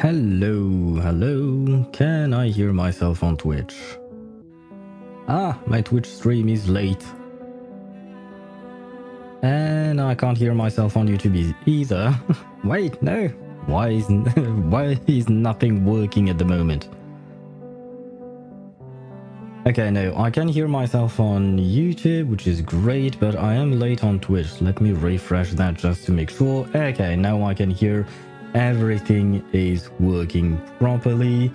Hello. Can I hear myself on Twitch? My Twitch stream is late. And I can't hear myself on YouTube either. Wait, no. Why is nothing working at the moment? Okay, no, I can hear myself on YouTube, which is great, but I am late on Twitch. Let me refresh that just to make sure. Okay, now I can hear everything is working properly.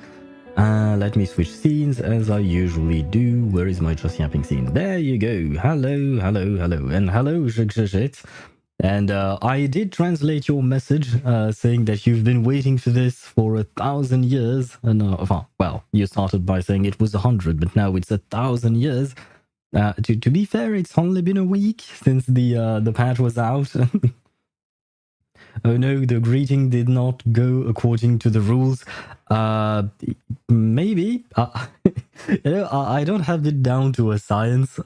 Let me switch scenes as I usually do. Where is my just yapping scene? There you go. Hello. And hello, Shit. And I did translate your message saying that you've been waiting for this for 1,000 years. And well, you started by saying it was 100, but now it's 1,000 years. To be fair, it's only been a week since the patch was out. Oh no, the greeting did not go according to the rules. Maybe. I don't have it down to a science.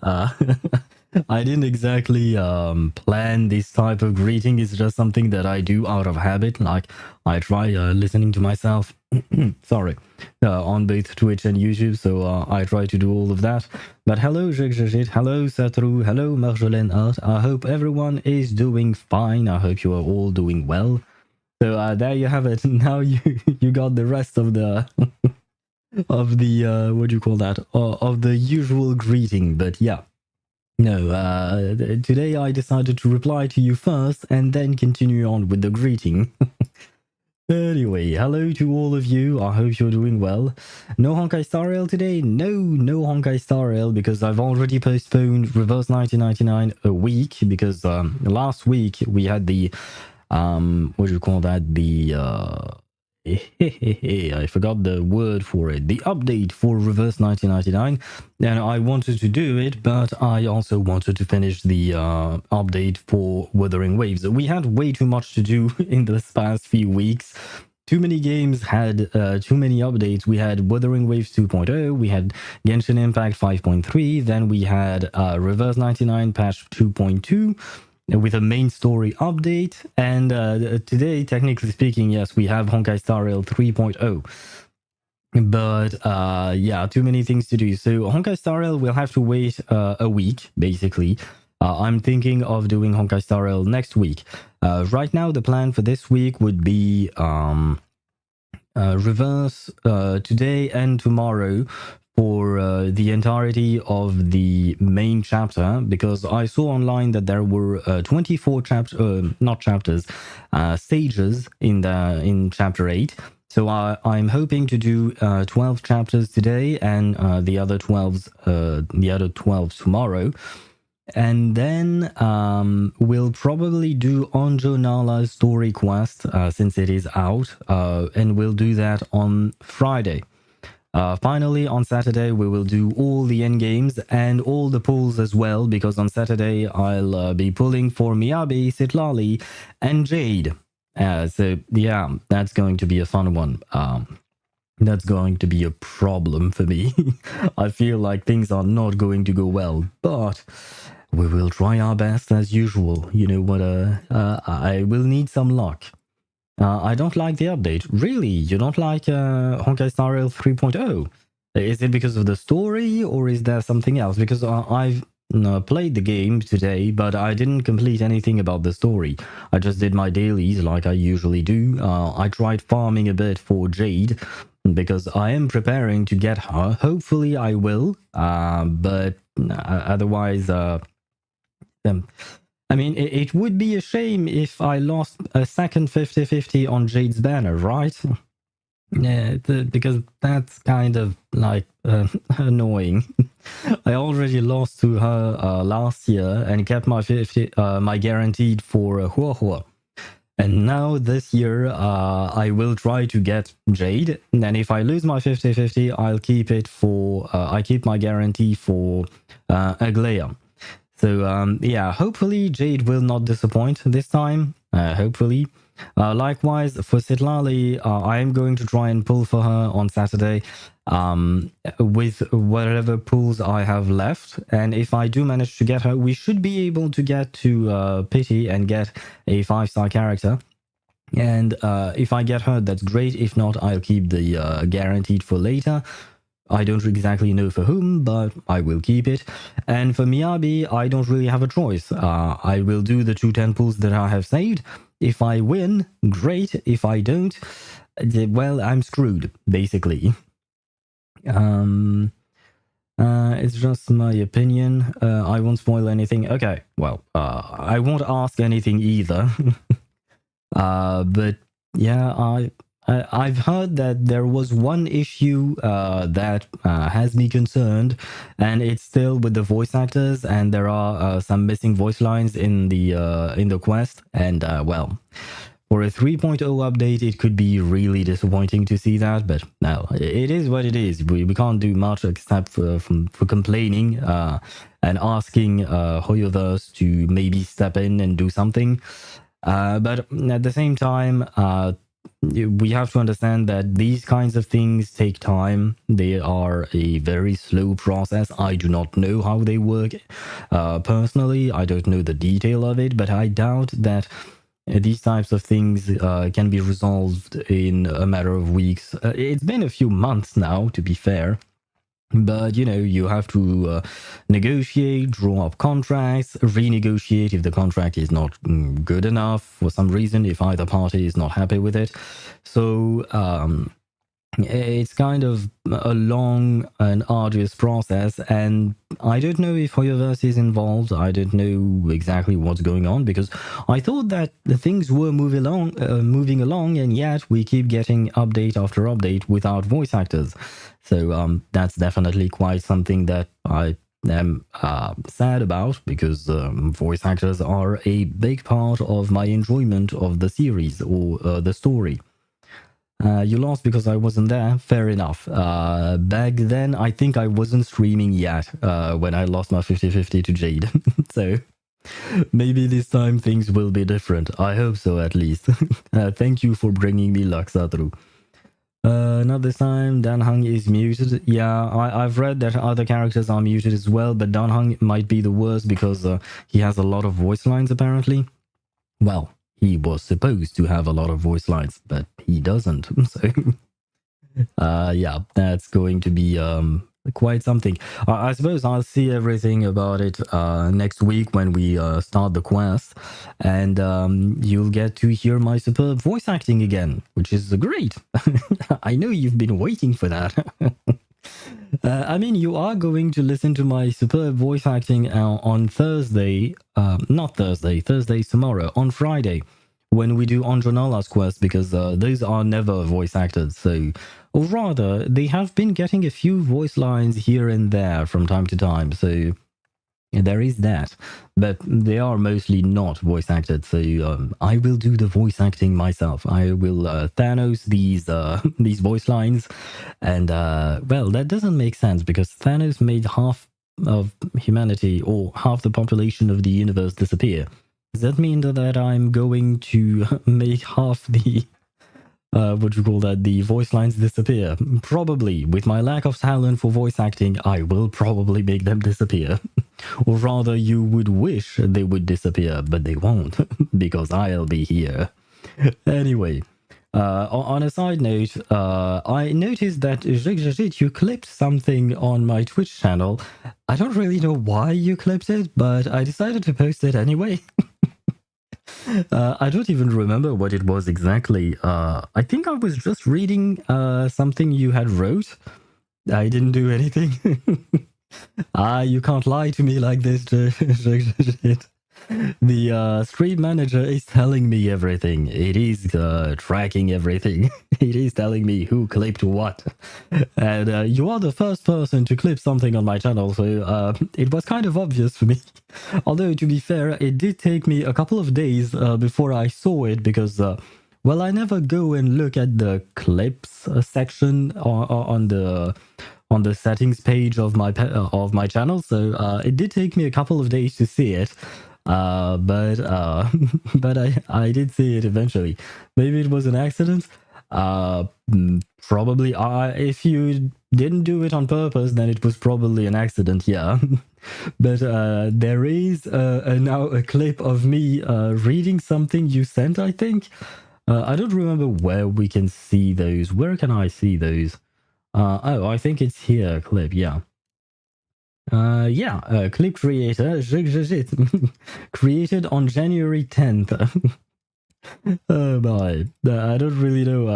I didn't exactly plan this type of greeting. It's just something that I do out of habit. Like, I try listening to myself, sorry, on both Twitch and YouTube. So I try to do all of that. But hello, hello, Satru, hello, Marjolaine Art. I hope everyone is doing fine. I hope you are all doing well. So there you have it. Now you got the rest of the of the what do you call that? Of the usual greeting. But yeah. No, today I decided to reply to you first and then continue on with the greeting. Anyway, hello to all of you. I hope you're doing well. No Honkai Star Rail today? No Honkai Star Rail because I've already postponed Reverse 1999 a week because last week we had the what do you call that? The I forgot the word for it. The update for Reverse 1999, and I wanted to do it, but I also wanted to finish the update for Wuthering Waves. We had way too much to do in this past few weeks. Too many games had too many updates. We had Wuthering Waves 2.0, we had Genshin Impact 5.3, then we had Reverse 99 patch 2.2, with a main story update, and today, technically speaking, yes, we have Honkai Star Rail 3.0. But yeah, too many things to do. So Honkai Star Rail will have to wait a week, basically. I'm thinking of doing Honkai Star Rail next week. Right now, the plan for this week would be Reverse today and tomorrow for the entirety of the main chapter, because I saw online that there were 24 stages in chapter 8. So I'm hoping to do 12 chapters today and the other 12 tomorrow. And then we'll probably do Anjo Nala's story quest since it is out, and we'll do that on Friday. Finally, on Saturday, we will do all the endgames and all the pulls as well, because on Saturday, I'll be pulling for Miyabi, Citlali, and Jade. So, yeah, that's going to be a fun one. That's going to be a problem for me. I feel like things are not going to go well, but we will try our best as usual. You know what? I will need some luck. I don't like the update. Really? You don't like Honkai Star Rail 3.0? Is it because of the story, or is there something else? Because I've played the game today, but I didn't complete anything about the story. I just did my dailies like I usually do. I tried farming a bit for Jade, because I am preparing to get her. Hopefully I will, but otherwise... I mean, it would be a shame if I lost a second 50-50 on Jade's banner, right? Yeah, because that's kind of like annoying. I already lost to her last year and kept my my guaranteed for Huohuo. And now this year, I will try to get Jade. And if I lose my 50-50, I'll keep it for... I keep my guarantee for Aglaya. So, yeah, hopefully Jade will not disappoint this time. Hopefully. Likewise, for Citlali, I am going to try and pull for her on Saturday with whatever pulls I have left. And if I do manage to get her, we should be able to get to Pity and get a 5-star character. And if I get her, that's great. If not, I'll keep the guaranteed for later. I don't exactly know for whom, but I will keep it. And for Miyabi, I don't really have a choice. I will do the 2 temples that I have saved. If I win, great. If I don't, well, I'm screwed, basically. It's just my opinion. I won't spoil anything. Okay, well, I won't ask anything either. But yeah, I've heard that there was one issue that has me concerned, and it's still with the voice actors, and there are some missing voice lines in the quest, and well, for a 3.0 update, it could be really disappointing to see that, but no, it is what it is. We can't do much except for complaining and asking Hoyoverse to maybe step in and do something. But at the same time, we have to understand that these kinds of things take time. They are a very slow process. I do not know how they work personally. I don't know the detail of it, but I doubt that these types of things can be resolved in a matter of weeks. It's been a few months now, to be fair. But you have to negotiate, draw up contracts, renegotiate if the contract is not good enough for some reason, if either party is not happy with it. So it's kind of a long and arduous process, and I don't know if Hoyoverse is involved. I don't know exactly what's going on, because I thought that the things were moving along, and yet we keep getting update after update without voice actors. So that's definitely quite something that I am sad about, because voice actors are a big part of my enjoyment of the series or the story. You lost because I wasn't there. Fair enough. Back then, I think I wasn't streaming yet when I lost my 50-50 to Jade. So maybe this time things will be different. I hope so, at least. Thank you for bringing me luck, Satru. Not this time. Danhang is muted. Yeah, I've read that other characters are muted as well, but Danhang might be the worst because he has a lot of voice lines, apparently. Well, he was supposed to have a lot of voice lines, but he doesn't. So, yeah, that's going to be quite something. I suppose I'll see everything about it next week when we start the quest, and you'll get to hear my superb voice acting again, which is great. I know you've been waiting for that. I mean, you are going to listen to my superb voice acting on Thursday. Not Thursday. Thursday's tomorrow. On Friday, when we do Anjo Nala's quest, because those are never voice acted. So, or rather, they have been getting a few voice lines here and there from time to time. So there is that, but they are mostly not voice acted. So I will do the voice acting myself. I will Thanos these voice lines, and well, that doesn't make sense because Thanos made half of humanity or half the population of the universe disappear. Does that mean that I'm going to make half the what you call that, the voice lines disappear? Probably. With my lack of talent for voice acting, I will probably make them disappear. Or rather, you would wish they would disappear, but they won't, because I'll be here. Anyway, on a side note, I noticed that you clipped something on my Twitch channel. I don't really know why you clipped it, but I decided to post it anyway. I don't even remember what it was exactly. I think I was just reading something you had wrote. I didn't do anything. You can't lie to me like this. The stream manager is telling me everything. It is tracking everything. It is telling me who clipped what. And you are the first person to clip something on my channel, so it was kind of obvious for me. Although, to be fair, it did take me a couple of days before I saw it, because well, I never go and look at the clips section on the settings page of my channel, so it did take me a couple of days to see it. But I did see it eventually. Maybe it was an accident. Probably. If you didn't do it on purpose, then it was probably an accident. Yeah. But there is now a clip of me reading something you sent, I think. I don't remember where we can see those. Where can I see those? Oh, I think it's here, clip, yeah. Clip creator, created on January 10th. Oh my, I don't really know.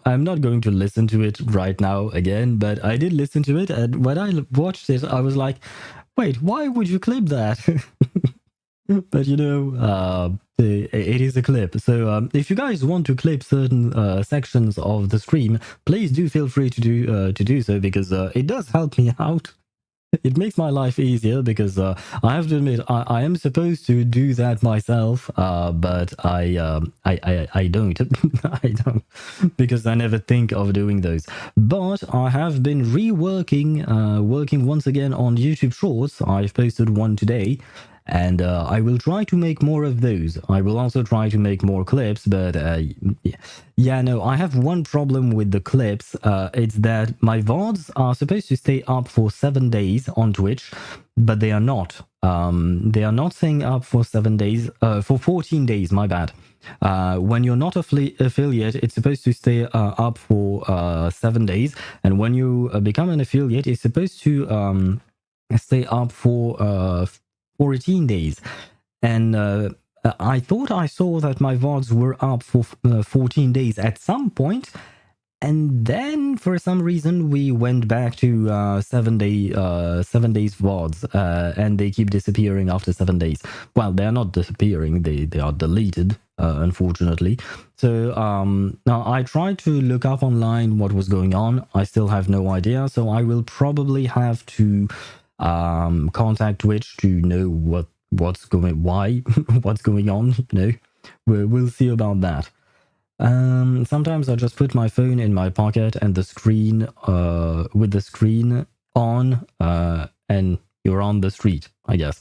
I'm not going to listen to it right now again, but I did listen to it, and when I watched it, I was like, wait, why would you clip that? But it is a clip. So if you guys want to clip certain sections of the stream, please do feel free to do so, because it does help me out. It makes my life easier, because I have to admit I am supposed to do that myself, but I don't. I don't, because I never think of doing those. But I have been reworking, working once again on YouTube Shorts. I've posted one today. And I will try to make more of those. I will also try to make more clips, but yeah, no, I have one problem with the clips. It's that my VODs are supposed to stay up for 7 days on Twitch, but they are not. They are not staying up for 7 days, for 14 days, my bad. When you're not affiliate, it's supposed to stay up for 7 days. And when you become an affiliate, it's supposed to stay up for 14 days. And I thought I saw that my VODs were up for 14 days at some point, and then for some reason we went back to 7 days VODs, and they keep disappearing after 7 days. Well, they are not disappearing; they are deleted, unfortunately. So now I tried to look up online what was going on. I still have no idea. So I will probably have to contact Twitch to know what's going on. We'll see about that. Sometimes I just put my phone in my pocket and the screen with the screen on, and you're on the street, I guess.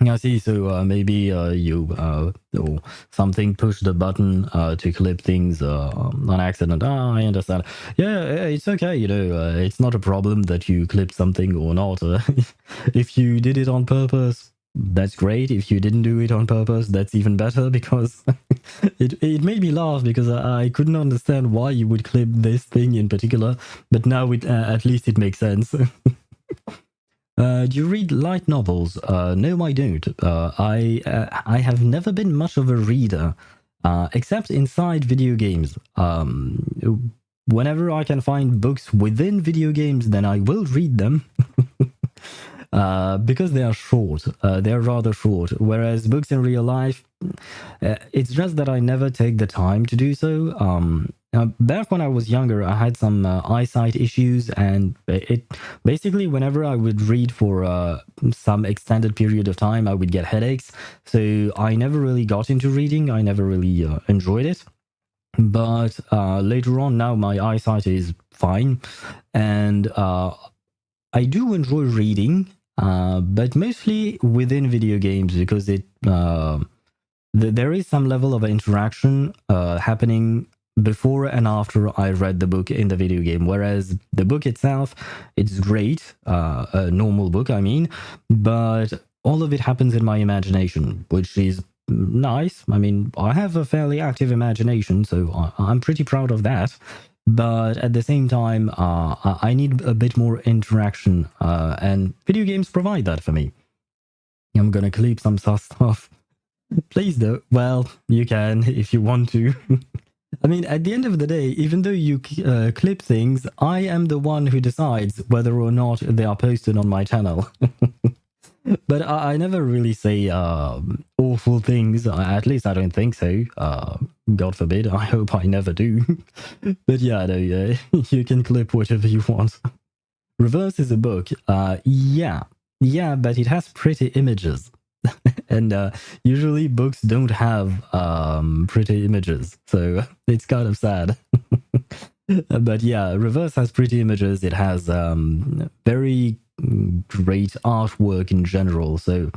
I see. So maybe you or something pushed the button to clip things on accident. I understand. Yeah, it's okay. It's not a problem that you clip something or not. If you did it on purpose, that's great. If you didn't do it on purpose, that's even better, because it made me laugh, because I couldn't understand why you would clip this thing in particular. But now at least it makes sense. Do you read light novels? No, I don't. I have never been much of a reader, except inside video games. Whenever I can find books within video games, then I will read them. Because they are short. They're rather short. Whereas books in real life, it's just that I never take the time to do so. Back when I was younger, I had some eyesight issues, and it basically, whenever I would read for some extended period of time, I would get headaches. So I never really got into reading. I never really enjoyed it. But later on, now my eyesight is fine, and I do enjoy reading, but mostly within video games, because there is some level of interaction happening before and after I read the book in the video game. Whereas the book itself, it's great, a normal book, I mean, but all of it happens in my imagination, which is nice. I mean, I have a fairly active imagination, so I'm pretty proud of that. But at the same time, I need a bit more interaction, and video games provide that for me. I'm gonna clip some stuff. Please do. Well, you can if you want to. I mean, at the end of the day, even though you clip things, I am the one who decides whether or not they are posted on my channel. But I never really say awful things. At least I don't think so. God forbid. I hope I never do. But yeah, no, you can clip whatever you want. Reverse is a book. Yeah, but it has pretty images. And usually books don't have pretty images, so it's kind of sad. But yeah, Reverse has pretty images. It has very great artwork in general, so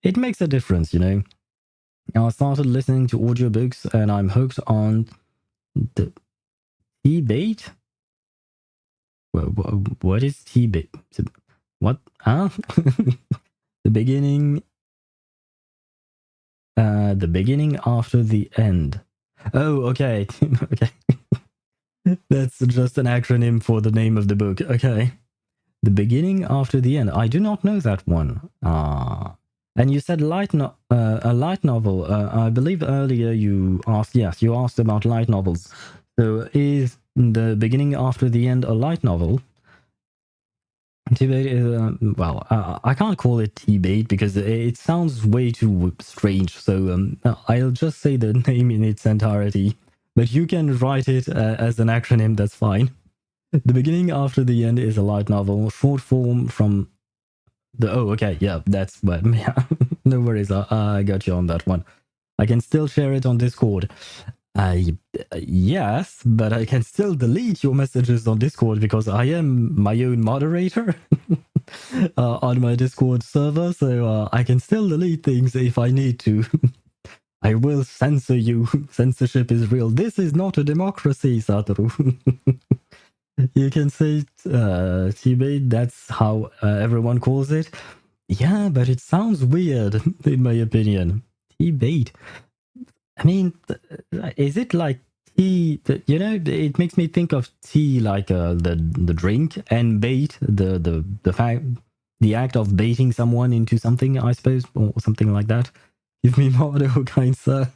it makes a difference. I started listening to audiobooks, and I'm hooked on the T-bait. What is T-bait? What? Huh? The beginning after the end. Oh, okay. Okay. That's just an acronym for the name of the book. Okay. The beginning after the end. I do not know that one. And you said a light novel. I believe earlier you asked, yes, you asked about light novels. So is the beginning after the end a light novel? T-bait is, well, I can't call it T-bait because it sounds way too strange. So I'll just say the name in its entirety. But you can write it as an acronym, that's fine. The beginning after the end is a light novel, short form from the. Oh, okay, yeah, that's what. Yeah, no worries. I got you on that one. I can still share it on Discord. I yes, but I can still delete your messages on Discord because I am my own moderator on my Discord server, so I can still delete things if I need to. I will censor you. Censorship is real. This is not a democracy, Satoru. You can say T-bait, that's how everyone calls it. Yeah, but it sounds weird, in my opinion. T-bait. I mean, is it like tea? You know, it makes me think of tea like the drink, and bait, the fact, the act of baiting someone into something, I suppose, or something like that. Give me more, kind sir.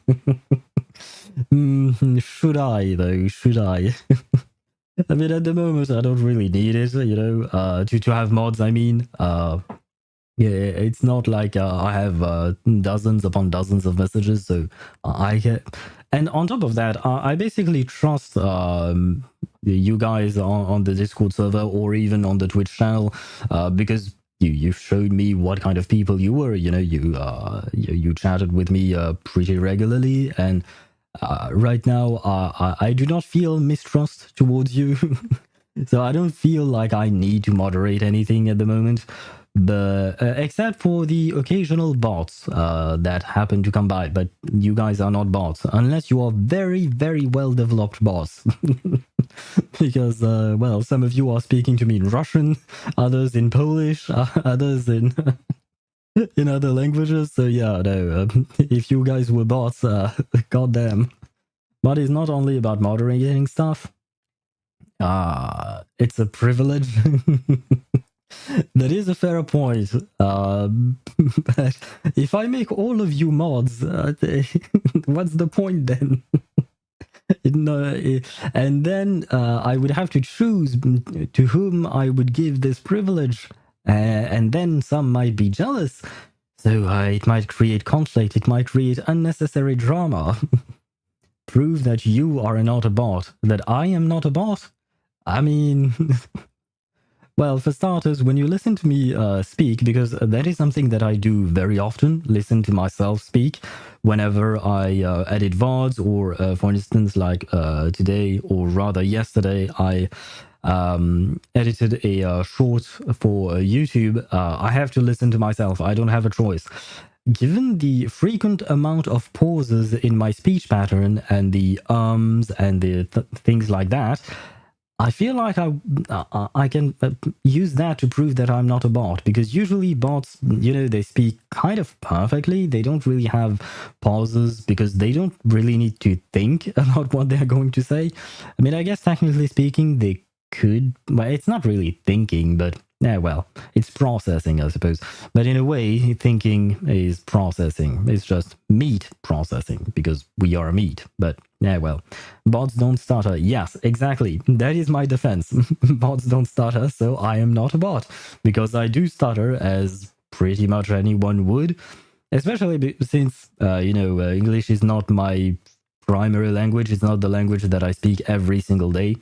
Should I, though? Should I? I mean, at the moment, I don't really need it, you know, to have mods, I mean. Yeah, it's not like I have dozens upon dozens of messages, so I get... And on top of that, I basically trust you guys on the Discord server or even on the Twitch channel because you showed me what kind of people you were. You know, you chatted with me pretty regularly, and right now I do not feel mistrust towards you. So I don't feel like I need to moderate anything at the moment, but except for the occasional bots that happen to come by. But you guys are not bots unless you are very, very well developed bots. Because well, some of you are speaking to me in Russian, others in Polish, others in in other languages. So yeah, no, if you guys were bots, goddamn. But it's not only about moderating stuff. It's a privilege. That is a fair point. But if I make all of you mods, what's the point then? And then I would have to choose to whom I would give this privilege, and then some might be jealous. So it might create conflict. It might create unnecessary drama. Prove that you are not a bot. That I am not a bot. I mean, well, for starters, when you listen to me speak, because that is something that I do very often, listen to myself speak whenever I edit VODs, or for instance, like today, or rather yesterday, I edited a short for YouTube. I have to listen to myself. I don't have a choice. Given the frequent amount of pauses in my speech pattern and the and the things like that, I feel like I can use that to prove that I'm not a bot, because usually bots, you know, they speak kind of perfectly. They don't really have pauses because they don't really need to think about what they're going to say. I mean, I guess technically speaking, they could, well, it's not really thinking, but yeah, well, it's processing, I suppose. But in a way, thinking is processing. It's just meat processing because we are meat. But yeah, well, bots don't stutter. Yes, exactly. That is my defense. Bots don't stutter, so I am not a bot because I do stutter as pretty much anyone would, especially since, you know, English is not my primary language. It's not the language that I speak every single day.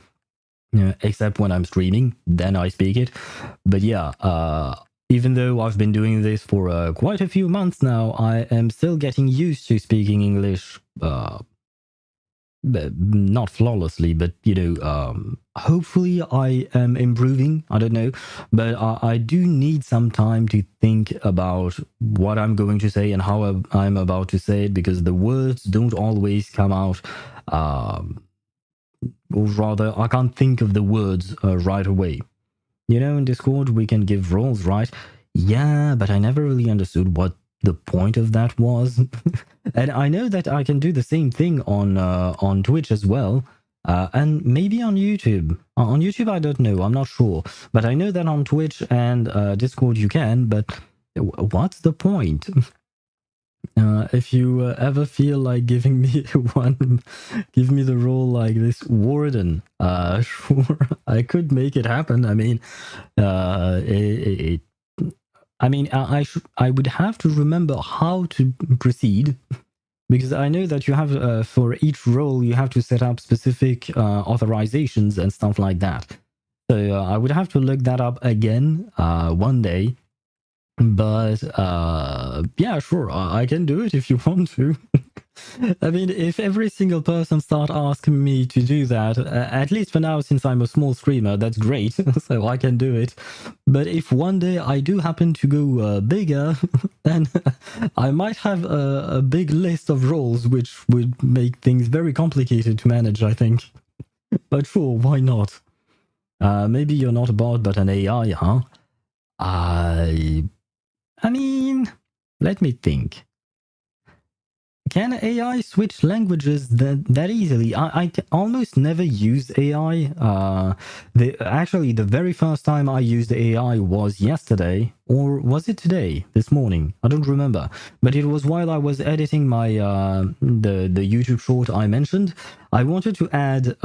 Except when I'm streaming, then I speak it. But yeah, even though I've been doing this for quite a few months now, I am still getting used to speaking English. Not flawlessly, but you know, hopefully I am improving. I don't know, but I do need some time to think about what I'm going to say and how I'm about to say it, because the words don't always come out. Or rather, I can't think of the words right away. You know, in Discord, we can give roles, right? Yeah, but I never really understood what the point of that was. And I know that I can do the same thing on Twitch as well. And maybe on YouTube. On YouTube, I don't know. I'm not sure. But I know that on Twitch and Discord you can. But what's the point? If you ever feel like giving me give me the role like this warden. Sure, I could make it happen. I mean, I would have to remember how to proceed. Because I know that you have, for each role, you have to set up specific authorizations and stuff like that. So I would have to look that up again one day. But yeah, sure, I can do it if you want to. I mean, if every single person start asking me to do that, at least for now, since I'm a small streamer, that's great. So I can do it. But if one day I do happen to go bigger, then I might have a big list of roles, which would make things very complicated to manage, I think. But sure, why not? Maybe you're not a bot, but an AI, huh? I mean, let me think. Can AI switch languages that easily? I almost never use AI. Actually, the very first time I used AI was yesterday, or was it today? This morning? I don't remember. But it was while I was editing my the YouTube short I mentioned. I wanted to add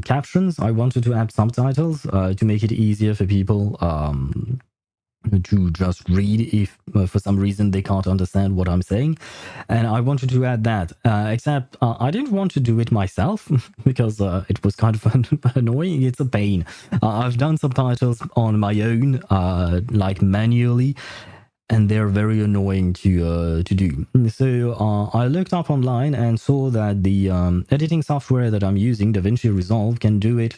captions. I wanted to add subtitles to make it easier for people. To just read if for some reason they can't understand what I'm saying. And I wanted to add that, except I didn't want to do it myself because it was kind of annoying. It's a pain. I've done subtitles on my own, like manually, and they're very annoying to do. So I looked up online and saw that the editing software that I'm using, DaVinci Resolve, can do it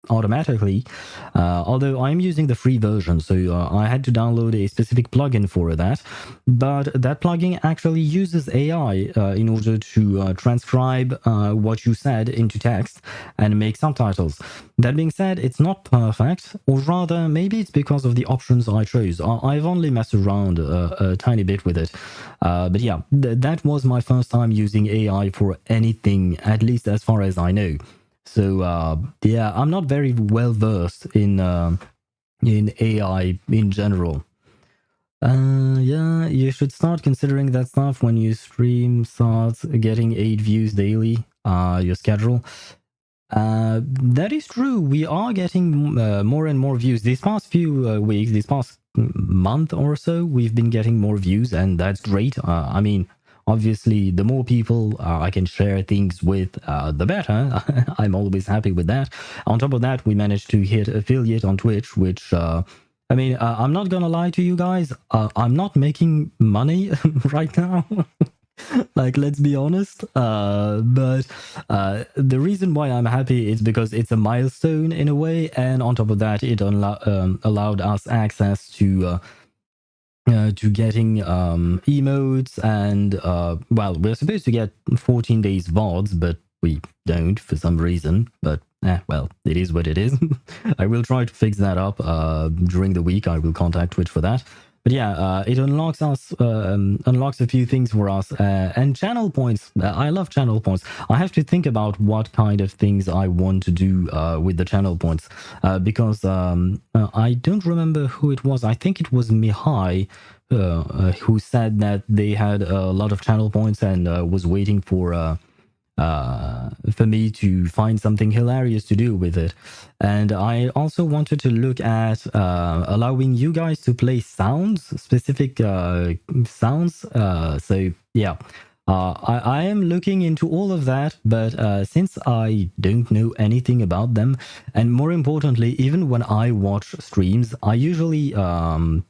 automatically, although I'm using the free version, so I had to download a specific plugin for that. But that plugin actually uses AI in order to transcribe what you said into text and make subtitles. That being said, it's not perfect, or rather, maybe it's because of the options I chose. I've only messed around a tiny bit with it. But yeah, that was my first time using AI for anything, at least as far as I know. So yeah, I'm not very well versed in AI in general. Yeah, you should start considering that stuff when you stream starts getting 8 views daily. Your schedule. That is true. We are getting more and more views. These past few weeks, this past month or so, we've been getting more views, and that's great. I mean, obviously, the more people I can share things with, the better. I'm always happy with that. On top of that, we managed to hit affiliate on Twitch, which, I mean, I'm not gonna lie to you guys. I'm not making money right now. Like, let's be honest. But the reason why I'm happy is because it's a milestone in a way. And on top of that, it allowed us access to getting emotes and well, we're supposed to get 14 days VODs, but we don't for some reason. But well, it is what it is. I will try to fix that up during the week. I will contact Twitch for that. But yeah, it unlocks a few things for us, and channel points. I love channel points. I have to think about what kind of things I want to do with the channel points, because I don't remember who it was. I think it was Mihai who said that they had a lot of channel points and was waiting for me to find something hilarious to do with it. And I also wanted to look at allowing you guys to play sounds, specific sounds. So yeah, I am looking into all of that, but since I don't know anything about them, and more importantly, even when I watch streams, I usually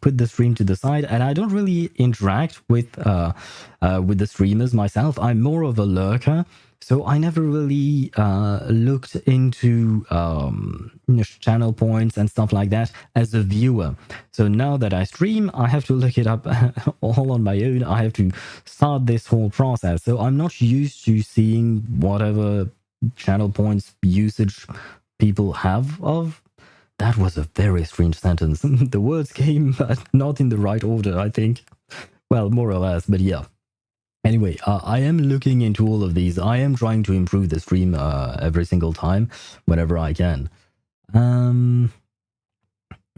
put the stream to the side, and I don't really interact with the streamers myself. I'm more of a lurker. So I never really looked into channel points and stuff like that as a viewer. So now that I stream, I have to look it up all on my own. I have to start this whole process. So I'm not used to seeing whatever channel points usage people have of. That was a very strange sentence. The words came, but not in the right order, I think. Well, more or less, but yeah. Anyway, I am looking into all of these. I am trying to improve the stream every single time, whenever I can.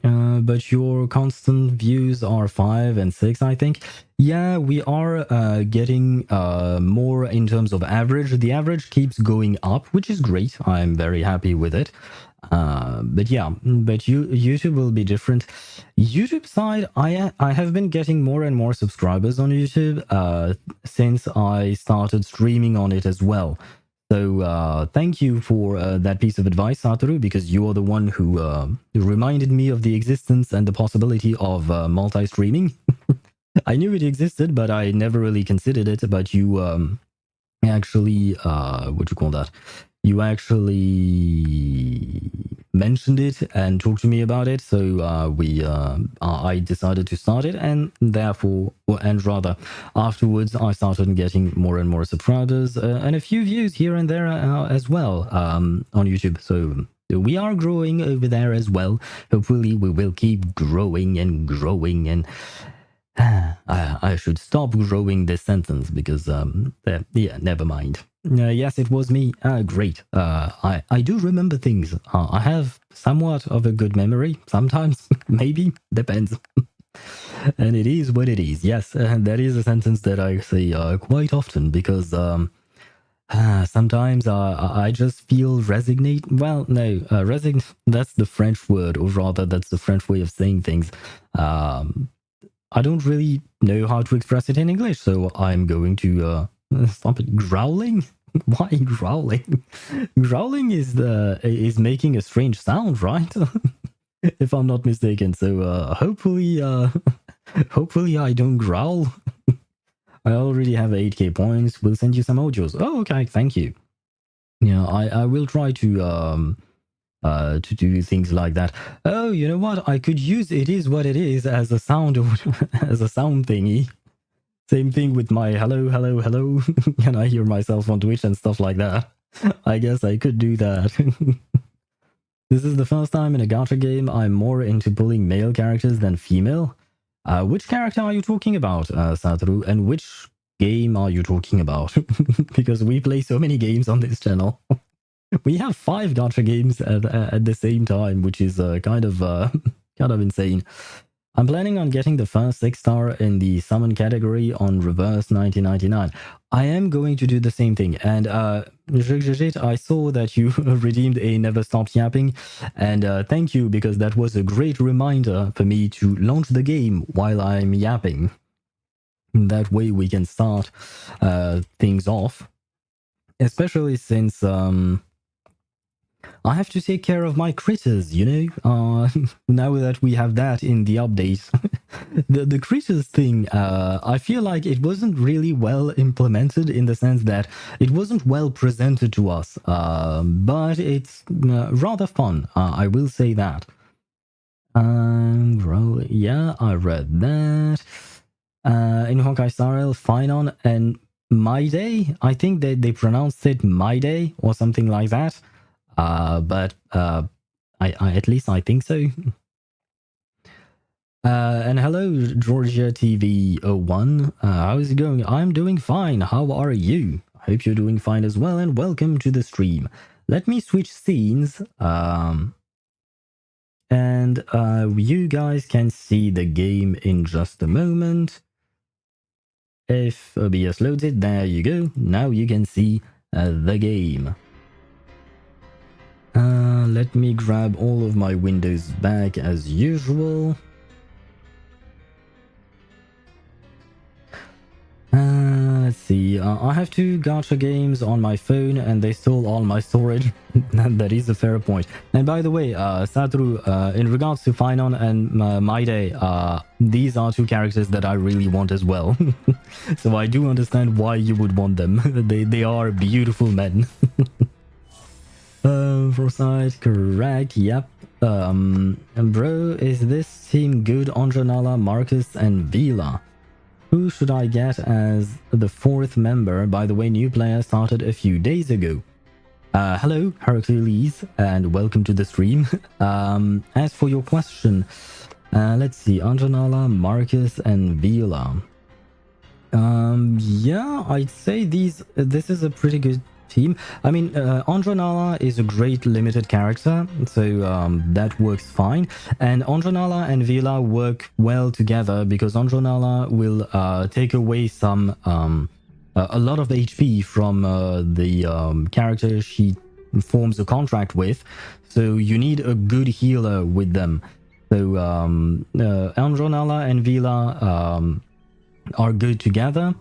But your constant views are 5 and 6, I think. Yeah, we are getting more in terms of average. The average keeps going up, which is great. I'm very happy with it. But yeah, but YouTube will be different. YouTube side, I have been getting more and more subscribers on YouTube since I started streaming on it as well. So thank you for that piece of advice, Satoru, because you are the one who reminded me of the existence and the possibility of multi-streaming. I knew it existed, but I never really considered it. But you actually, what do you call that? You actually mentioned it and talked to me about it. So I decided to start it, and therefore, and rather, afterwards, I started getting more and more subscribers and a few views here and there as well on YouTube. So we are growing over there as well. Hopefully, we will keep growing and growing and. I should stop growing this sentence because, yeah, never mind. Yes, it was me. Great. I do remember things. I have somewhat of a good memory sometimes, maybe, depends. And it is what it is. Yes, that is a sentence that I say quite often because sometimes I just feel resignate. Well, no, that's the French word, or rather, that's the French way of saying things. I don't really know how to express it in English, so I'm going to stop it. Growling? Why growling? Growling is making a strange sound, right? If I'm not mistaken. So hopefully I don't growl. I already have 8k points. We'll send you some audios. Oh, okay, thank you. Yeah, I will try to do things like that. Oh, you know what? I could use "it is what it is" as a sound as a sound thingy. Same thing with my hello, hello, hello. Can I hear myself on Twitch and stuff like that? I guess I could do that. This is the first time in a gacha game I'm more into pulling male characters than female. Which character are you talking about, Satoru? And which game are you talking about? Because we play so many games on this channel. We have 5 gacha games at the same time, which is kind of insane. I'm planning on getting the first 6-star in the summon category on reverse 1999. I am going to do the same thing. And I saw that you redeemed a Never Stopped Yapping. And thank you, because that was a great reminder for me to launch the game while I'm yapping. That way we can start things off. Especially since... I have to take care of my critters, you know? Now that we have that in the update. the critters thing, I feel like it wasn't really well implemented in the sense that it wasn't well presented to us. But it's rather fun, I will say that. Yeah, I read that. In Honkai Star Rail, Finon and My Day, I think they pronounced it My Day or something like that. But I at least I think so. And hello, Georgia TV 01. How's it going? I'm doing fine. How are you? I hope you're doing fine as well, and welcome to the stream. Let me switch scenes. And you guys can see the game in just a moment. If OBS loads it, there you go. Now you can see the game. Let me grab all of my windows back as usual. Let's see. I have 2 gacha games on my phone and they stole all my storage. That is a fair point. And by the way, Satoru, in regards to Finon and Maide, these are 2 characters that I really want as well. So I do understand why you would want them. They are beautiful men. Foresight, correct, yep. Bro, is this team good? Anjo Nala, Marcus, and Vila. Who should I get as the 4th member? By the way, new player started a few days ago. Hello, Hercules, and welcome to the stream. As for your question, let's see, Anjo Nala, Marcus, and Vila. Yeah, I'd say this is a pretty good team. I mean, Anjo Nala is a great limited character, so that works fine. And Anjo Nala and Vila work well together because Anjo Nala will take away some a lot of HP from the character she forms a contract with. So you need a good healer with them. So Anjo Nala and Vila are good together.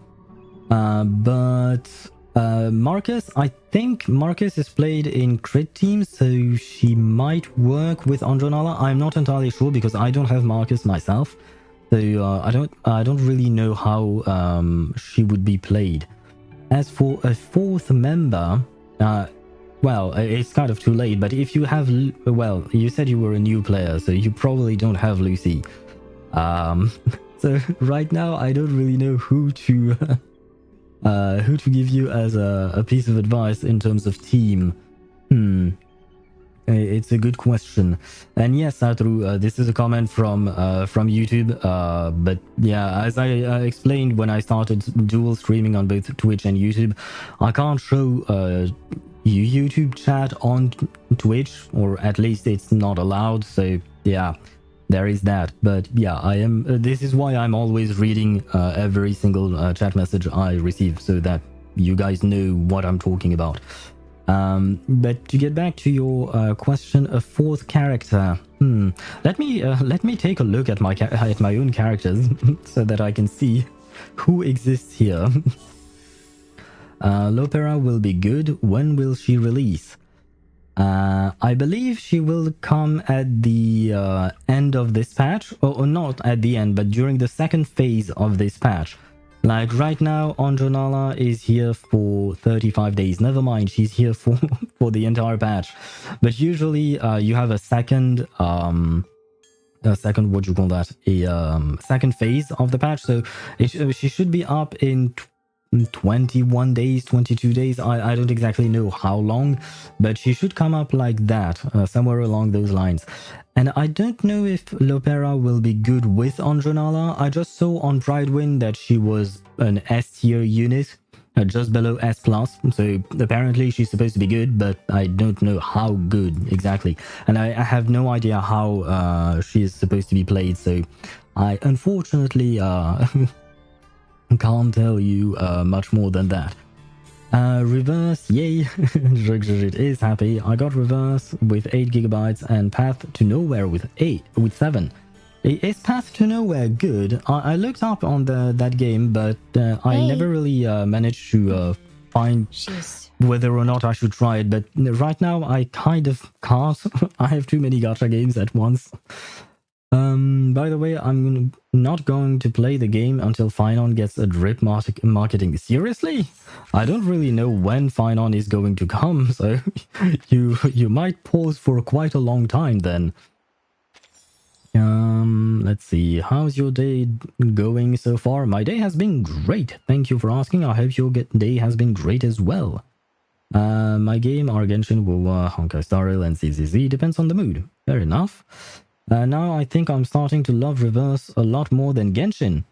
But Marcus, I think Marcus is played in crit teams, so she might work with Anjo Nala. I'm not entirely sure because I don't have Marcus myself, so I don't really know how she would be played. As for a fourth member, well, it's kind of too late. But if you have, well, you said you were a new player, so you probably don't have Lucy. So right now I don't really know who to give you as a piece of advice in terms of team. It's a good question. And yes, Satru, this is a comment from YouTube. But yeah, as I explained when I started dual streaming on both Twitch and YouTube, I can't show YouTube chat on Twitch, or at least it's not allowed. So yeah, there is that. But yeah, I am. This is why I'm always reading every single chat message I receive, so that you guys know what I'm talking about. But to get back to your question, a fourth character. Let me take a look at my own characters so that I can see who exists here. Lopera will be good. When will she release? I believe she will come at the end of this patch, or not at the end, but during the second phase of this patch. Like right now, Anjo Nala is here for 35 days. Never mind, she's here for the entire patch. But usually, you have a second what do you call that? A second phase of the patch. So she should be up in 21 days, 22 days. I don't exactly know how long, but she should come up like that, somewhere along those lines. And I don't know if Lopera will be good with Anjo Nala. I just saw on Pridewind that she was an S tier unit, just below S+. So apparently she's supposed to be good, but I don't know how good exactly. And I have no idea how she is supposed to be played. So I unfortunately can't tell you much more than that. Reverse, yay! It is happy. I got reverse with 8 gigabytes and Path to Nowhere with 7. Is Path to Nowhere good? I looked up on that game, but I never really managed to find whether or not I should try it. But right now I kind of can't. I have too many gacha games at once. By the way, I'm not going to play the game until Finon gets a drip marketing. Seriously? I don't really know when Finon is going to come, so you might pause for quite a long time then. Let's see. How's your day going so far? My day has been great. Thank you for asking. I hope your day has been great as well. My game, Genshin, WoW, Honkai Star Rail, and CCZ depends on the mood. Fair enough. Now I think I'm starting to love Reverse a lot more than Genshin.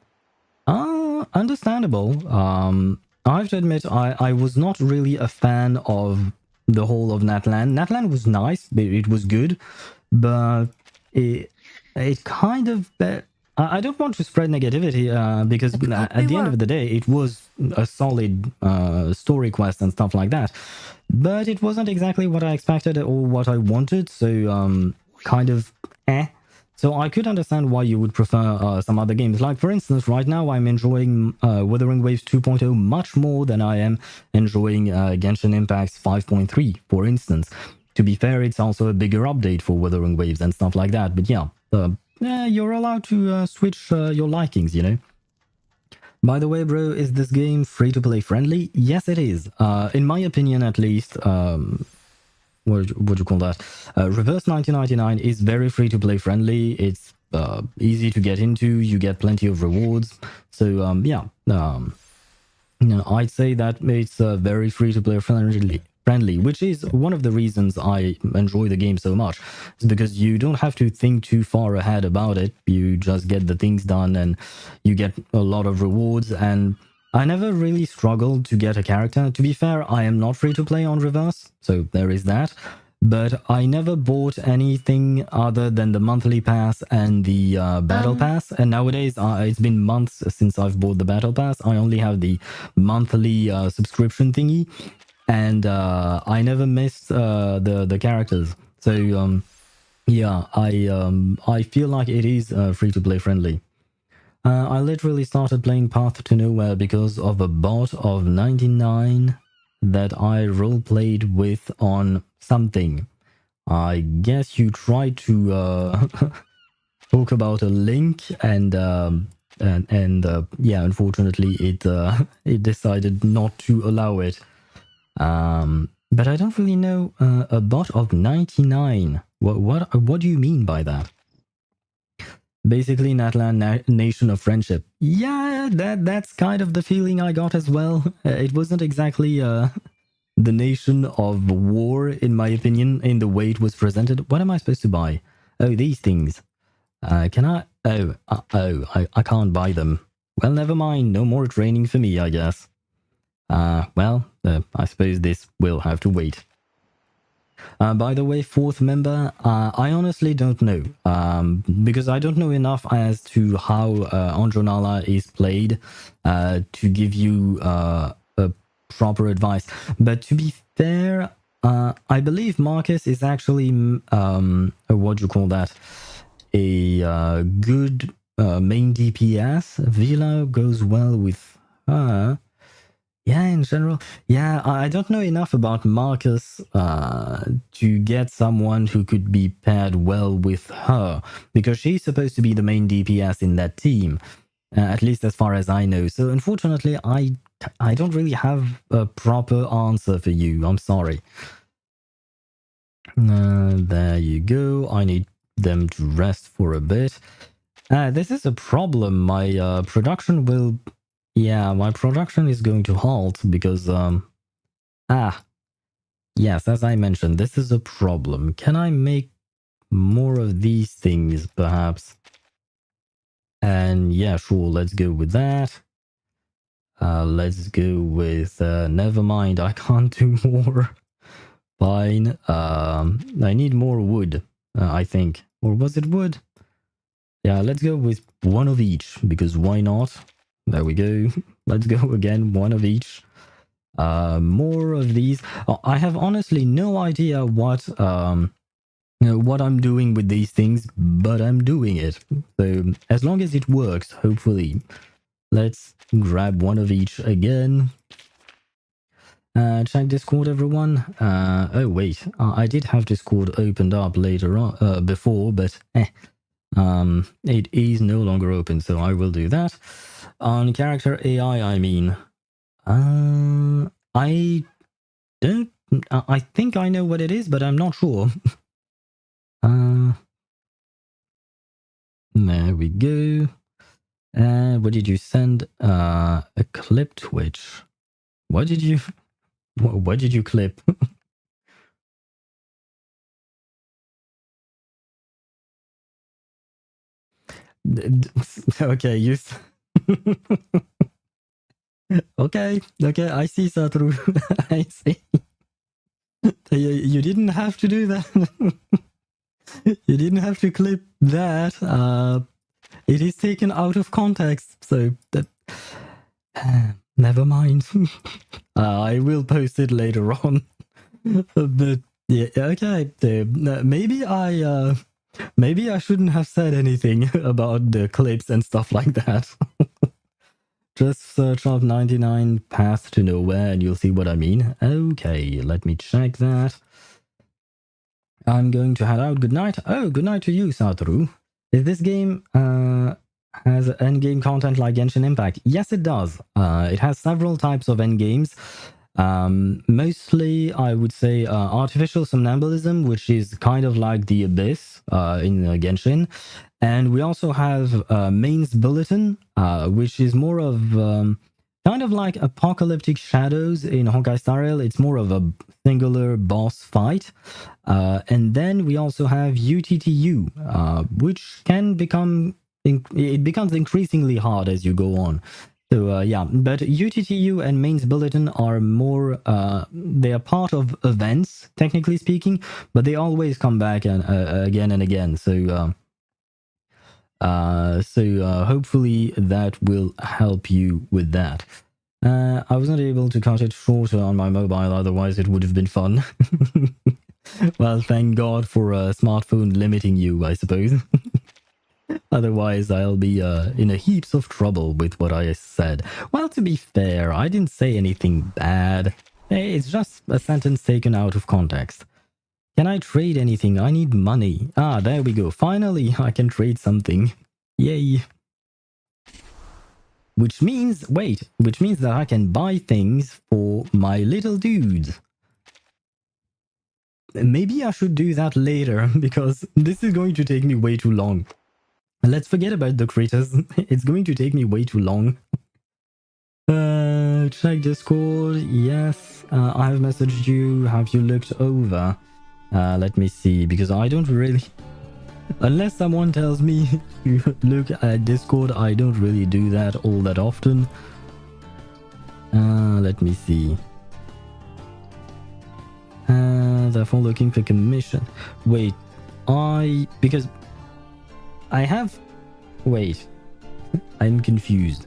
Understandable. I have to admit, I was not really a fan of the whole of Natlan. Natlan was nice, it was good, but it kind of... I don't want to spread negativity because at the end of the day, it was a solid story quest and stuff like that. But it wasn't exactly what I expected or what I wanted, so kind of So I could understand why you would prefer some other games. Like, for instance, right now I'm enjoying Wuthering Waves 2.0 much more than I am enjoying Genshin Impact's 5.3, for instance. To be fair, it's also a bigger update for Wuthering Waves and stuff like that. But yeah, you're allowed to switch your likings, you know? By the way, bro, is this game free-to-play friendly? Yes, it is. In my opinion, at least... what do you call that? Reverse 1999 is very free-to-play friendly. It's easy to get into. You get plenty of rewards. So yeah, I'd say that it's very free-to-play friendly, which is one of the reasons I enjoy the game so much. It's because you don't have to think too far ahead about it. You just get the things done, and you get a lot of rewards. And I never really struggled to get a character. To be fair, I am not free to play on Reverse, so there is that. But I never bought anything other than the monthly pass and the battle pass. And nowadays, it's been months since I've bought the battle pass. I only have the monthly subscription thingy, and I never missed the characters. So yeah, I feel like it is free to play friendly. I literally started playing Path to Nowhere because of a bot of 99 that I roleplayed with on something. I guess you tried to talk about a link, and yeah, unfortunately, it decided not to allow it. But I don't really know a bot of 99. What do you mean by that? Basically, Natlan Nation of Friendship. Yeah, that's kind of the feeling I got as well. It wasn't exactly the nation of war, in my opinion, in the way it was presented. What am I supposed to buy? Oh, these things. Can I? I can't buy them. Well, never mind. No more training for me, I guess. Well, I suppose this will have to wait. By the way, fourth member, I honestly don't know, because I don't know enough as to how Anjo Nala is played to give you a proper advice. But to be fair, I believe Marcus is actually, what do you call that? A good main DPS. Villa goes well with her. Yeah, in general. Yeah, I don't know enough about Marcus to get someone who could be paired well with her, because she's supposed to be the main DPS in that team, at least as far as I know. So unfortunately, I don't really have a proper answer for you. I'm sorry. There you go. I need them to rest for a bit. This is a problem. My production will... Yeah, my production is going to halt because, yes, as I mentioned, this is a problem. Can I make more of these things, perhaps? And yeah, sure, let's go with that. Let's go with, never mind, I can't do more. Fine. I need more wood, I think. Or was it wood? Yeah, let's go with one of each, because why not? There we go. Let's go again, one of each. More of these. I have honestly no idea what I'm doing with these things, but I'm doing it. So as long as it works, hopefully. Let's grab one of each again. Check Discord, everyone. Oh wait, I did have Discord opened up later on, before, but it is no longer open, so I will do that. On character AI, I mean, I don't. I think I know what it is, but I'm not sure. There we go. What did you send? A clip Twitch. What did you? What did you clip? Okay, you. Okay, I see, Satru. I see. You didn't have to do that. You didn't have to clip that. It is taken out of context, so that. Never mind. I will post it later on. But yeah, okay. Maybe I shouldn't have said anything about the clips and stuff like that. Just search up 99 Path to Nowhere and you'll see what I mean. Okay, let me check that. I'm going to head out. Good night. Oh, good night to you, Satoru. Is this game has endgame content like Genshin Impact? Yes, it does. It has several types of endgames. Mostly, I would say artificial somnambulism, which is kind of like the Abyss in Genshin. And we also have Main's Bulletin, which is more of kind of like Apocalyptic Shadows in Honkai Star Rail. It's more of a singular boss fight. And then we also have UTTU, which can become... It becomes increasingly hard as you go on. So yeah, but UTTU and Mains Bulletin are more, they are part of events, technically speaking, but they always come back and again and again. So hopefully that will help you with that. I was not able to cut it shorter on my mobile, otherwise it would have been fun. Well, thank God for a smartphone limiting you, I suppose. Otherwise, I'll be in a heaps of trouble with what I said. Well, to be fair, I didn't say anything bad. It's just a sentence taken out of context. Can I trade anything? I need money. Ah, there we go. Finally, I can trade something. Yay. Which means that I can buy things for my little dudes. Maybe I should do that later, because this is going to take me way too long. Let's forget about the critters. It's going to take me way too long. Check Discord. Yes, I have messaged you. Have you looked over? Let me see, because I don't really... Unless someone tells me to look at Discord, I don't really do that all that often. Let me see. Therefore looking for commission. Wait, because I have... Wait, I'm confused.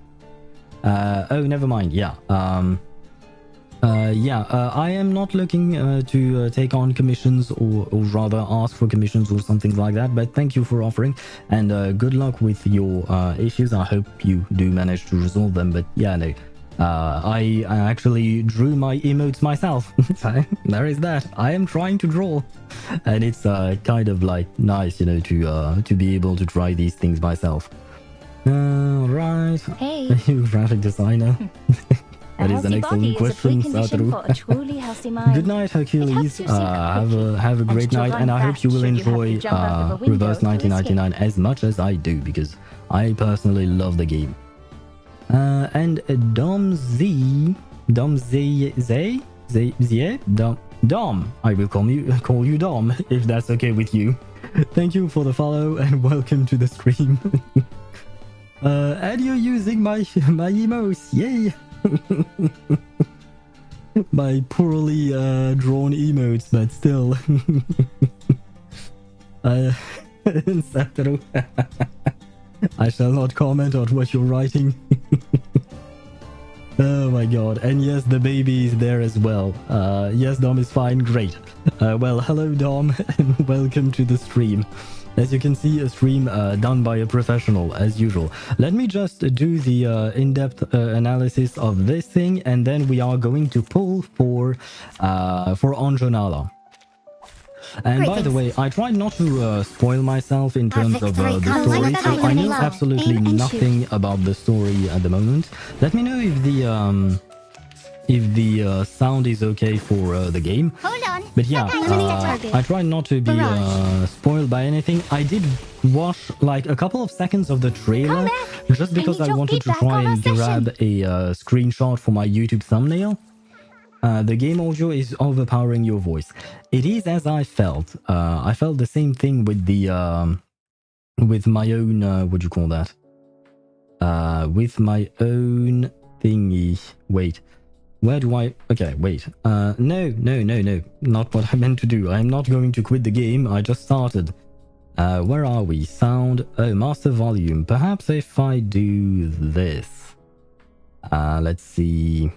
Oh, never mind. Yeah. I am not looking to take on commissions or rather ask for commissions or something like that, but thank you for offering, and good luck with your issues. I hope you do manage to resolve them, but yeah, no. I actually drew my emotes myself. So there is that. I am trying to draw, and it's kind of like nice, you know, to be able to try these things myself. Right. Hey. Are you a graphic designer? That is an excellent question, Satoru. Good night, Hercules. Have a great night, and I hope you will enjoy Reverse 1999 as much as I do, because I personally love the game. And Dom, I will call you Dom, if that's okay with you. Thank you for the follow, and welcome to the stream. And you're using my emotes, yay! My poorly drawn emotes, but still. Satoru. I shall not comment on what you're writing. Oh my god. And yes, the baby is there as well. Yes, Dom is fine. Great. Well, hello Dom, and welcome to the stream. As you can see, a stream done by a professional, as usual. Let me just do the in-depth analysis of this thing, and then we are going to pull for Anjo Nala. And by the way, I tried not to spoil myself in terms of the story, so I know absolutely nothing about the story at the moment. Let me know if the sound is okay for the game. Hold on. But yeah, I tried not to be spoiled by anything. I did watch like a couple of seconds of the trailer just because I wanted to try and grab a screenshot for my YouTube thumbnail. The game audio is overpowering your voice. It is as I felt. I felt the same thing with the with my own what do you call that? With my own thingy. Wait. Where do I... Okay, wait. No. Not what I meant to do. I'm not going to quit the game. I just started. Where are we? Sound. Oh, master volume. Perhaps if I do this. Let's see.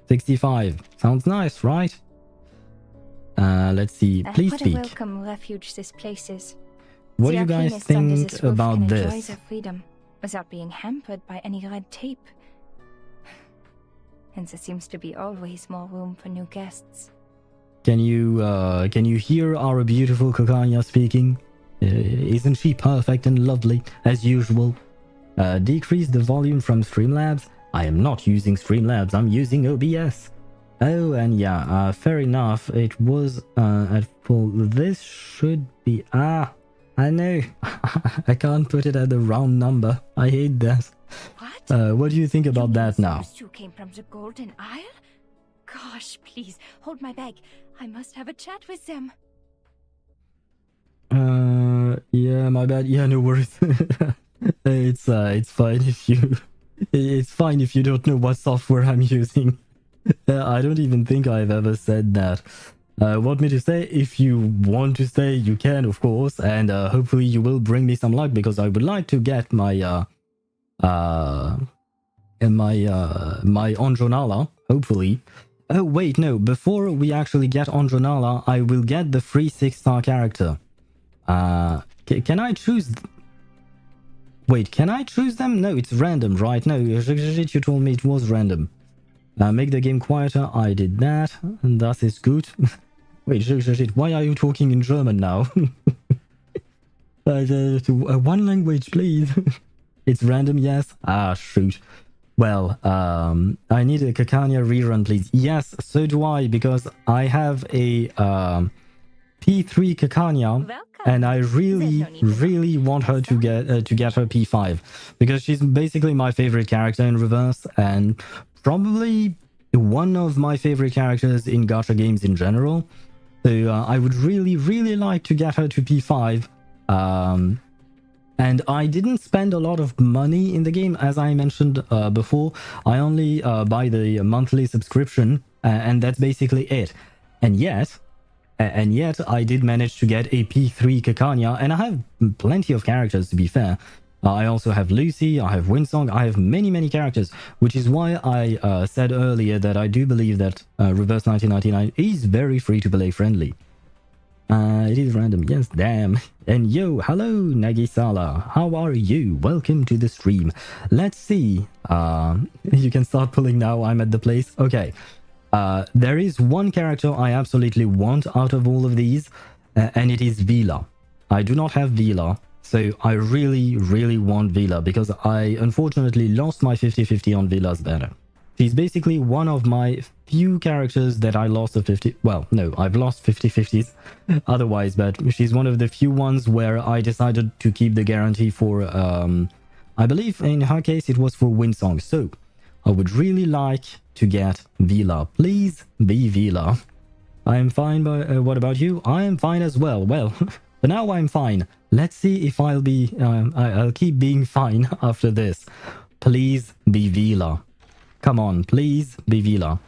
65. Sounds nice, right? Let's see. Please what speak. A welcome refuge this place is. What do you guys think about this? Freedom without being hampered by any red tape. And there seems to be always more room for new guests. Can you hear our beautiful Kokanya speaking? Isn't she perfect and lovely as usual? Decrease the volume from Streamlabs. I am not using Streamlabs, I'm using OBS. Oh, and yeah, fair enough. It was at full. This should be... I know. I can't put it at the round number. I hate that. What do you think about that now? Those two came from the Golden Isle? Gosh, please, hold my bag. I must have a chat with them. Yeah, my bad. Yeah, no worries. It's fine if you It's fine if you don't know what software I'm using. I don't even think I've ever said that. Want me to say? If you want to stay, you can, of course, and hopefully you will bring me some luck because I would like to get my my Anjo Nala, hopefully. Oh wait, no. Before we actually get Anjo Nala, I will get the free 6-star character. Can I choose? Wait, can I choose them? No, it's random, right? No, you told me it was random. Make the game quieter. I did that, and that is good. Wait, why are you talking in German now? One language, please. It's random, yes? Ah, shoot. Well, I need a Kakania rerun, please. Yes, so do I, because I have a P3 Kakania, and I really want her to get her P5, because she's basically my favorite character in reverse, and probably one of my favorite characters in gacha games in general. So I would really like to get her to P5. And I didn't spend a lot of money in the game, as I mentioned before. I only buy the monthly subscription, and that's basically it. And yet I did manage to get a P3 Kakanya, and I have plenty of characters, to be fair. I also have Lucy, I have Winsong, I have many characters, which is why I said earlier that I do believe that Reverse 1999 is very free-to-play friendly. It is random, yes, damn. And yo, hello, Nagisala. How are you? Welcome to the stream. Let's see. You can start pulling now. I'm at the place. Okay. There is one character I absolutely want out of all of these, and it is Vila. I do not have Vila, so I really want Vila because I unfortunately lost my 50-50 on Vila's banner. She's basically one of my few characters that I lost a 50... Well, no, I've lost 50-50s otherwise, but she's one of the few ones where I decided to keep the guarantee for... I believe in her case it was for Winsong, so I would really like to get Vila. Please be Vila. I am fine, but what about you? I am fine as well. Well, for now I'm fine. Let's see if I'll be... I'll keep being fine after this. Please be Vila. Come on, please be Vila.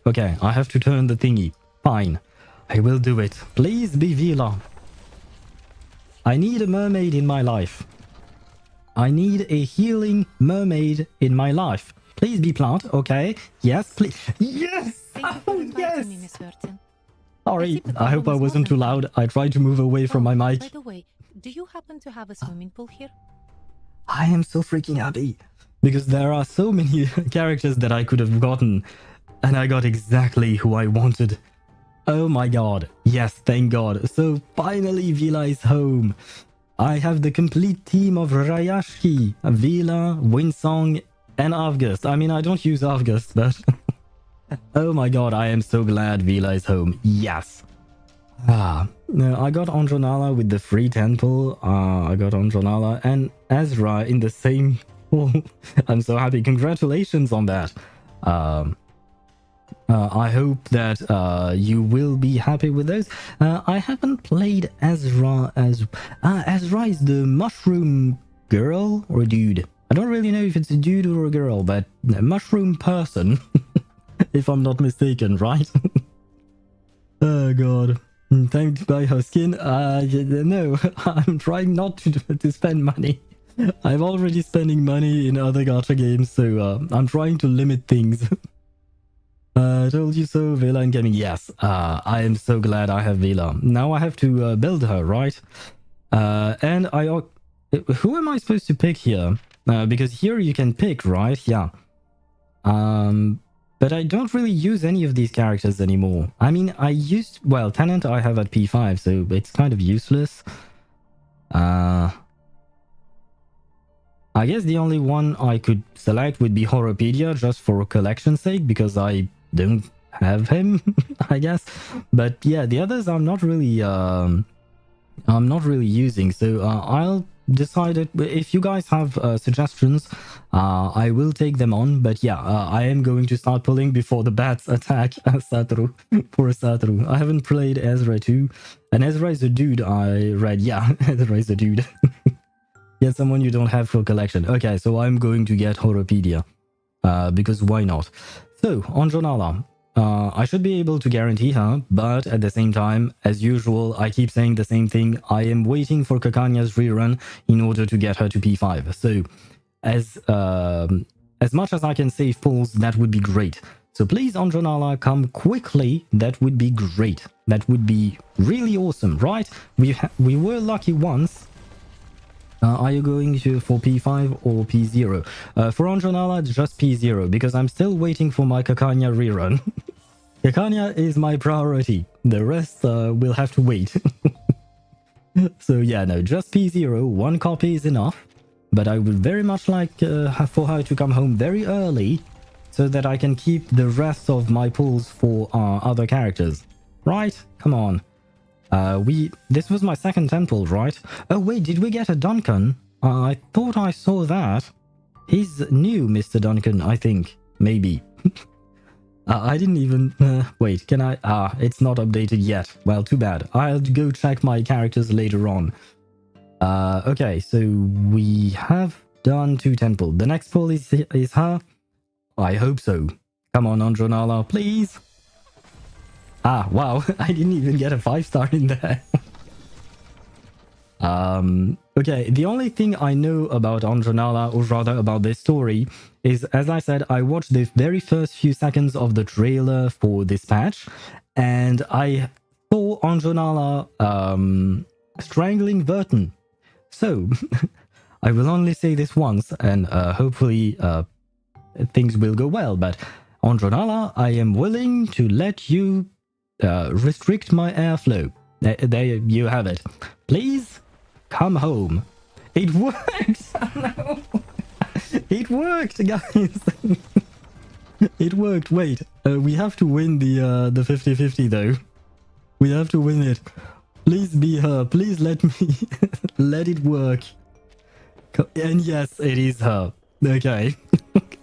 Okay, I have to turn the thingy. Fine. I will do it. Please be Vila. I need a mermaid in my life. I need a healing mermaid in my life. Please be plant, okay? Yes, please. Yes! Oh, yes! Me, Miss Vertin. Sorry, I hope I wasn't too loud. I tried to move away from my mic. By the way, do you happen to have a swimming pool here? I am so freaking happy. Because there are so many characters that I could have gotten. And I got exactly who I wanted. Oh my god. Yes, thank god. So finally Vila is home. I have the complete team of Rayashki, Vila, Winsong, and Avgust. I mean, I don't use Avgust, but... oh my god, I am so glad Vila is home. Yes. No, I got Anjo Nala with the free temple. I got Anjo Nala and Ezra in the same... I'm so happy. Congratulations on that. I hope that you will be happy with those. I haven't played Ezra as... Ezra is the mushroom girl or dude. I don't really know if it's a dude or a girl, but a mushroom person. If I'm not mistaken, right? Oh god. Time to buy her skin? No, I'm trying not to spend money. I'm already spending money in other gacha games, so I'm trying to limit things. Told you so, Vela and Gaming. Yes, I am so glad I have Vela. Now I have to build her, right? And I... who am I supposed to pick here? Because here you can pick, right? Yeah. But I don't really use any of these characters anymore. I mean, I used... Well, Tenant I have at P5, so it's kind of useless. I guess the only one I could select would be Horopedia, just for collection's sake, because I don't have him, I guess. But yeah, the others I'm not really using, so I'll decide it. If you guys have suggestions, I will take them on. But yeah, I am going to start pulling before the bats attack Satoru. Poor Satoru. I haven't played Ezra too, and Ezra is a dude I read. Yeah, Ezra is a dude. Get someone you don't have for collection. Okay, so I'm going to get Horopedia. Because why not? So, Anjo Nala. I should be able to guarantee her, but at the same time, as usual, I keep saying the same thing. I am waiting for Kakanya's rerun in order to get her to P5. So, as much as I can save pulls, that would be great. So please, Anjo Nala, come quickly. That would be great. That would be really awesome, right? We were lucky once. Are you going to for P5 or P0? For Anjo Nala, just P0, because I'm still waiting for my Kakanya rerun. Kakanya is my priority. The rest will have to wait. So yeah, no, just P0. One copy is enough. But I would very much like for her to come home very early so that I can keep the rest of my pulls for other characters. Right? Come on. This was my second temple, right? Oh wait, did we get a Duncan? I thought I saw that. He's new, Mr. Duncan, I think. Maybe. I didn't even... wait, can I... it's not updated yet. Well, too bad. I'll go check my characters later on. Okay, so we have done 2 temple. The next pull is her? I hope so. Come on, Anjo Nala, please. Wow, I didn't even get a 5-star in there. Okay, the only thing I know about Anjo Nala, or rather about this story, is, as I said, I watched the very first few seconds of the trailer for this patch, and I saw Anjo Nala strangling Vertin. So, I will only say this once, and hopefully things will go well, but Anjo Nala, I am willing to let you restrict my airflow. There you have it. Please come home. It worked! No. It worked, guys! It worked. Wait, we have to win the 50-50 though. We have to win it. Please be her. Please let me let it work. And yes, it is her. Okay.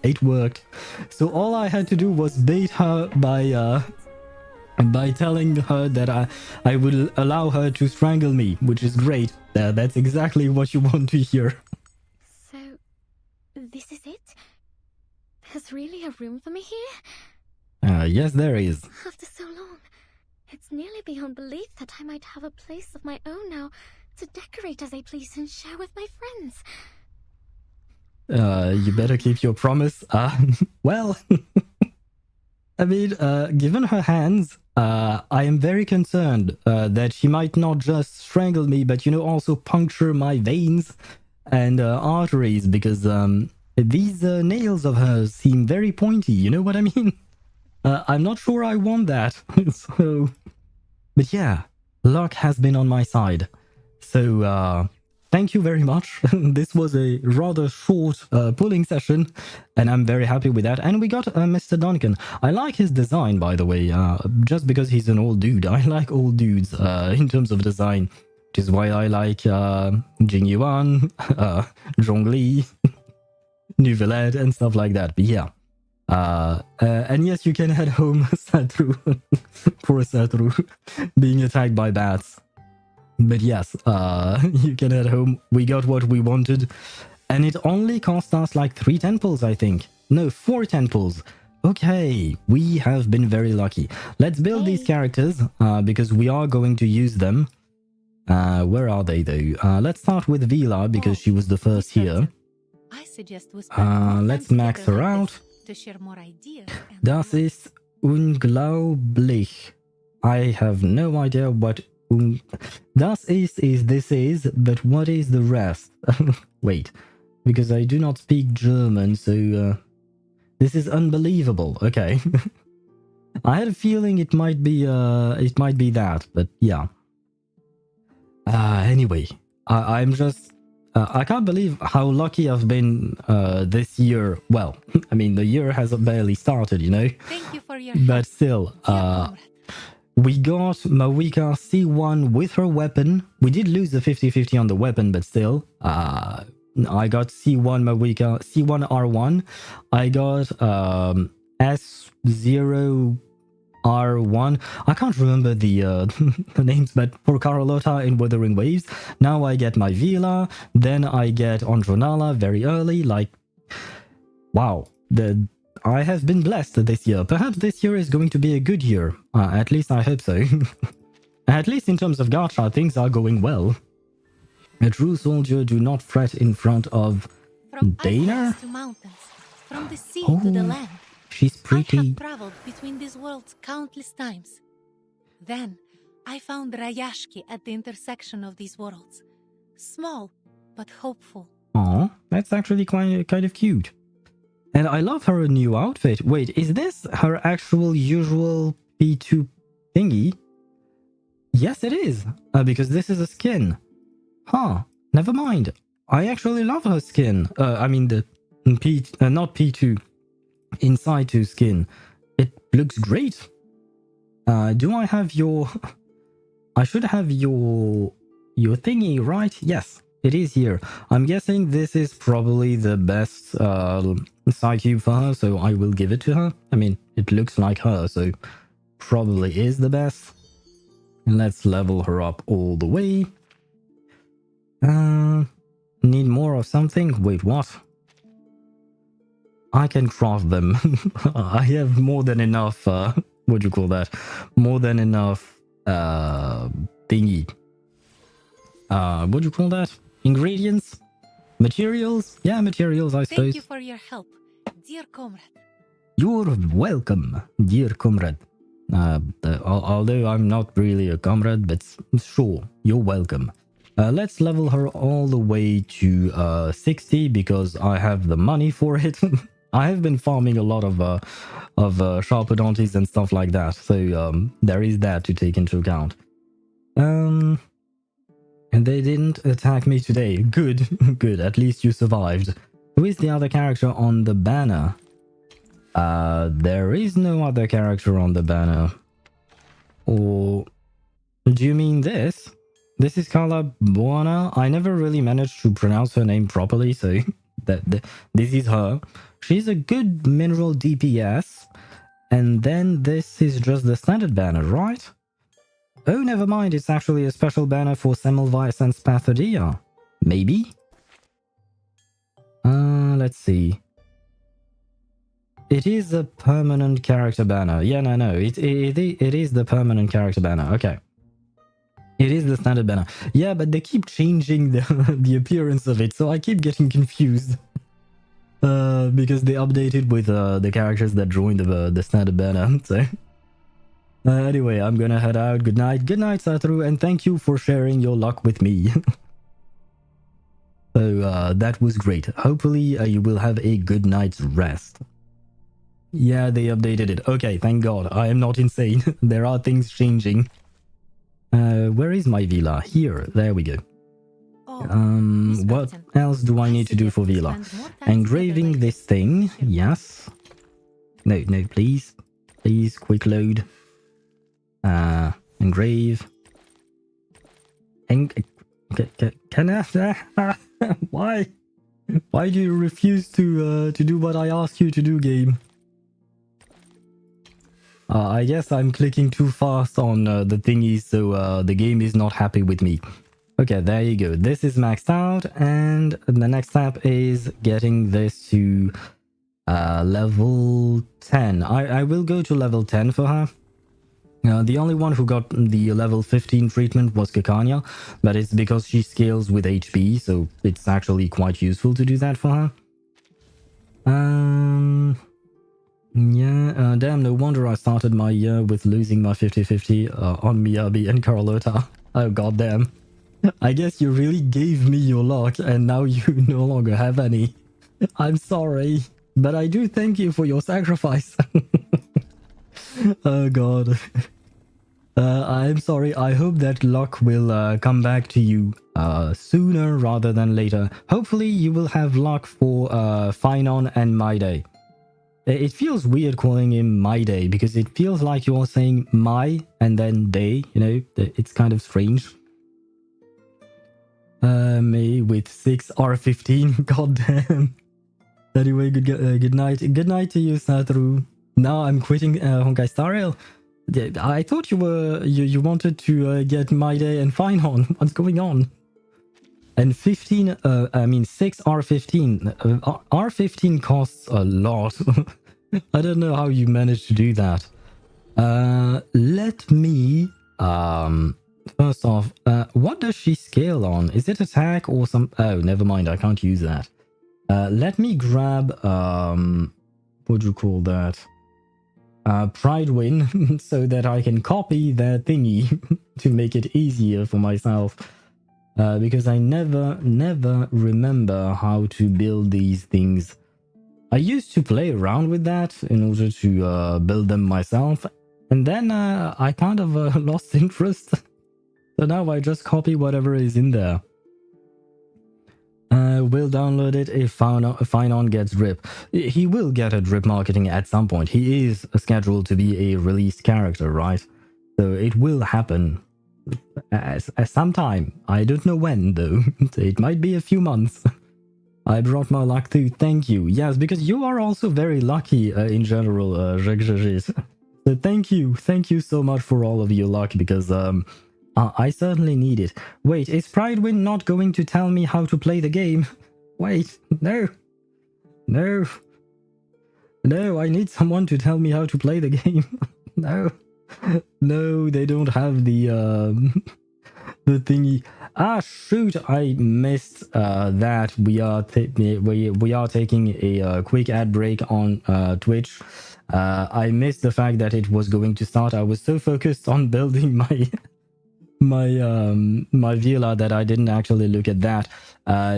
It worked. So all I had to do was bait her by telling her that I will allow her to strangle me, which is great. That's exactly what you want to hear. So, this is it? There's really a room for me here? Yes, there is. After so long, it's nearly beyond belief that I might have a place of my own now to decorate as I please and share with my friends. You better keep your promise. Well, I mean, given her hands, I am very concerned that she might not just strangle me, but, you know, also puncture my veins and arteries, because these nails of hers seem very pointy, you know what I mean? I'm not sure I want that. So, but yeah, luck has been on my side. So, thank you very much. This was a rather short pulling session, and I'm very happy with that. And we got Mr. Duncan. I like his design, by the way, just because he's an old dude. I like old dudes in terms of design, which is why I like Jing Yuan, Zhongli, Nouvellette, and stuff like that. But yeah. And yes, you can head home, Satru. Poor Satru, being attacked by bats. But yes, you can head home. We got what we wanted. And it only cost us like 3 temples, I think. No, 4 temples. Okay, we have been very lucky. Let's build these characters, because we are going to use them. Where are they, though? Let's start with Vila, because she was the first here. I suggest we Let's max her out. to share more ideas. Das ist unglaublich. I have no idea what das ist this is, but what is the rest? Wait, because I do not speak German, so this is unbelievable. Okay. I had a feeling it might be that, but yeah. Anyway, I'm just I can't believe how lucky I've been this year. Well, I mean, the year has barely started, you know. Thank you for your But still, we got Mawika C1 with her weapon. We did lose the 50-50 on the weapon, but still, I got C1 Mawika, C1 R1. I got S0 R1. I can't remember the the names, but for Carlotta in Wuthering Waves. Now I get my Vila, then I get Anjo Nala very early. Like, wow, I have been blessed this year. Perhaps this year is going to be a good year. At least I hope so. At least in terms of gacha, things are going well. A true soldier do not fret in front of From Dana? islands to mountains, from the sea to the Oh, land. she's I pretty. have traveled between these worlds countless times. Then, I found Rayashki at the intersection of these worlds. Small, but hopeful. Aw, that's actually kind of cute. And I love her new outfit. Wait, is this her actual usual P2 thingy? Yes, it is. Because this is a skin. Huh, never mind. I actually love her skin. I mean the not P2. Inside 2 skin. It looks great. Do I have your... I should have your thingy, right? Yes, it is here. I'm guessing this is probably the best side cube for her, so I will give it to her. I mean, it looks like her, so probably is the best. And let's level her up all the way. Need more of something? Wait, what? I can craft them. I have more than enough, what do you call that? More than enough, thingy. What do you call that? Ingredients? Materials? Yeah, materials, I suppose. Thank you for your help, dear comrade. You're welcome, dear comrade. Although I'm not really a comrade, but sure, you're welcome. Let's level her all the way to 60 because I have the money for it. I have been farming a lot of sharper donkeys and stuff like that, so there is that to take into account. And they didn't attack me today. Good, good. At least you survived. Who is the other character on the banner? There is no other character on the banner. Or do you mean this? This is Carla Buona. I never really managed to pronounce her name properly, so this is her. She's a good mineral DPS. And then this is just the standard banner, right? Oh, never mind. It's actually a special banner for Semmelweis and Spathadia. Maybe? Let's see. It is a permanent character banner. Yeah, no. It is the permanent character banner. Okay. It is the standard banner. Yeah, but they keep changing the appearance of it, so I keep getting confused. Because they updated with the characters that joined the standard banner. So anyway, I'm gonna head out. Good night, Satru, and thank you for sharing your luck with me. So that was great. Hopefully you will have a good night's rest. Yeah, they updated it. Okay, thank God. I am not insane. There are things changing. Where is my villa? Here. There we go. What else do I need to do for villa? Engraving this thing. Yes. No, please. Please, quick load. Engrave. Can I? Why? Why do you refuse to do what I ask you to do, game? I guess I'm clicking too fast on the thingies, so the game is not happy with me. Okay, there you go. This is maxed out, and the next step is getting this to level 10. I will go to level 10 for her. The only one who got the level 15 treatment was Kekania, but it's because she scales with HP, so it's actually quite useful to do that for her. Yeah, damn, no wonder I started my year with losing my 50-50 on Miyabi and Carlotta. Oh, goddamn. I guess you really gave me your luck, and now you no longer have any. I'm sorry, but I do thank you for your sacrifice. Oh, God. I'm sorry. I hope that luck will come back to you sooner rather than later. Hopefully, you will have luck for Finon and My Day. It feels weird calling him My Day because it feels like you're saying my and then day, you know? It's kind of strange. Me with 6 R15, goddamn. Anyway, good night. Good night to you, Satru. Now I'm quitting Honkai Star Rail. I thought you wanted to get my day and fine on. What's going on? And 15, I mean 6 R15. R15 costs a lot. I don't know how you managed to do that. Let me first off, what does she scale on? Is it attack or some? Oh, never mind. I can't use that. Let me grab what do you call that? Pride win so that I can copy that thingy to make it easier for myself. Because I never remember how to build these things. I used to play around with that in order to build them myself, and then I kind of lost interest. So now I just copy whatever is in there. Will download it if Finon gets drip. He will get a drip marketing at some point. He is scheduled to be a released character, right? So it will happen at some time. I don't know when, though. It might be a few months. I brought my luck too. Thank you. Yes, because you are also very lucky in general, So thank you. Thank you so much for all of your luck, because I certainly need it. Wait, is Pridewin not going to tell me how to play the game? Wait, no. No. No, I need someone to tell me how to play the game. No. No, they don't have the thingy. Ah, shoot! I missed that. We are taking a quick ad break on Twitch. I missed the fact that it was going to start. I was so focused on building my villa that I didn't actually look at that.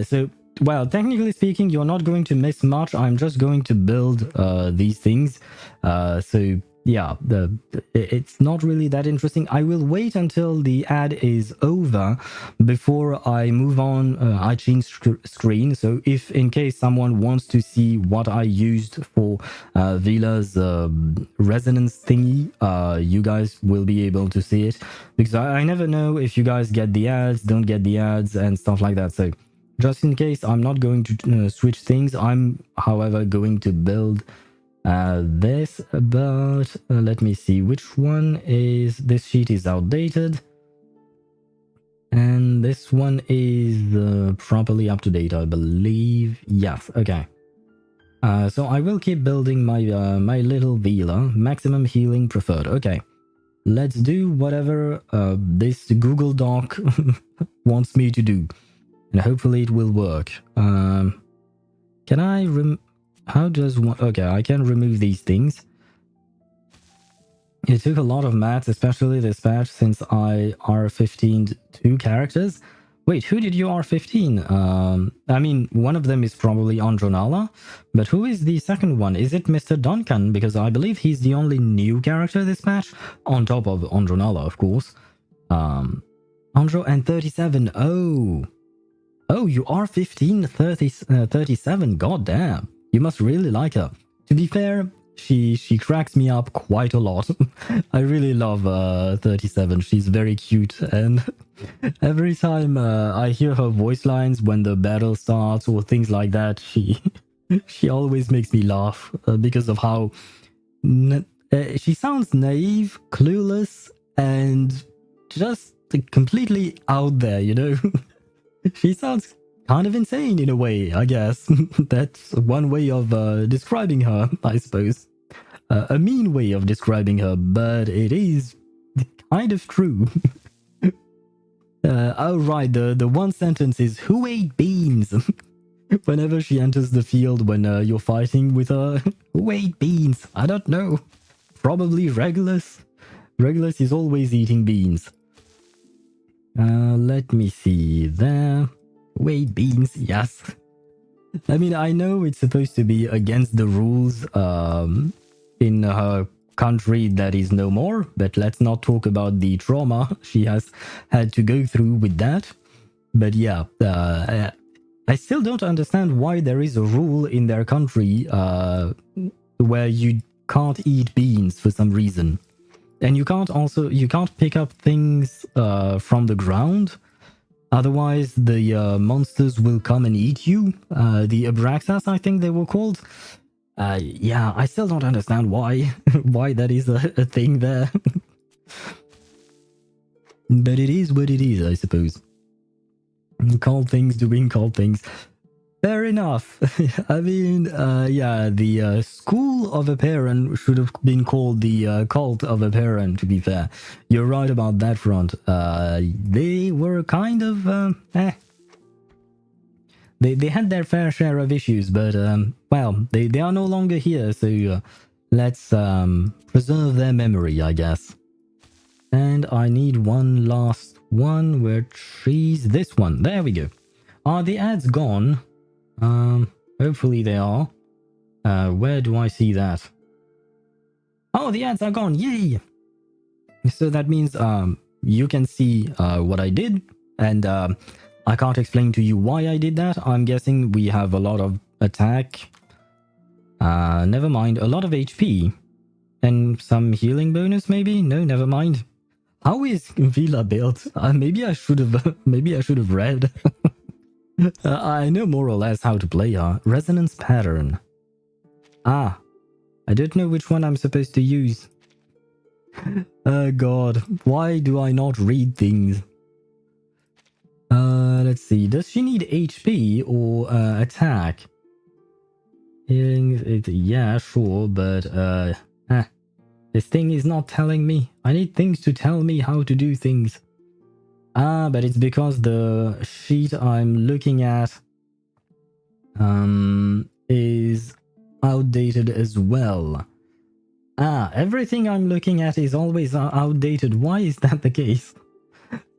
So, well, technically speaking, you're not going to miss much. I'm just going to build these things. So yeah, it's not really that interesting. I will wait until the ad is over before I move on. I change screen. So if in case someone wants to see what I used for Villa's resonance thingy, you guys will be able to see it, because I never know if you guys get the ads, don't get the ads, and stuff like that. So just in case, I'm not going to switch things. I'm, however, going to build this, but let me see which one is. This sheet is outdated, and this one is properly up to date, I believe. Yes, okay. So I will keep building my my little villa. Maximum healing preferred. Okay, let's do whatever this Google Doc wants me to do, and hopefully it will work. Can I how does one... Okay, I can remove these things. It took a lot of maths, especially this patch, since I R15'd 2 characters. Wait, who did you R15? I mean, one of them is probably Anjo Nala, but who is the second one? Is it Mr. Duncan? Because I believe he's the only new character this patch, on top of Anjo Nala, of course. Anjo and 37. Oh, you are 15, 37. God damn. You must really like her. To be fair, she cracks me up quite a lot. I really love 37. She's very cute, and every time I hear her voice lines when the battle starts or things like that, she always makes me laugh because of how she sounds naive, clueless, and just completely out there, you know? She sounds kind of insane in a way, I guess. That's one way of describing her, I suppose. A mean way of describing her, but it is kind of true. Oh right, the one sentence is, "Who ate beans?" Whenever she enters the field when you're fighting with her. Who ate beans? I don't know. Probably Regulus. Regulus is always eating beans. Let me see there. Wait, beans, yes. I mean, I know it's supposed to be against the rules in her country that is no more, but let's not talk about the trauma she has had to go through with that. But yeah, I still don't understand why there is a rule in their country where you can't eat beans for some reason. And you can't pick up things from the ground. Otherwise, the monsters will come and eat you. The Abraxas, I think they were called. Yeah, I still don't understand why that is a thing there. But it is what it is, I suppose. Called things doing called things. Fair enough. I mean, yeah, the school of a parent should have been called the cult of a parent, to be fair. You're right about that front. They were kind of, They had their fair share of issues, but, well, they are no longer here, so let's preserve their memory, I guess. And I need one last one, which is this one. There we go. Are the ads gone? Hopefully they are. Where do I see that? Oh, the ads are gone. Yay! So that means you can see what I did, and I can't explain to you why I did that. I'm guessing we have a lot of attack. Never mind. A lot of HP. And some healing bonus, maybe? No, never mind. How is Villa built? Maybe I should have. Maybe I should have read. I know more or less how to play her. Resonance pattern. Ah, I don't know which one I'm supposed to use. Oh god, why do I not read things? Let's see. Does she need HP or attack? Yeah, sure, but this thing is not telling me. I need things to tell me how to do things. Ah, but it's because the sheet I'm looking at is outdated as well. Ah, everything I'm looking at is always outdated. Why is that the case?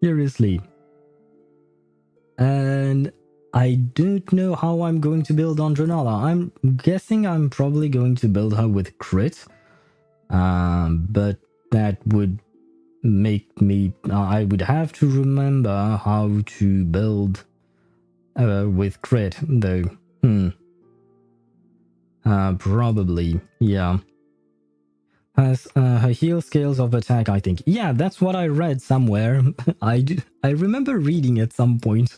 Seriously. And I don't know how I'm going to build Anjo Nala. I'm guessing I'm probably going to build her with crit. But that would make me... I would have to remember how to build with crit, though. Probably, yeah. Has her heal scales of attack, I think. Yeah, that's what I read somewhere. I remember reading at some point.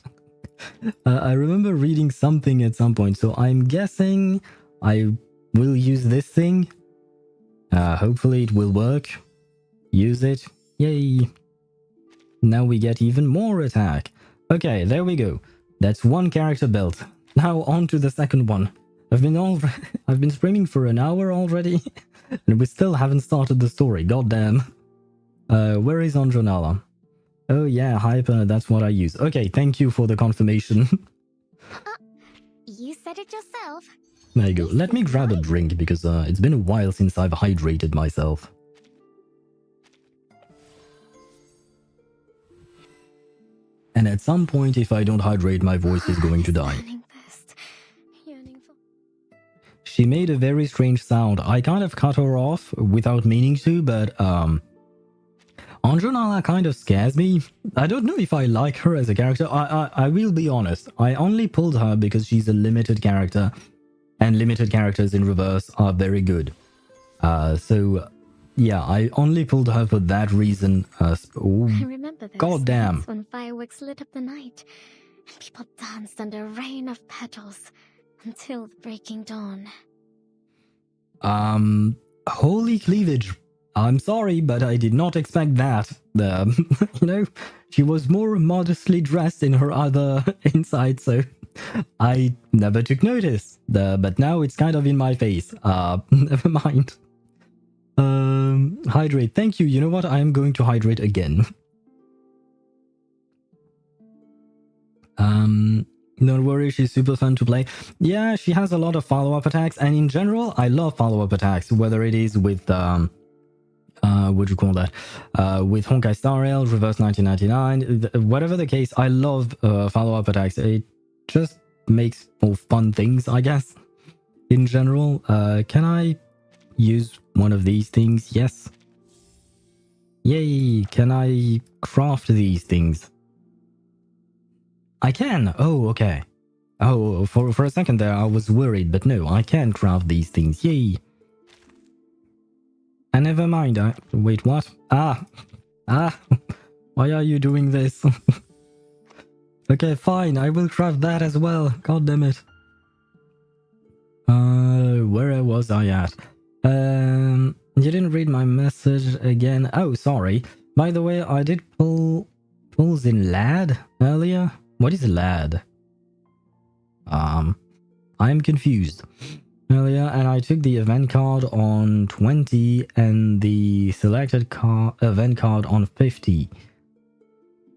I remember reading something at some point, so I'm guessing I will use this thing. Hopefully it will work. Use it. Yay. Now we get even more attack. Okay, there we go. That's one character built. Now on to the second one. I've been streaming for an hour already, and we still haven't started the story. Goddamn. Where is Anjo Nala? Oh yeah, Hyper, that's what I use. Okay, thank you for the confirmation. You said it yourself. There you go. Let me grab a drink, because it's been a while since I've hydrated myself. And at some point, if I don't hydrate, my voice is going to die. She made a very strange sound. I kind of cut her off without meaning to, but Anjo Nala kind of scares me. I don't know if I like her as a character. I will be honest. I only pulled her because she's a limited character, and limited characters in reverse are very good. So yeah, I only pulled her for that reason. I remember this. Goddamn. When fireworks lit up the night, and people danced under a rain of petals until the breaking dawn. Holy cleavage. I'm sorry, but I did not expect that. You know, she was more modestly dressed in her other inside, so I never took notice. But now it's kind of in my face. Never mind. Hydrate. Thank you. You know what? I am going to hydrate again. Don't worry, she's super fun to play. Yeah, she has a lot of follow-up attacks, and in general, I love follow-up attacks, whether it is with, what do you call that? With Honkai Star Rail, Reverse 1999, whatever the case, I love follow-up attacks. It just makes more fun things, I guess, in general. Can I use one of these things? Yes. Yay, can I craft these things? I can. Oh, okay. Oh, for a second there, I was worried, but no, I can craft these things. Yay. And never mind. Wait, what? Ah. Why are you doing this? Okay, fine. I will craft that as well. God damn it. Where was I at? You didn't read my message again. Oh, sorry. By the way, I did pulls in lad earlier. What is lad? I'm confused. Earlier, and I took the event card on 20 and the selected event card on 50.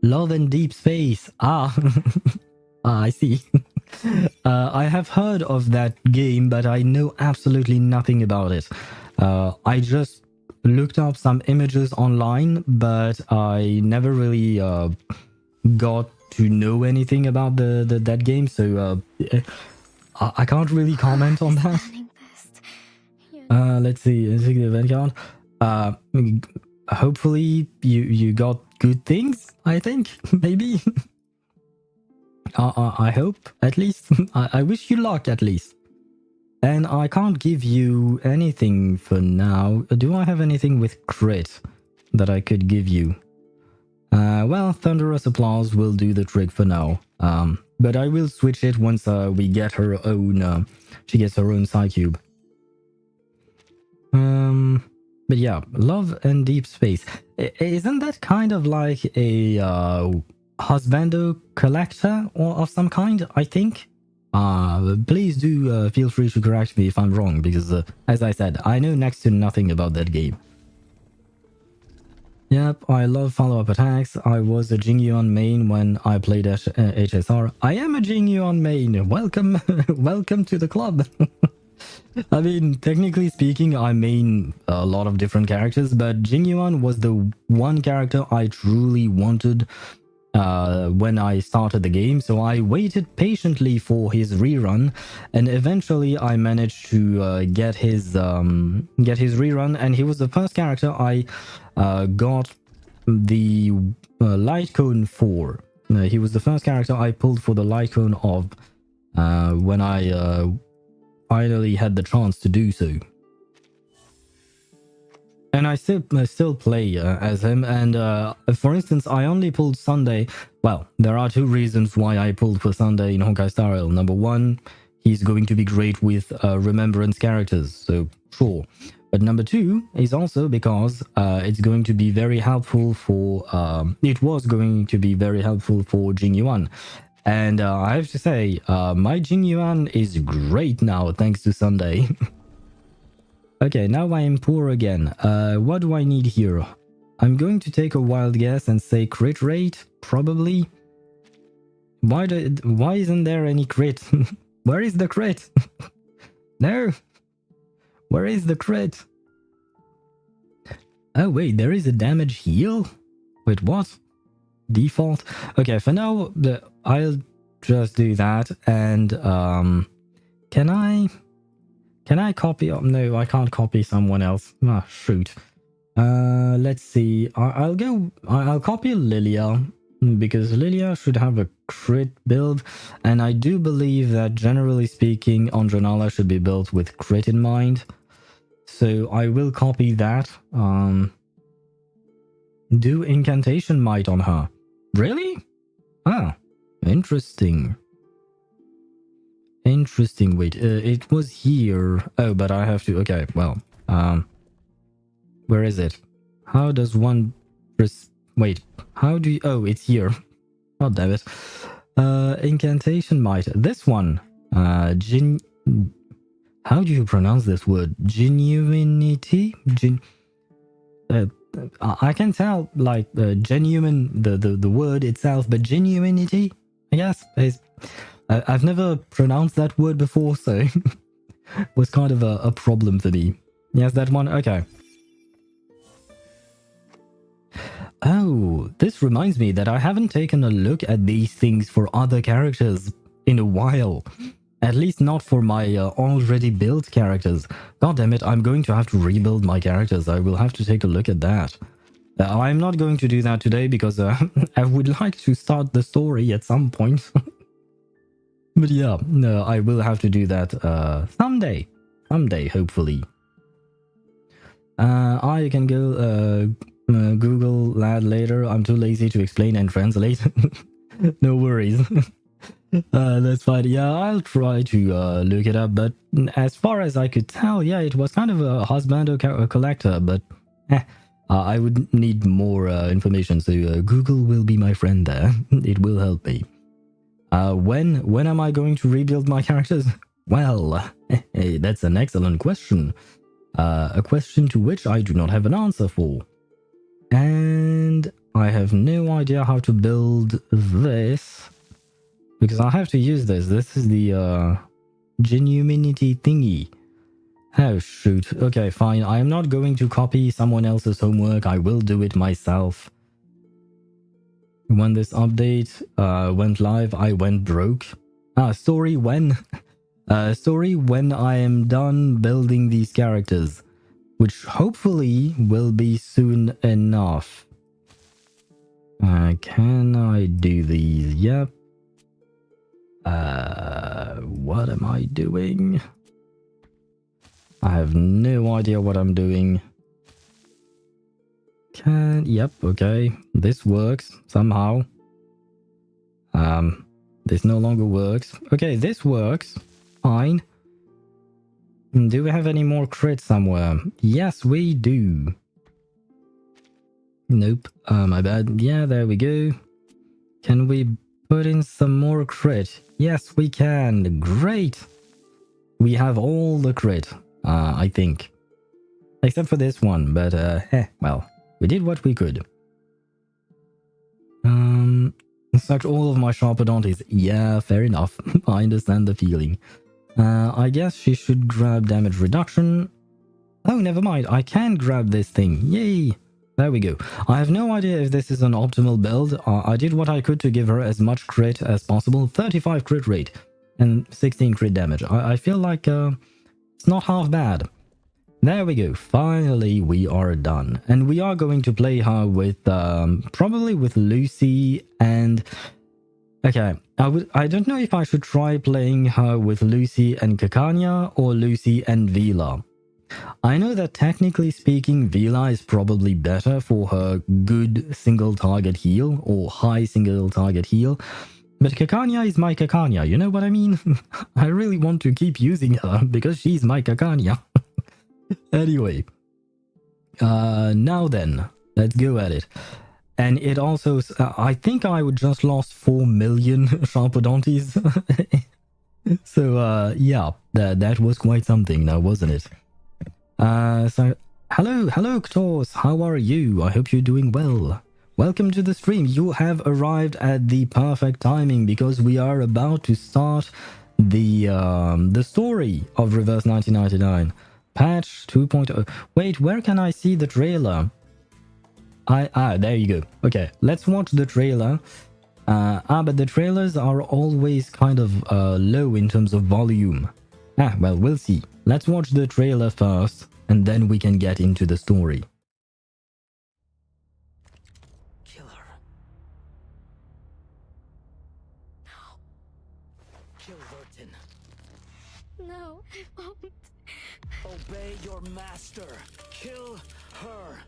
Love and Deep Space. Ah, I see. I have heard of that game, but I know absolutely nothing about it. I just looked up some images online, but I never really got to know anything about that game, so I can't really comment on that. Let's see. Let's take the event card. Hopefully you got good things. I think maybe. I hope at least. I wish you luck at least. And I can't give you anything for now. Do I have anything with crit that I could give you? Well, Thunderous Applause will do the trick for now. But I will switch it once we get her own. She gets her own Psy Cube. But yeah, Love and Deep Space. Isn't that kind of like a husbando collector or of some kind? I think. Please do feel free to correct me if I'm wrong, because as I said, I know next to nothing about that game. Yep, I love follow-up attacks. I was a Jingyuan main when I played HSR. I am a Jingyuan main. Welcome, welcome to the club. I mean, technically speaking, I main a lot of different characters, but Jingyuan was the one character I truly wanted when I started the game, so I waited patiently for his rerun, and eventually I managed to get his rerun, and he was the first character I got the light cone for. He was the first character I pulled for the light cone of when I finally had the chance to do so. And I still play as him, and for instance, I only pulled Sunday. Well, there are two reasons why I pulled for Sunday in Honkai Star Rail. Number one, he's going to be great with remembrance characters, so sure. But number two is also because it's going to be very helpful for... it was going to be very helpful for Jingyuan. And I have to say, my Jingyuan is great now, thanks to Sunday. Okay, now I am poor again. What do I need here? I'm going to take a wild guess and say crit rate, probably. Why isn't there any crit? Where is the crit? No! Where is the crit? Oh wait, there is a damage heal? Wait, what? Default? Okay, for now, I'll just do that, and can I copy? Oh, no, I can't copy someone else. Ah, shoot. Let's see. I'll copy Lilia, because Lilia should have a crit build, and I do believe that generally speaking, Anjo Nala should be built with crit in mind. So I will copy that. Do Incantation Might on her. Really? Ah, interesting. Interesting. Wait, it was here. Oh, but I have to... Okay, well, where is it? How does one... Wait, how do you... Oh, it's here. God damn it. Incantation Might. This one. How do you pronounce this word? Genuinity? I can tell, like, genuine, the word itself, but genuinity, I guess, is... I've never pronounced that word before, so was kind of a problem for me. Yes, that one? Okay. Oh, this reminds me that I haven't taken a look at these things for other characters in a while. At least not for my already built characters. God damn it, I'm going to have to rebuild my characters. I will have to take a look at that. I'm not going to do that today because I would like to start the story at some point. But yeah, I will have to do that someday. Someday, hopefully. I can go Google that later. I'm too lazy to explain and translate. No worries. That's fine. Yeah, I'll try to look it up. But as far as I could tell, yeah, it was kind of a husband or collector. But I would need more information. So Google will be my friend there. It will help me. When am I going to rebuild my characters? Well, that's an excellent question. A question to which I do not have an answer for. And I have no idea how to build this. Because I have to use this. This is the genuinity thingy. Oh, shoot. Okay, fine. I am not going to copy someone else's homework. I will do it myself. When this update went live, I went broke. Story when? Story when I am done building these characters. Which hopefully will be soon enough. Can I do these? Yep. What am I doing? I have no idea what I'm doing. Yep, okay. This works somehow. This no longer works. Okay, this works. Fine. Do we have any more crits somewhere? Yes, we do. Nope. My bad. Yeah, there we go. Can we put in some more crit? Yes, we can. Great. We have all the crit, I think. Except for this one, but well, we did what we could. Sucked all of my sharpodonties. Yeah, fair enough. I understand the feeling. I guess she should grab damage reduction. Oh, never mind. I can grab this thing. Yay. There we go. I have no idea if this is an optimal build. I did what I could to give her as much crit as possible. 35 crit rate and 16 crit damage. I feel like it's not half bad. There we go. Finally, we are done. And we are going to play her with probably with Lucy and... Okay, I don't know if I should try playing her with Lucy and Kakanya or Lucy and Vila. I know that technically speaking, Vila is probably better for her good single target heal or high single target heal. But Kakanya is my Kakanya, you know what I mean? I really want to keep using her because she's my Kakanya. Anyway, now then, let's go at it. And it also, I think I would just lost 4 million sharpodonties. So yeah, that was quite something now, wasn't it? So hello Ktors, how are you? I hope you're doing well. Welcome to the stream. You have arrived at the perfect timing because we are about to start the story of Reverse 1999. Patch 2.0. Wait, where can I see the trailer? There you go. Okay, let's watch the trailer. But the trailers are always kind of low in terms of volume. Well, we'll see. Let's watch the trailer first, and then we can get into the story. Kill her. No. Kill Vertin. No, I won't. Obey your master. Kill her.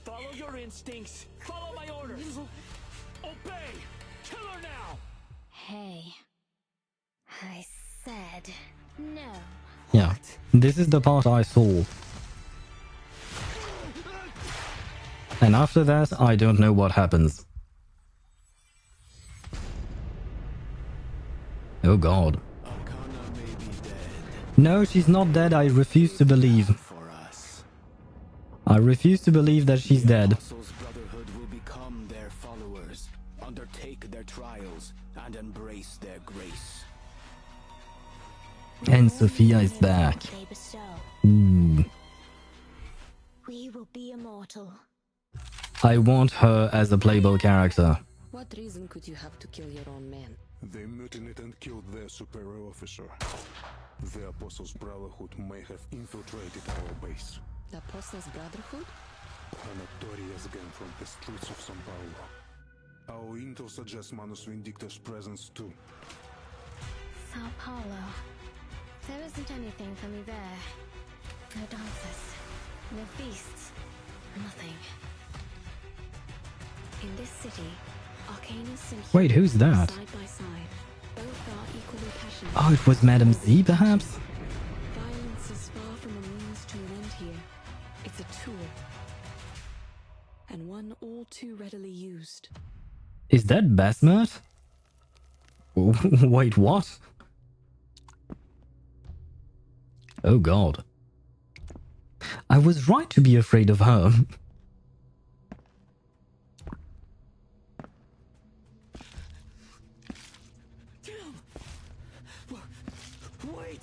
Follow your instincts. Follow my orders. Obey. Kill her now. Hey. I said no. Yeah, this is the part I saw. And after that, I don't know what happens. Oh god. Arcana may be dead. No, she's not dead. I refuse to believe. For us. I refuse to believe that she's dead. Apostles' Brotherhood will become their followers, undertake their trials, and embrace their grace. And Sophia is back. They bestow. Ooh. We will be immortal. I want her as a playable character. What reason could you have to kill your own men? They mutinied and killed their superior officer. The Apostles' Brotherhood may have infiltrated our base. The Apostles' Brotherhood? A notorious gang from the streets of São Paulo. Our intel suggests Manus Vindicta's presence too. Sao Paulo. There isn't anything for me there. No dances. No feasts. Nothing. In this city, arcanists and Wait, who's humans that? side by side. Both are equally passionate. Oh, it was Madame Z, perhaps? Violence is far from a means to an end here. It's a tool. And one all too readily used. Is that Basmet? Wait, what? Oh god. I was right to be afraid of her. Wait!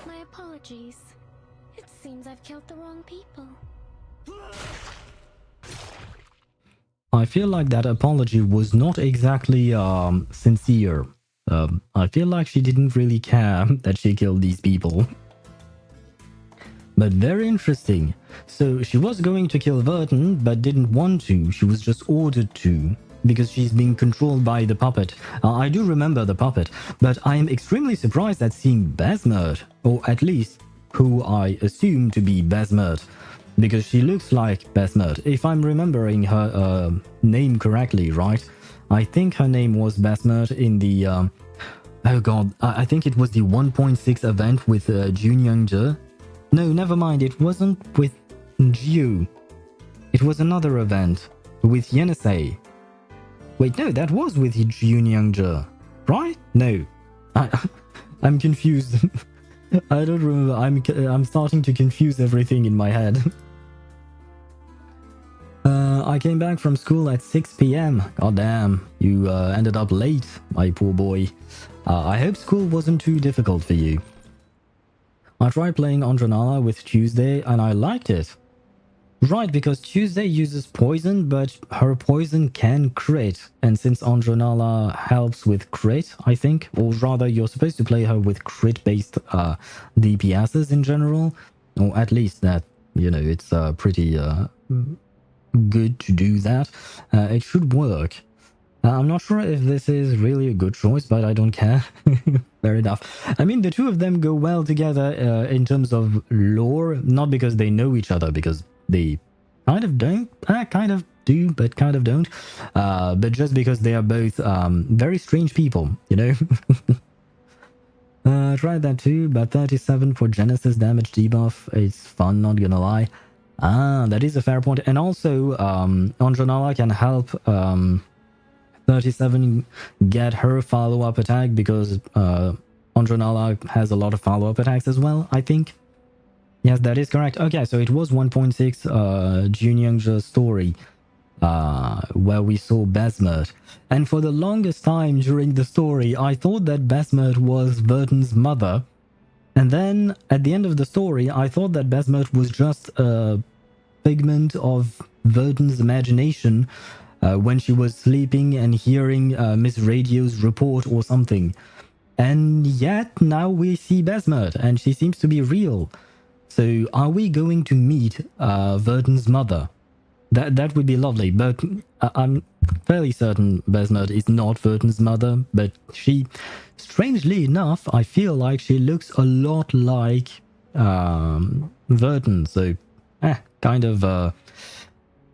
My apologies. It seems I've killed the wrong people. I feel like that apology was not exactly sincere. I feel like she didn't really care that she killed these people. But very interesting. So she was going to kill Vertin, but didn't want to. She was just ordered to, because she's being controlled by the puppet. I do remember the puppet, but I am extremely surprised at seeing Basmet, or at least who I assume to be Basmet, because she looks like Basmet. If I'm remembering her name correctly, right? I think her name was Basmet in the... oh god, I think it was the 1.6 event with Jun Youngja. No, never mind, it wasn't with Jiu. It was another event with Yenisei. Wait, no, that was with Jun Youngja, right? No, I'm confused. I don't remember. I'm starting to confuse everything in my head. I came back from school at 6 p.m. God damn, you ended up late, my poor boy. I hope school wasn't too difficult for you. I tried playing Anjo Nala with Tuesday and I liked it. Right, because Tuesday uses poison, but her poison can crit. And since Anjo Nala helps with crit, I think, or rather you're supposed to play her with crit-based DPSs in general, or at least that, you know, it's pretty good to do that. It should work. I'm not sure if this is really a good choice, but I don't care. Fair enough. I mean, the two of them go well together in terms of lore, not because they know each other, because they kind of don't. Kind of do, but kind of don't. But just because they are both very strange people, you know? Tried that too, but 37 for Genesis damage debuff. It's fun, not gonna lie. That is a fair point. And also, Anjo Nala can help 37 get her follow-up attack because Anjo Nala has a lot of follow-up attacks as well, I think. Yes, that is correct. Okay, so it was 1.6 Jun Youngja's story where we saw Basmet. And for the longest time during the story, I thought that Basmet was Vertin's mother. And then at the end of the story, I thought that Basmet was just a figment of Vertin's imagination when she was sleeping and hearing Miss Radio's report or something. And yet now we see Basmet and she seems to be real. So are we going to meet Vertin's mother? That would be lovely, but I'm fairly certain Basmet is not Vertin's mother, but she, strangely enough, I feel like she looks a lot like Vertin, so kind of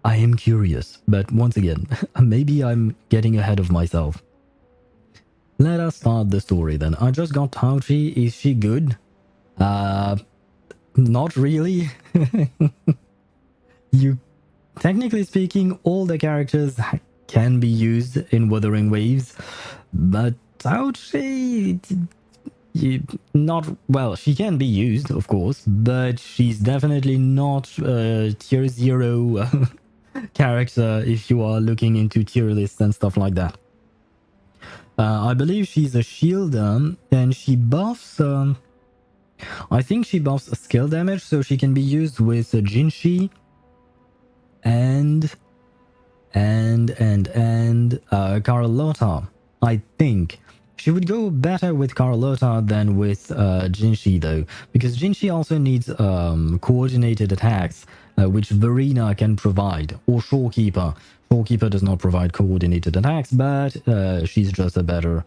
I am curious, but once again, maybe I'm getting ahead of myself. Let us start the story then. I just got Tauchi. Is she good? Not really. You, technically speaking, all the characters can be used in Wuthering Waves, but Tauchi, not, well, she can be used, of course, but she's definitely not tier 0 character if you are looking into tier lists and stuff like that. I believe she's a shielder and she buffs I think she buffs skill damage, so she can be used with Jinshi and Carlotta. I think she would go better with Carlotta than with Jinshi though, because Jinshi also needs coordinated attacks, which Verina can provide, or Shorekeeper. Shorekeeper does not provide coordinated attacks, but she's just a better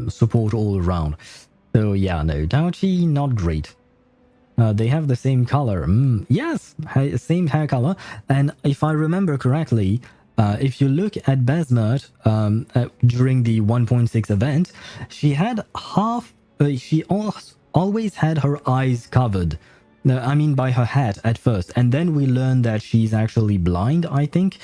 support all around. So yeah, no, Tauchi not great. They have the same color. Yes, same hair color. And if I remember correctly, if you look at Basmert during the 1.6 event, she had always had her eyes covered. No, I mean by her hat at first, and then we learned that she's actually blind, I think.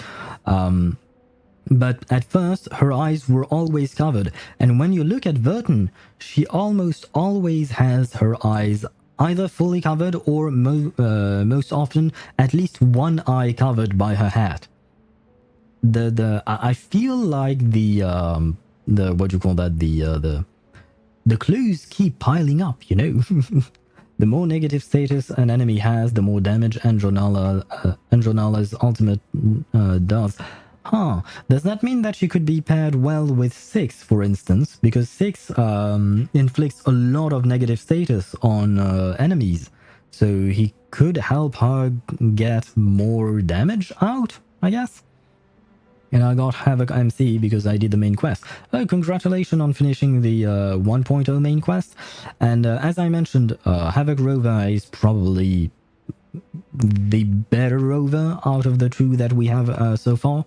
But at first, her eyes were always covered, and when you look at Vertin, she almost always has her eyes either fully covered or most often at least one eye covered by her hat. I feel like the what do you call that, the clues keep piling up, you know. The more negative status an enemy has, the more damage Anjo Nala's ultimate does. Huh, does that mean that she could be paired well with 6, for instance? Because 6 inflicts a lot of negative status on enemies. So he could help her get more damage out, I guess? And I got Havoc MC because I did the main quest. Oh, congratulations on finishing the 1.0 main quest. And as I mentioned, Havoc Rover is probably the better rover out of the two that we have so far.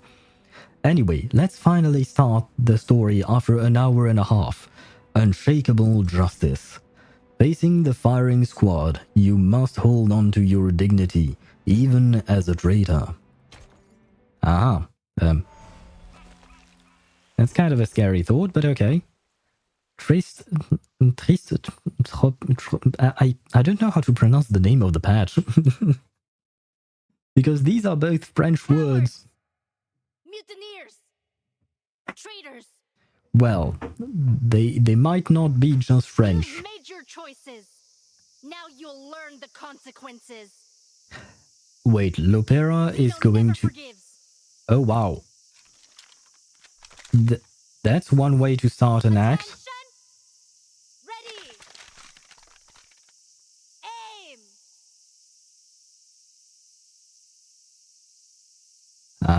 Anyway, let's finally start the story after an hour and a half. Unshakable Justice. Facing the firing squad, you must hold on to your dignity, even as a traitor. Ah, that's kind of a scary thought, but okay. Tristes Tropiques. I don't know how to pronounce the name of the patch. Because these are both French words. Mutineers! Traitors! Well, they might not be just French. You made your choices. Now you'll learn the consequences. Wait, Lopera is going to... Forgives. Oh, wow. That's one way to start an act. Ready.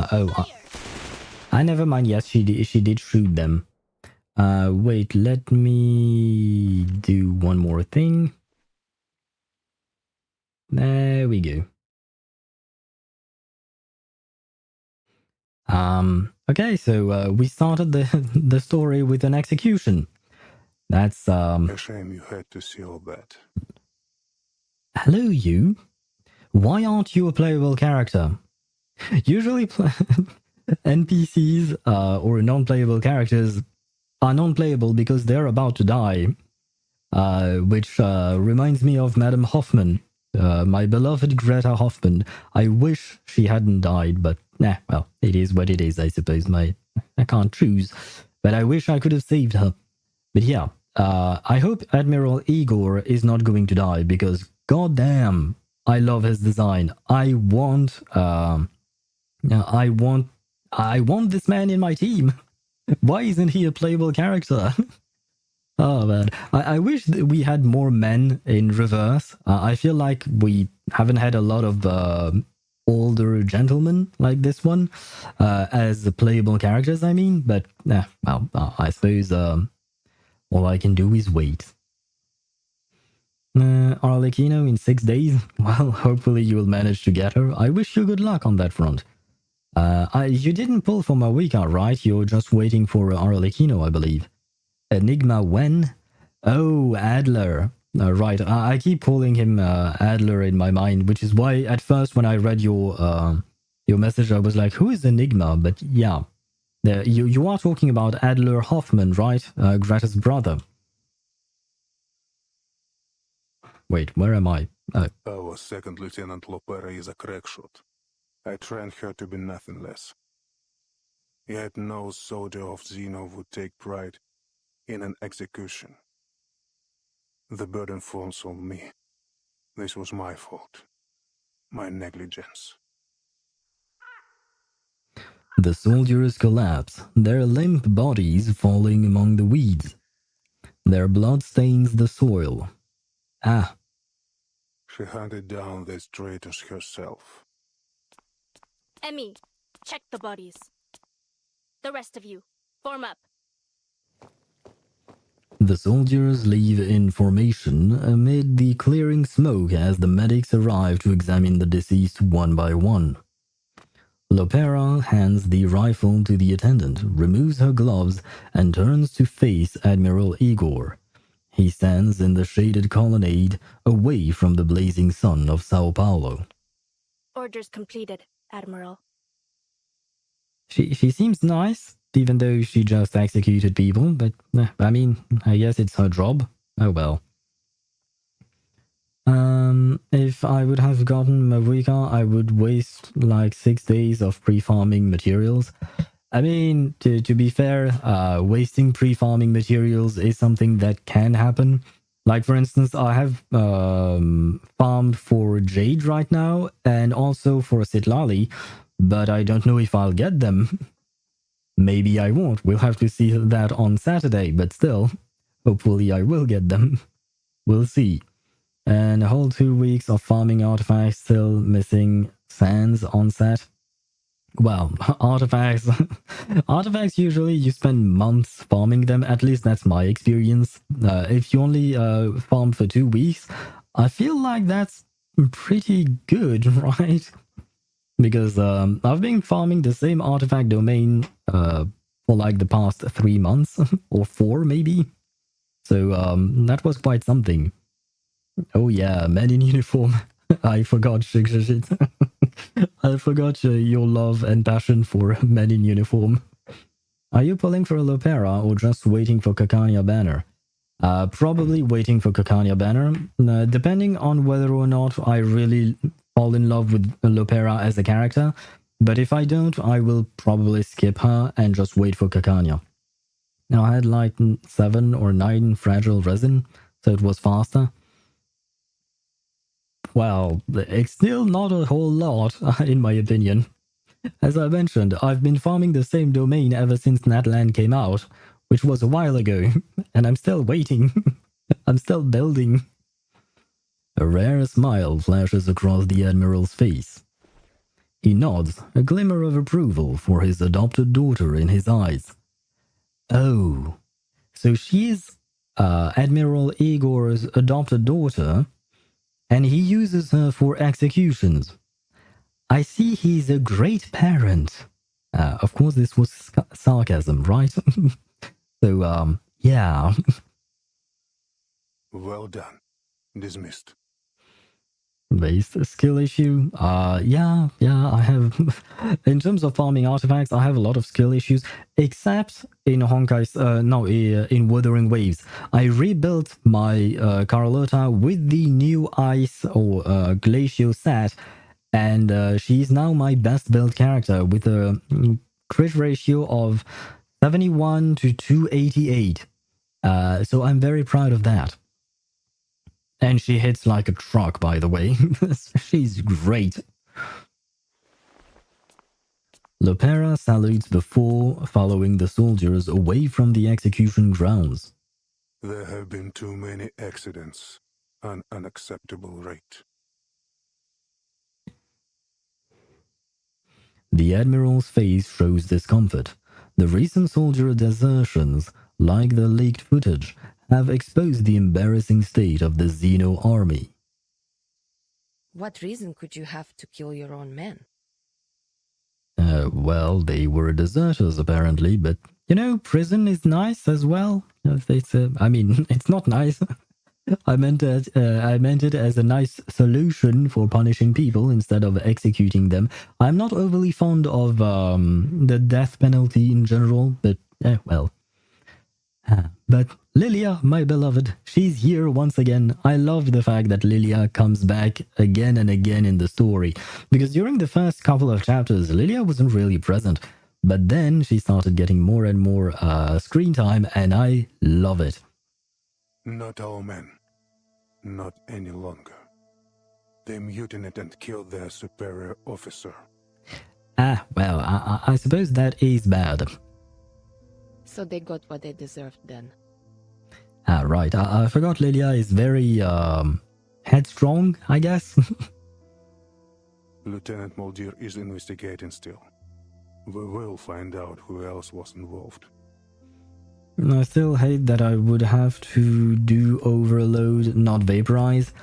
Aim. I never mind. Yes, she did shoot them. Wait, let me do one more thing. There we go. Okay, so we started the story with an execution. That's A shame you had to see all that. Hello, you. Why aren't you a playable character? Usually, NPCs or non-playable characters are non-playable because they're about to die. Which reminds me of Madame Hoffman, my beloved Greta Hoffman. I wish she hadn't died, but well, it is what it is, I suppose. I can't choose, but I wish I could have saved her. But yeah, I hope Admiral Igor is not going to die because goddamn, I love his design. I want this man in my team. Why isn't he a playable character? Oh man, I wish that we had more men in reverse. I feel like we haven't had a lot of older gentlemen like this one as playable characters, I mean. But well, I suppose all I can do is wait. Arlecchino in 6 days? Well, hopefully you will manage to get her. I wish you good luck on that front. You didn't pull for Mawika, right? You're just waiting for Arlecchino, I believe. Enigma when? Oh, Adler. Right, I keep calling him Adler in my mind, which is why at first when I read your message, I was like, who is Enigma? But yeah, you are talking about Adler Hoffman, right? Greta's brother. Wait, where am I? Our second Lieutenant Lopera is a crackshot. I trained her to be nothing less. Yet no soldier of Xeno would take pride in an execution. The burden falls on me. This was my fault. My negligence. The soldiers collapse, their limp bodies falling among the weeds. Their blood stains the soil. Ah. She hunted down these traitors herself. Emmy, check the bodies. The rest of you, form up. The soldiers leave in formation amid the clearing smoke as the medics arrive to examine the deceased one by one. Lopera hands the rifle to the attendant, removes her gloves, and turns to face Admiral Igor. He stands in the shaded colonnade, away from the blazing sun of Sao Paulo. Orders completed, Admiral. She seems nice, even though she just executed people, but I mean, I guess it's her job. Oh well. If I would have gotten Mavuika, I would waste like 6 days of pre-farming materials. I mean, to be fair, wasting pre-farming materials is something that can happen. Like, for instance, I have farmed for Jade right now, and also for Sitlali, but I don't know if I'll get them. Maybe I won't. We'll have to see that on Saturday, but still, hopefully I will get them. We'll see. And a whole 2 weeks of farming artifacts, still missing sands on set. Well, artifacts. Artifacts, usually you spend months farming them. At least that's my experience. If you only farm for 2 weeks, I feel like that's pretty good, right? Because I've been farming the same artifact domain for like the past 3 months, or 4 maybe. So that was quite something. Oh yeah, men in uniform. I forgot, Shikshashit. I forgot your love and passion for men in uniform. Are you pulling for a Lopera or just waiting for Kakania banner? Probably waiting for Kakania banner, depending on whether or not I really fall in love with Lopera as a character. But if I don't, I will probably skip her and just wait for Kakania. Now I had like 7 or 9 fragile resin, so it was faster. Well, it's still not a whole lot, in my opinion. As I mentioned, I've been farming the same domain ever since Natland came out, which was a while ago, and I'm still waiting. I'm still building. A rare smile flashes across the Admiral's face. He nods, a glimmer of approval for his adopted daughter in his eyes. Oh, so she's Admiral Igor's adopted daughter, and he uses her for executions. I see he's a great parent. Of course, this was sarcasm, right? So, yeah. Well done. Dismissed. Based skill issue. Yeah, I have. In terms of farming artifacts, I have a lot of skill issues, except in Honkai's. In Wuthering Waves. I rebuilt my Carlotta with the new ice or glacial set, and she's now my best built character with a crit ratio of 71 to 288. So I'm very proud of that. And she hits like a truck, by the way. She's great. Lopera salutes before following the soldiers away from the execution grounds. There have been too many accidents. An unacceptable rate. The Admiral's face shows discomfort. The recent soldier desertions, like the leaked footage, have exposed the embarrassing state of the Xeno army. What reason could you have to kill your own men? Well, they were deserters apparently, but you know, prison is nice as well. I mean, it's not nice. I meant it as a nice solution for punishing people instead of executing them. I'm not overly fond of the death penalty in general, but well. But Lilia, my beloved, she's here once again. I love the fact that Lilia comes back again and again in the story, because during the first couple of chapters, Lilia wasn't really present, but then she started getting more and more screen time, and I love it. Not our men. Not any longer. They mutinied and killed their superior officer. Well, I suppose that is bad. So they got what they deserved then. Right. I forgot Lilia is very headstrong, I guess. Lieutenant Muldir is investigating still. We will find out who else was involved. I still hate that I would have to do overload, not vaporize.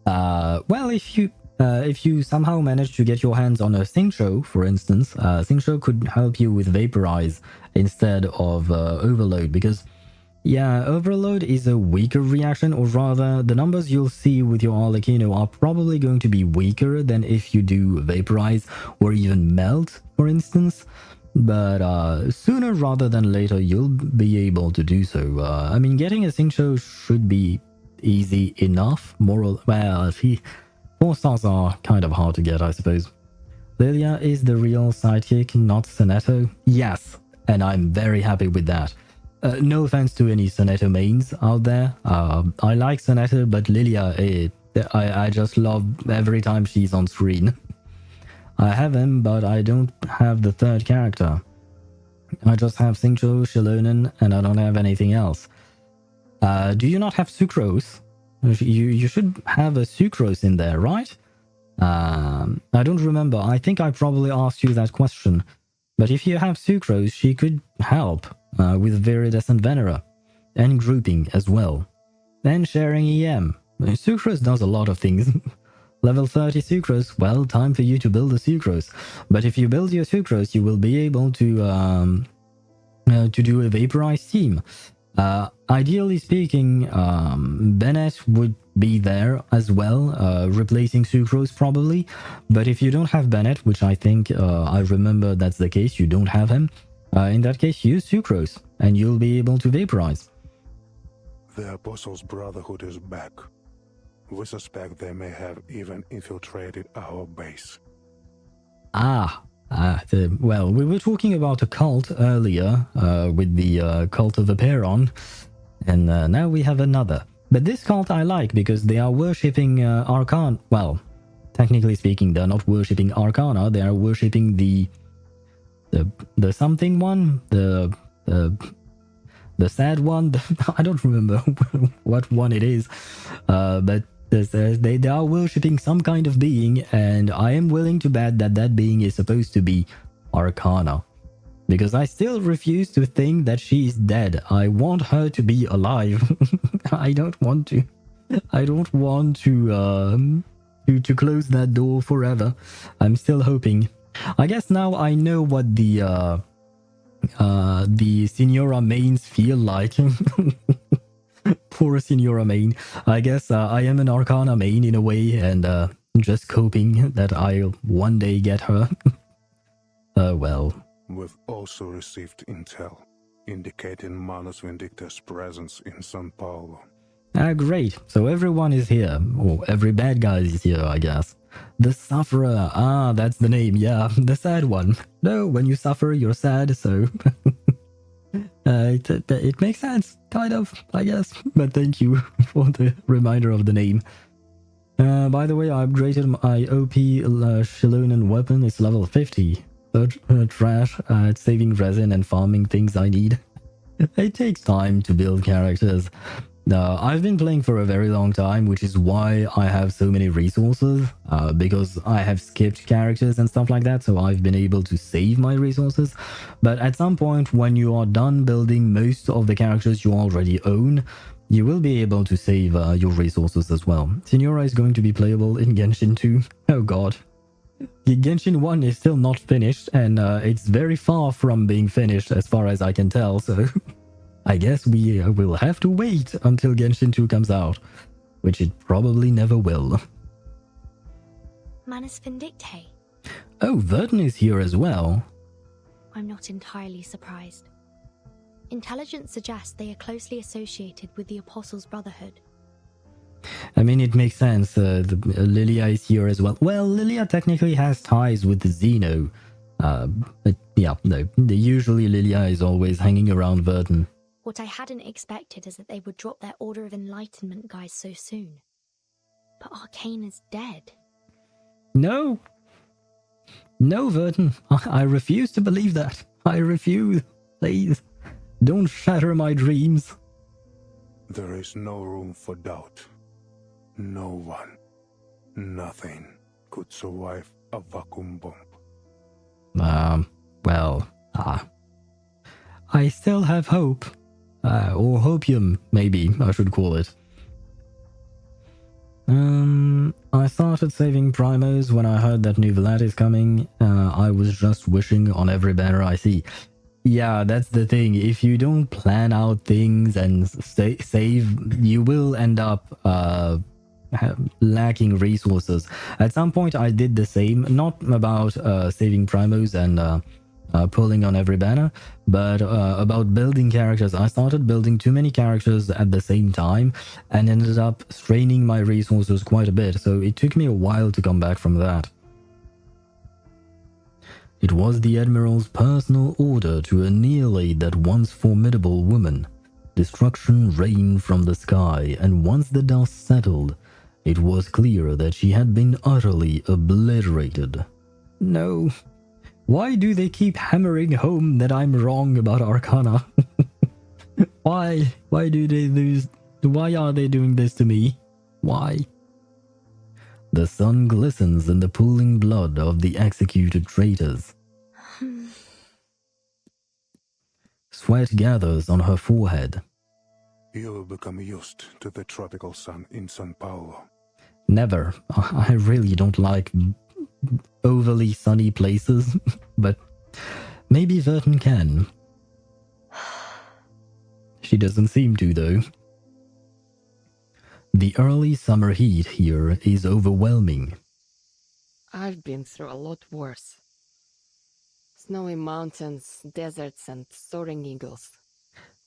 Well, if you If you somehow manage to get your hands on a Xingqiu, for instance, Xingqiu could help you with Vaporize instead of Overload, because yeah, Overload is a weaker reaction, or rather, the numbers you'll see with your Arlecchino are probably going to be weaker than if you do Vaporize or even Melt, for instance. But sooner rather than later, you'll be able to do so. I mean, getting a Xingqiu should be easy enough. Well, 4 stars are kind of hard to get, I suppose. Lilia is the real sidekick, not Sonetto. Yes, and I'm very happy with that. No offense to any Sonetto mains out there. I like Sonetto, but Lilia, I just love every time she's on screen. I have him, but I don't have the third character. I just have Xingqiu, Shilonen, and I don't have anything else. Do you not have Sucrose? You should have a Sucrose in there, right? I don't remember. I think I probably asked you that question. But if you have Sucrose, she could help with Viridescent Venera and grouping as well. And sharing EM. Sucrose does a lot of things. Level 30 Sucrose, well, time for you to build a Sucrose. But if you build your Sucrose, you will be able to do a Vaporized team. Ideally speaking, Bennett would be there as well, replacing Sucrose probably. But if you don't have Bennett, which I think I remember that's the case, you don't have him, in that case use Sucrose and you'll be able to Vaporize. The Apostles' Brotherhood is back. We suspect they may have even infiltrated our base. Well, we were talking about a cult earlier with the cult of the Piranhas, and now we have another. But this cult I like because they are worshipping Arcana. Well, technically speaking, they're not worshipping Arcana. They are worshipping the something one, the sad one. I don't remember what one it is, but they are worshipping some kind of being, and I am willing to bet that that being is supposed to be Arcana, because I still refuse to think that she's dead. I want her to be alive. I don't want to close that door forever. I'm still hoping. I guess now I know what the Signora mains feel like. Poor Signora main. I guess I am an Arcana main in a way, and just hoping that I'll one day get her. Well. We've also received intel indicating Manus Vindicta's presence in São Paulo. Great. So everyone is here. Or every bad guy is here, I guess. The Sufferer. That's the name. Yeah, the sad one. No, when you suffer, you're sad, so... it makes sense, kind of, I guess. But thank you for the reminder of the name. By the way, I upgraded my OP Shilonen weapon. It's level 50. Trash at saving resin and farming things I need. It takes time to build characters. I've been playing for a very long time, which is why I have so many resources, because I have skipped characters and stuff like that, so I've been able to save my resources. But at some point, when you are done building most of the characters you already own, you will be able to save your resources as well. Signora is going to be playable in Genshin 2. Oh god. Genshin 1 is still not finished, and it's very far from being finished as far as I can tell, so... I guess we will have to wait until Genshin 2 comes out, which it probably never will. Manus Vindictae. Oh, Vertin is here as well. I'm not entirely surprised. Intelligence suggests they are closely associated with the Apostles' Brotherhood. I mean, it makes sense. Lilia is here as well. Well, Lilia technically has ties with Xeno. But yeah, no. Usually Lilia is always hanging around Vertin. What I hadn't expected is that they would drop their Order of Enlightenment guys so soon. But Arcane is dead. No. No, Vertin. I refuse to believe that. I refuse. Please. Don't shatter my dreams. There is no room for doubt. No one, nothing could survive a vacuum bomb. I still have hope. Or hopium, maybe I should call it. I started saving primos when I heard that new Vlad is coming. I was just wishing on every banner I see. Yeah, that's the thing. If you don't plan out things and save, you will end up lacking resources. At some point, I did the same. Not about saving primos and pulling on every banner, but about building characters. I started building too many characters at the same time and ended up straining my resources quite a bit, so it took me a while to come back from that. It was the Admiral's personal order to annihilate that once formidable woman. Destruction rained from the sky, and once the dust settled, it was clear that she had been utterly obliterated. No. Why do they keep hammering home that I'm wrong about Arcana? Why? Why do they lose? Why are they doing this to me? Why? The sun glistens in the pooling blood of the executed traitors. Sweat gathers on her forehead. You will become used to the tropical sun in São Paulo. Never. I really don't like overly sunny places, but maybe Vertin can. She doesn't seem to, though. The early summer heat here is overwhelming. I've been through a lot worse. Snowy mountains, deserts, and soaring eagles.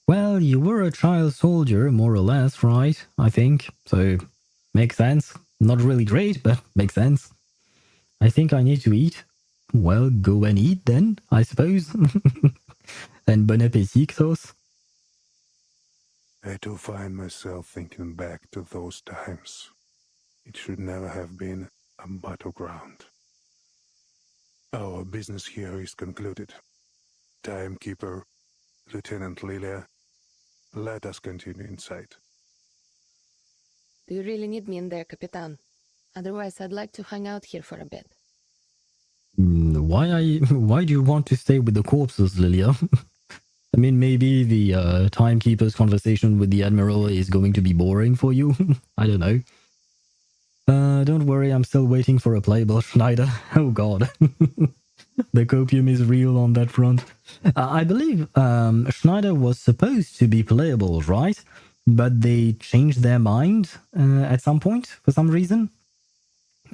Well, you were a child soldier, more or less, right? I think. So, makes sense. Not really great, but makes sense. I think I need to eat. Well, go and eat then, I suppose. And bon appétit, Xos. I do find myself thinking back to those times. It should never have been a battleground. Our business here is concluded. Timekeeper, Lieutenant Lilia, let us continue inside. Do you really need me in there, Capitan? Otherwise, I'd like to hang out here for a bit. Why do you want to stay with the corpses, Lilia? I mean, maybe the timekeeper's conversation with the Admiral is going to be boring for you. I don't know. Don't worry, I'm still waiting for a playable Schneider. Oh god. The copium is real on that front. I believe Schneider was supposed to be playable, right? But they changed their mind at some point, for some reason.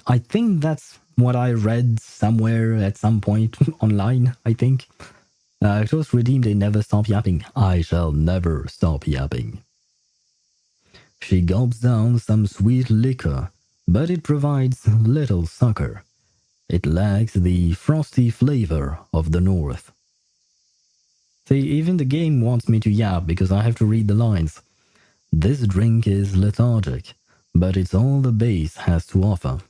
I think that's what I read somewhere at some point online, I think. It was redeemed a never stop yapping. I shall never stop yapping. She gulps down some sweet liquor, but it provides little succor. It lacks the frosty flavor of the north. See, even the game wants me to yap because I have to read the lines. This drink is lethargic, but it's all the base has to offer.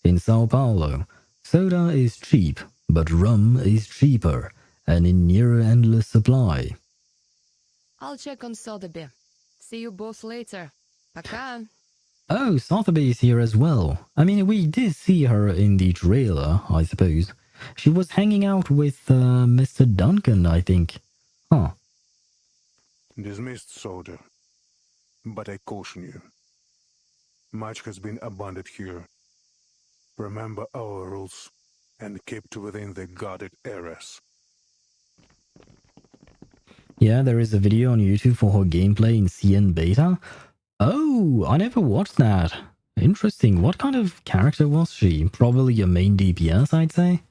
In Sao Paulo, soda is cheap, but rum is cheaper, and in near endless supply. I'll check on Sotheby. See you both later. Пока. Oh, Sotheby is here as well. I mean, we did see her in the trailer, I suppose. She was hanging out with Mr. Duncan, I think. Huh. Dismissed, soldier. But I caution you. Much has been abundant here. Remember our rules, and keep within the guarded areas. Yeah, there is a video on YouTube for her gameplay in CN Beta. Oh, I never watched that. Interesting. What kind of character was she? Probably a main DPS, I'd say.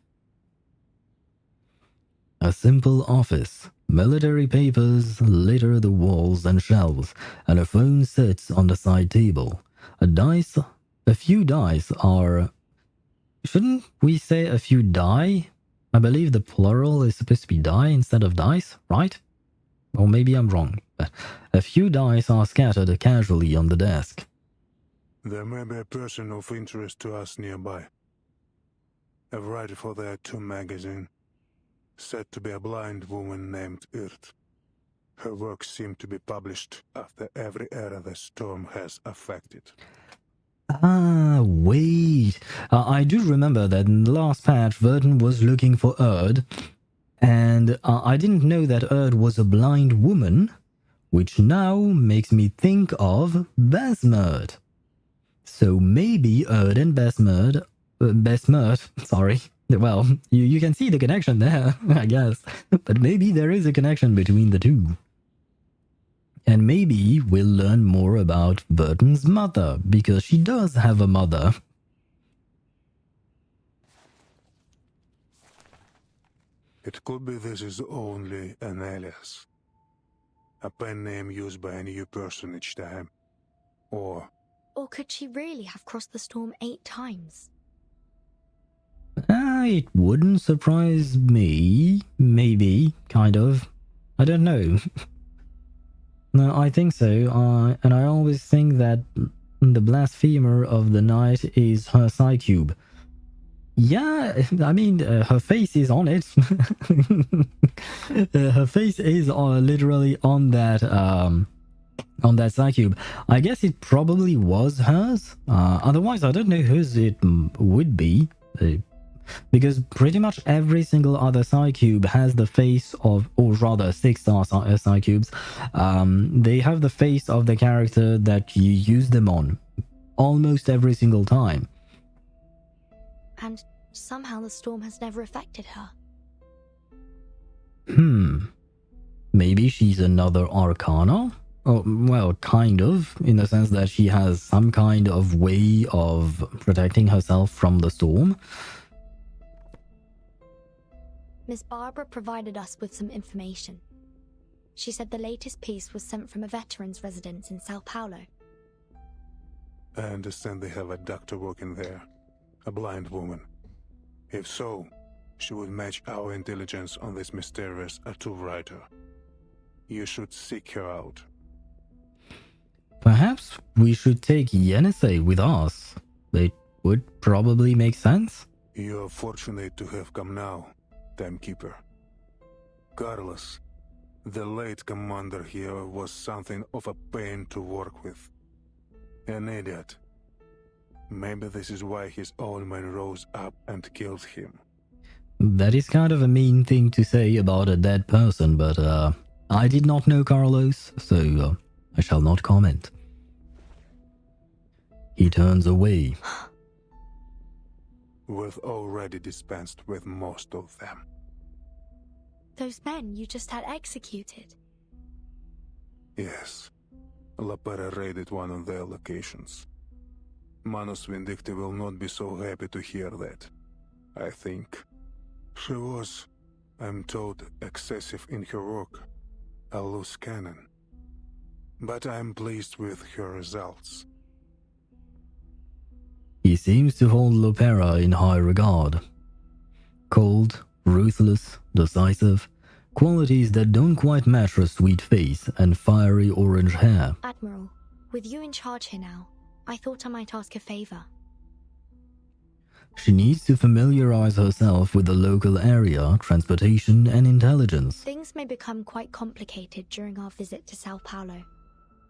A simple office. Military papers litter the walls and shelves, and a phone sits on the side table. A few dice are... Shouldn't we say a few die? I believe the plural is supposed to be die instead of dice, right? Or maybe I'm wrong, but a few dice are scattered casually on the desk. There may be a person of interest to us nearby. A writer for their Tomb magazine, said to be a blind woman named Irt. Her works seem to be published after every era the storm has affected. Ah, wait. I do remember that in the last patch, Vertin was looking for Erd, and I didn't know that Erd was a blind woman, which now makes me think of Basmert. So maybe Odin Besmerd, sorry. Well, you can see the connection there, I guess. But maybe there is a connection between the two. And maybe we'll learn more about Vertin's mother, because she does have a mother. It could be this is only an alias. A pen name used by a new person each time. Or could she really have crossed the storm 8 times? It wouldn't surprise me. Maybe, kind of. I don't know. No, I think so. And I always think that the blasphemer of the night is her Psycube. Yeah, I mean, her face is on it. Her face is literally on that Psycube. I guess it probably was hers. Otherwise, I don't know whose it would be. Because pretty much every single other Psycube has the face of, or rather 6-star Psycubes, they have the face of the character that you use them on. Almost every single time. And somehow the storm has never affected her. Maybe she's another Arcana? Oh, well, kind of, in the sense that she has some kind of way of protecting herself from the storm. Miss Barbara provided us with some information. She said the latest piece was sent from a veteran's residence in Sao Paulo. I understand they have a doctor working there. A blind woman. If so, she would match our intelligence on this mysterious tattoo writer. You should seek her out. Perhaps we should take Yenisei with us. It would probably make sense. You're fortunate to have come now, Timekeeper. Carlos, the late commander here, was something of a pain to work with. An idiot. Maybe this is why his own men rose up and killed him. That is kind of a mean thing to say about a dead person, but I did not know Carlos, so I shall not comment. He turns away. We've already dispensed with most of them. Those men you just had executed? Yes. Lopera raided one of their locations. Manus Vindicta will not be so happy to hear that, I think. She was, I'm told, excessive in her work, a loose cannon. But I'm pleased with her results. He seems to hold Lopera in high regard. Cold, ruthless, decisive, qualities that don't quite match her sweet face and fiery orange hair. Admiral, with you in charge here now, I thought I might ask a favor. She needs to familiarize herself with the local area, transportation, and intelligence. Things may become quite complicated during our visit to Sao Paulo.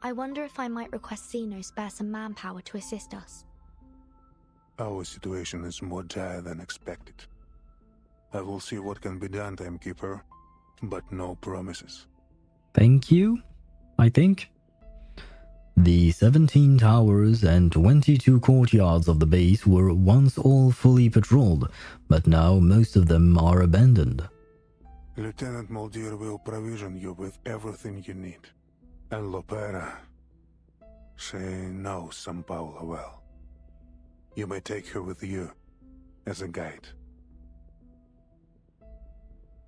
I wonder if I might request Zeno spare some manpower to assist us. Our situation is more dire than expected. I will see what can be done, Timekeeper, but no promises. Thank you, I think. The 17 towers and 22 courtyards of the base were once all fully patrolled, but now most of them are abandoned. Lieutenant Muldir will provision you with everything you need. And Lopera, she knows São Paulo well. You may take her with you as a guide.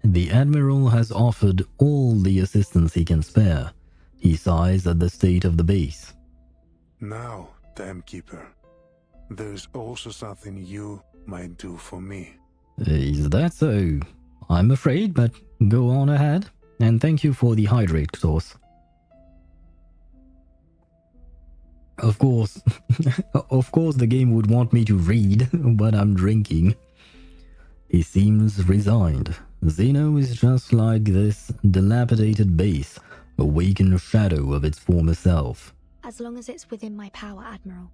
The Admiral has offered all the assistance he can spare. He sighs at the state of the base. Now, Timekeeper, there's also something you might do for me. Is that so? I'm afraid, but go on ahead. And thank you for the hydrate source. Of course, the game would want me to read, but I'm drinking. He seems resigned. Zeno is just like this dilapidated base, a wakened shadow of its former self. As long as it's within my power, Admiral.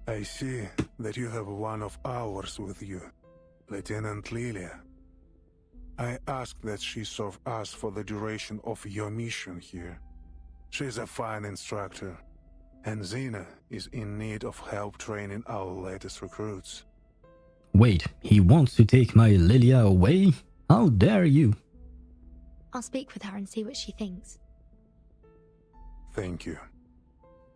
I see that you have one of ours with you, Lieutenant Lilia. I ask that she serve us for the duration of your mission here. She's a fine instructor, And Xena is in need of help training our latest recruits. Wait, he wants to take my Lilia away? How dare you? I'll speak with her and see what she thinks. Thank you.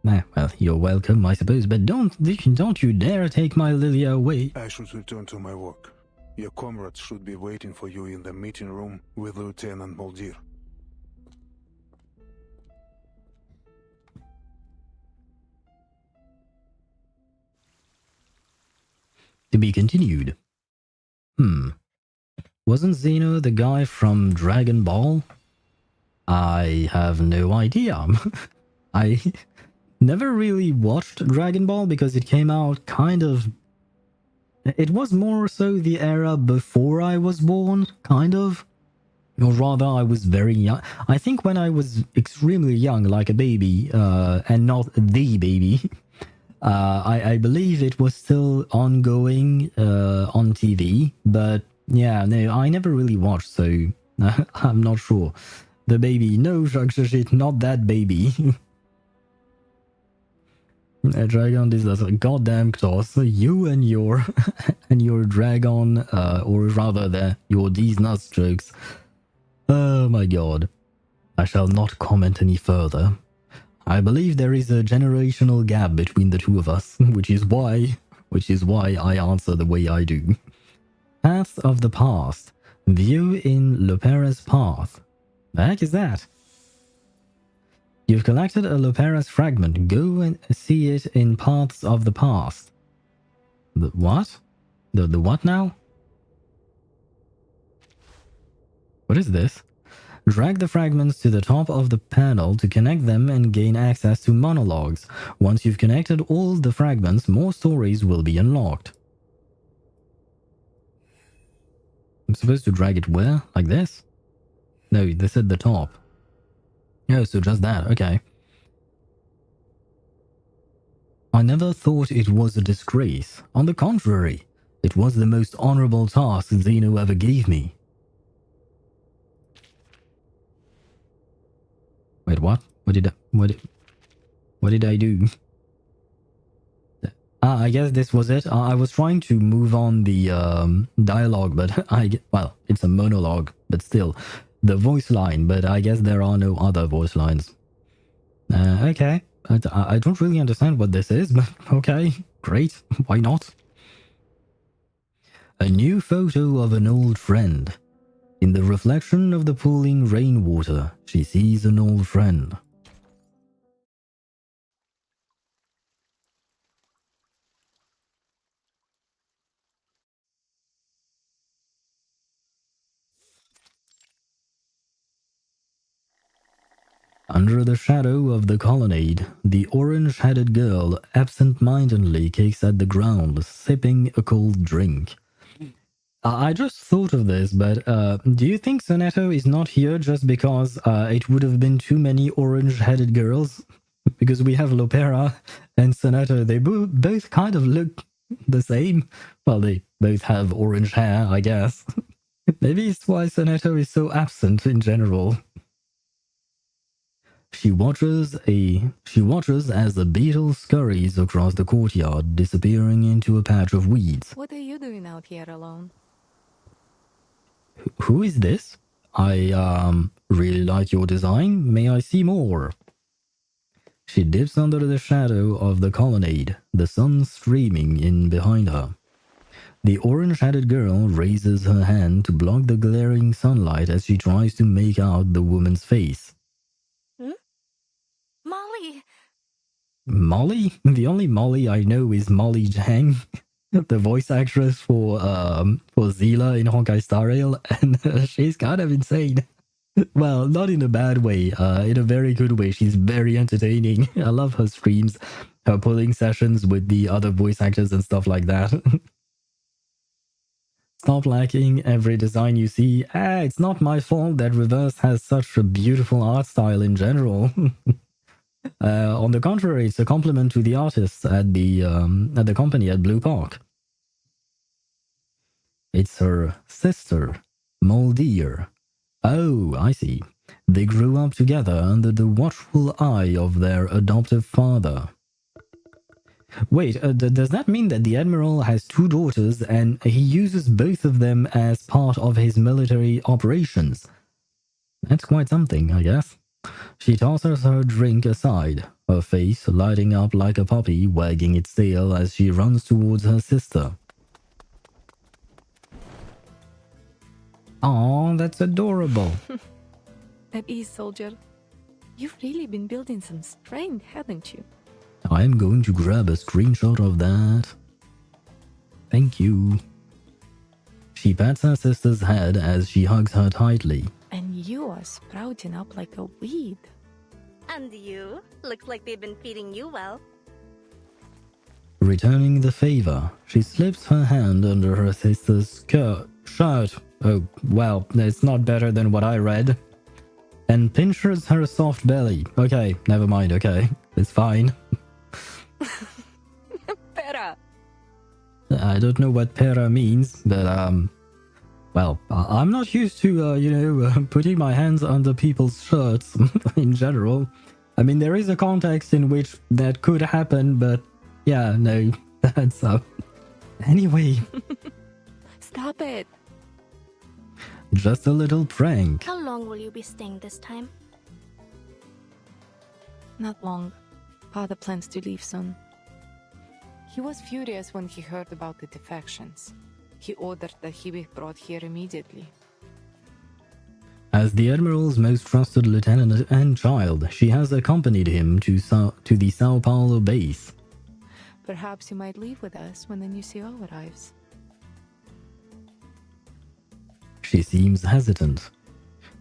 Well, you're welcome, I suppose, but don't you dare take my Lilia away. I should return to my work. Your comrades should be waiting for you in the meeting room with Lieutenant Moldir. To be continued. Wasn't Xeno the guy from Dragon Ball? I have no idea. I never really watched Dragon Ball because it came out kind of... It was more so the era before I was born, kind of. Or rather, I was very young. I think when I was extremely young, like a baby, and not the baby, I believe it was still ongoing on TV. But yeah, no, I never really watched, so I'm not sure. The baby, no, shit, not that baby. Dragon is a goddamn toss. You and your and your dragon, or rather your these nuts jokes. Oh my god. I shall not comment any further. I believe there is a generational gap between the two of us, which is why I answer the way I do. Path of the Past. View in Lopera's path. The heck is that? You've collected a Lopera's fragment. Go and see it in Paths of the Past. The what? The what now? What is this? Drag the fragments to the top of the panel to connect them and gain access to monologues. Once you've connected all the fragments, more stories will be unlocked. I'm supposed to drag it where? Like this? No, this at the top. Oh, so just that, okay. I never thought it was a disgrace. On the contrary, it was the most honorable task Xeno ever gave me. Wait, what? What did I do? I guess this was it. I was trying to move on the dialogue, but well, it's a monologue, but still, the voice line. But I guess there are no other voice lines. Okay, I don't really understand what this is, but okay, great. Why not? A new photo of an old friend. In the reflection of the pooling rainwater, she sees an old friend. Under the shadow of the colonnade, the orange-headed girl absent-mindedly kicks at the ground, sipping a cold drink. I just thought of this, but do you think Sonetto is not here just because it would have been too many orange-headed girls? Because we have Lopera and Sonetto, they both kind of look the same. Well, they both have orange hair, I guess. Maybe it's why Sonetto is so absent in general. She watches as the beetle scurries across the courtyard, disappearing into a patch of weeds. What are you doing out here alone? Who is this? I really like your design. May I see more? She dips under the shadow of the colonnade, the sun streaming in behind her. The orange-headed girl raises her hand to block the glaring sunlight as she tries to make out the woman's face. Molly! Molly? The only Molly I know is Molly Jang, the voice actress for Zila in Honkai Star Rail, and she's kind of insane. Well, not in a bad way, in a very good way. She's very entertaining. I love her streams, her pulling sessions with the other voice actors and stuff like that. Stop liking every design you see. It's not my fault that Reverse has such a beautiful art style in general. On the contrary, it's a compliment to the artists at the company at Bluepoch. It's her sister, Moldir. Oh, I see. They grew up together under the watchful eye of their adoptive father. Wait, does that mean that the Admiral has two daughters and he uses both of them as part of his military operations? That's quite something, I guess. She tosses her drink aside, her face lighting up like a puppy wagging its tail as she runs towards her sister. Aw, that's adorable. At ease, soldier. You've really been building some strength, haven't you? I am going to grab a screenshot of that. Thank you. She pats her sister's head as she hugs her tightly. And you are sprouting up like a weed. And you? Looks like they've been feeding you well. Returning the favor, she slips her hand under her sister's shirt. Oh, well, it's not better than what I read. And pinches her soft belly. Okay, never mind, okay. It's fine. Pera! I don't know what pera means, but, well, I'm not used to, putting my hands under people's shirts in general. I mean, there is a context in which that could happen, but yeah, no, that's, anyway. Stop it! Just a little prank. How long will you be staying this time? Not long. Father plans to leave soon. He was furious when he heard about the defections. He ordered that he be brought here immediately. As the Admiral's most trusted lieutenant and child, she has accompanied him to the Sao Paulo base. Perhaps you might leave with us when the new CO arrives. She seems hesitant.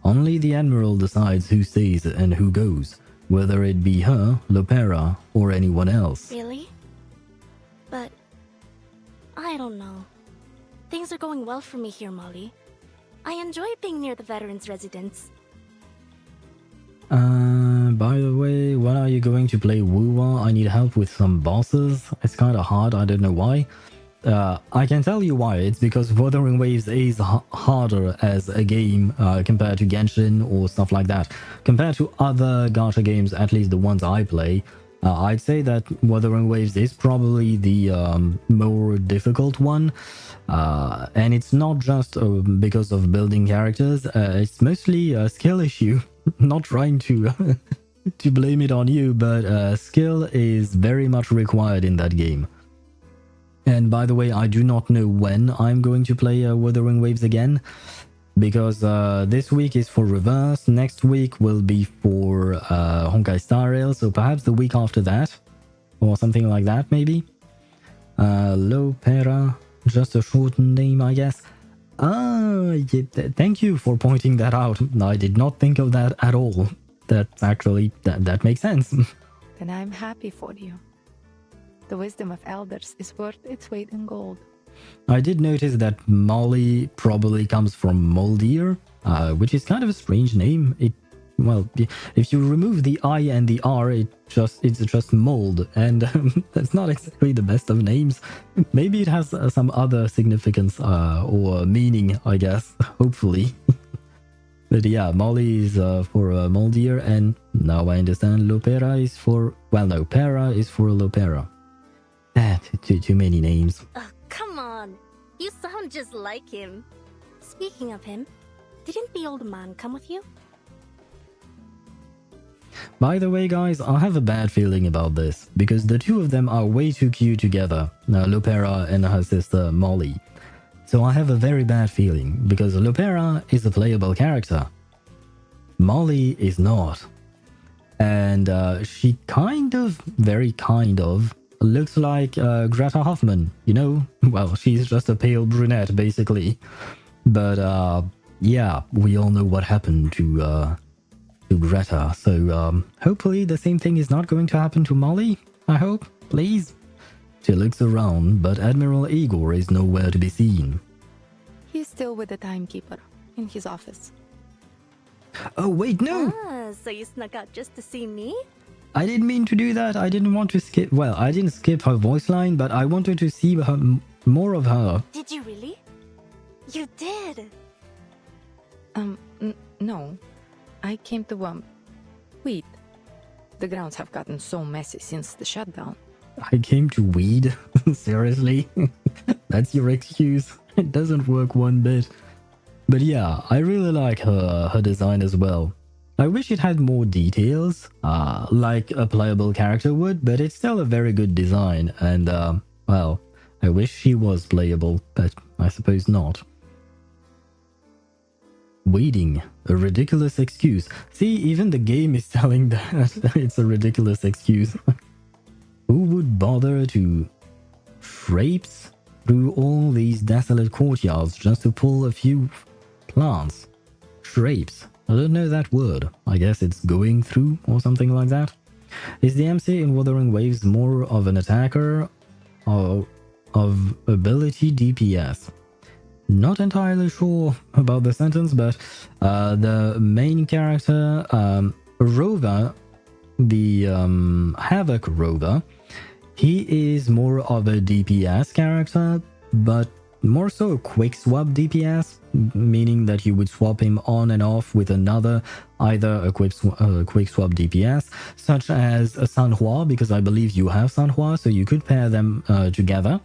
Only the Admiral decides who stays and who goes, whether it be her, Lopera, or anyone else. Really? But I don't know. Things are going well for me here, Molly. I enjoy being near the veterans' residence. By the way, when are you going to play Wuwa? I need help with some bosses. It's kind of hard, I don't know why. I can tell you why. It's because Wuthering Waves is harder as a game compared to Genshin or stuff like that. Compared to other gacha games, at least the ones I play, I'd say that Wuthering Waves is probably the more difficult one. And it's not just because of building characters, it's mostly a skill issue. Not trying to to blame it on you, but skill is very much required in that game. And by the way, I do not know when I'm going to play Wuthering Waves again, because this week is for Reverse, next week will be for Honkai Star Rail, so perhaps the week after that, or something like that maybe. Lopera, just a short name, I guess. Yeah, thank you for pointing that out. I did not think of that at all. That's actually, that makes sense. Then I'm happy for you. The wisdom of elders is worth its weight in gold. I did notice that Molly probably comes from Moldir, which is kind of a strange name. Well, if you remove the I and the R, it's just mold, and that's not exactly the best of names. Maybe it has some other significance or meaning, I guess, hopefully. But yeah, Molly is for Moldir, and now I understand Lopera is for... Well, no, Pera is for Lopera. Too many names. Oh, come on. You sound just like him. Speaking of him, didn't the old man come with you? By the way, guys, I have a bad feeling about this, because the two of them are way too cute together, Lopera and her sister Molly. So I have a very bad feeling, because Lopera is a playable character. Molly is not. And she very kind of, looks like Greta Hoffman, you know? Well, she's just a pale brunette, basically. But yeah, we all know what happened to Greta, so hopefully the same thing is not going to happen to Molly, I hope, please. She looks around, but Admiral Igor is nowhere to be seen. He's still with the timekeeper, in his office. Oh wait, no! Ah, so you snuck out just to see me? I didn't mean to do that, I didn't want to skip... Well, I didn't skip her voice line, but I wanted to see more of her. Did you really? You did! No. I came to, wait. The grounds have gotten so messy since the shutdown. I came to weed. Seriously? That's your excuse? It doesn't work one bit. But yeah, I really like her design as well. I wish it had more details, like a playable character would, but it's still a very good design, and well, I wish she was playable, but I suppose not. Waiting, a ridiculous excuse. See, even the game is telling that it's a ridiculous excuse. Who would bother to traipse through all these desolate courtyards just to pull a few plants? Traipse. I don't know that word. I guess it's going through or something like that. Is the MC in Wuthering Waves more of an attacker or of ability DPS? Not entirely sure about the sentence, but the main character, Rover, the Havoc Rover, he is more of a DPS character, but more so a quick swap DPS, meaning that you would swap him on and off with another, either a quick swap DPS, such as a Sanhua, because I believe you have Sanhua, so you could pair them together.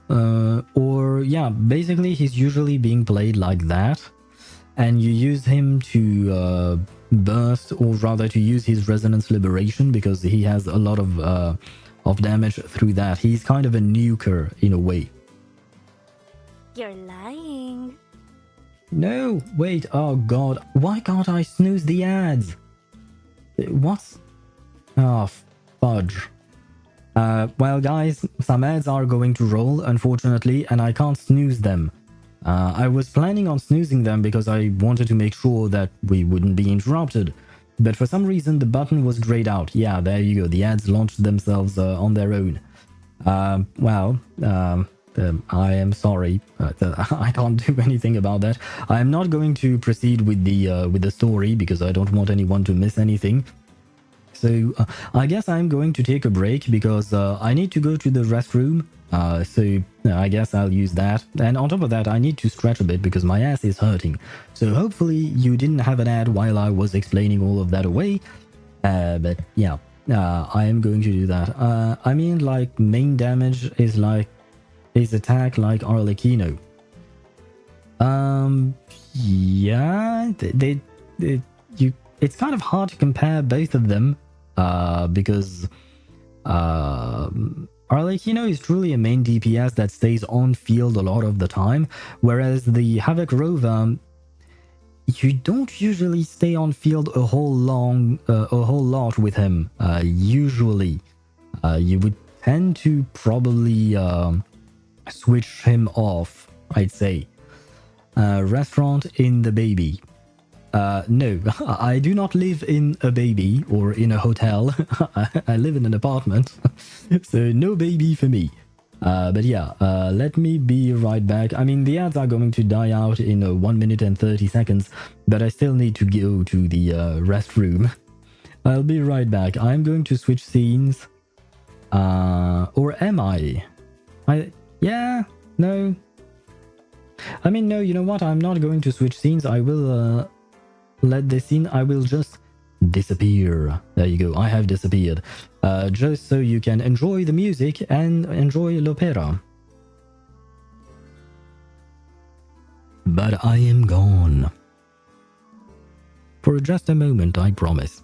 Or yeah, basically he's usually being played like that, and you use him to burst, or rather to use his resonance liberation, because he has a lot of damage through that. He's kind of a nuker in a way. You're lying. No, wait, oh god, why can't I snooze the ads? What? Oh, fudge. Well guys, some ads are going to roll, unfortunately, and I can't snooze them. I was planning on snoozing them because I wanted to make sure that we wouldn't be interrupted. But for some reason the button was grayed out. Yeah, there you go, the ads launched themselves on their own. I am sorry. I can't do anything about that. I am not going to proceed with the story because I don't want anyone to miss anything. So I guess I'm going to take a break because I need to go to the restroom. So I guess I'll use that. And on top of that, I need to stretch a bit because my ass is hurting. So hopefully you didn't have an ad while I was explaining all of that away. But yeah, I am going to do that. I mean, like, main damage is like his attack like Arlecchino. Yeah, it's kind of hard to compare both of them, because Arlecchino is truly a main DPS that stays on field a lot of the time, whereas the Havoc Rover, you don't usually stay on field a whole lot with him. Usually, you would tend to probably switch him off, I'd say. Restaurant in the baby. No, I do not live in a baby or in a hotel. I live in an apartment, so no baby for me. But yeah, let me be right back. I mean, the ads are going to die out in 1 minute and 30 seconds, but I still need to go to the restroom. I'll be right back. I'm going to switch scenes. Or am I? Yeah, no. I mean, no, you know what? I'm not going to switch scenes. I will let this scene. I will just disappear. There you go. I have disappeared. Just so you can enjoy the music and enjoy Lopera. But I am gone. For just a moment, I promise.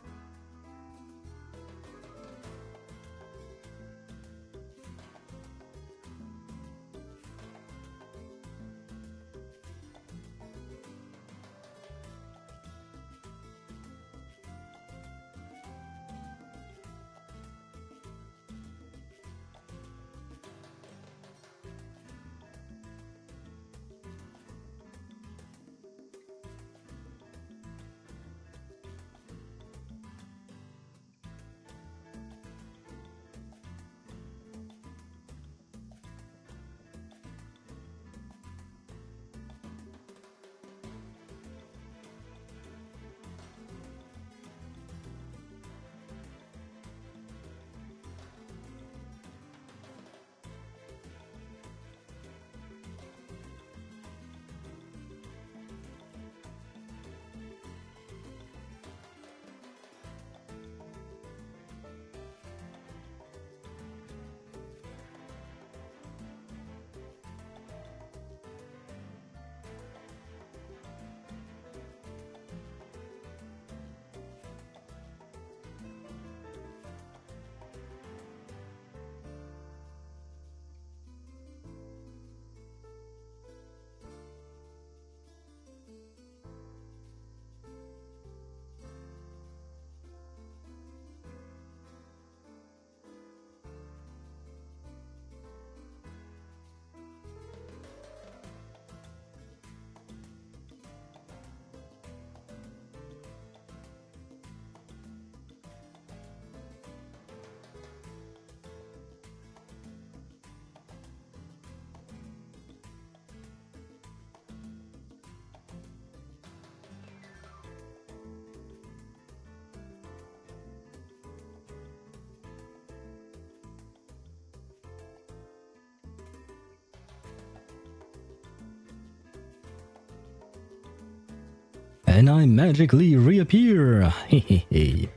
And I magically reappear. I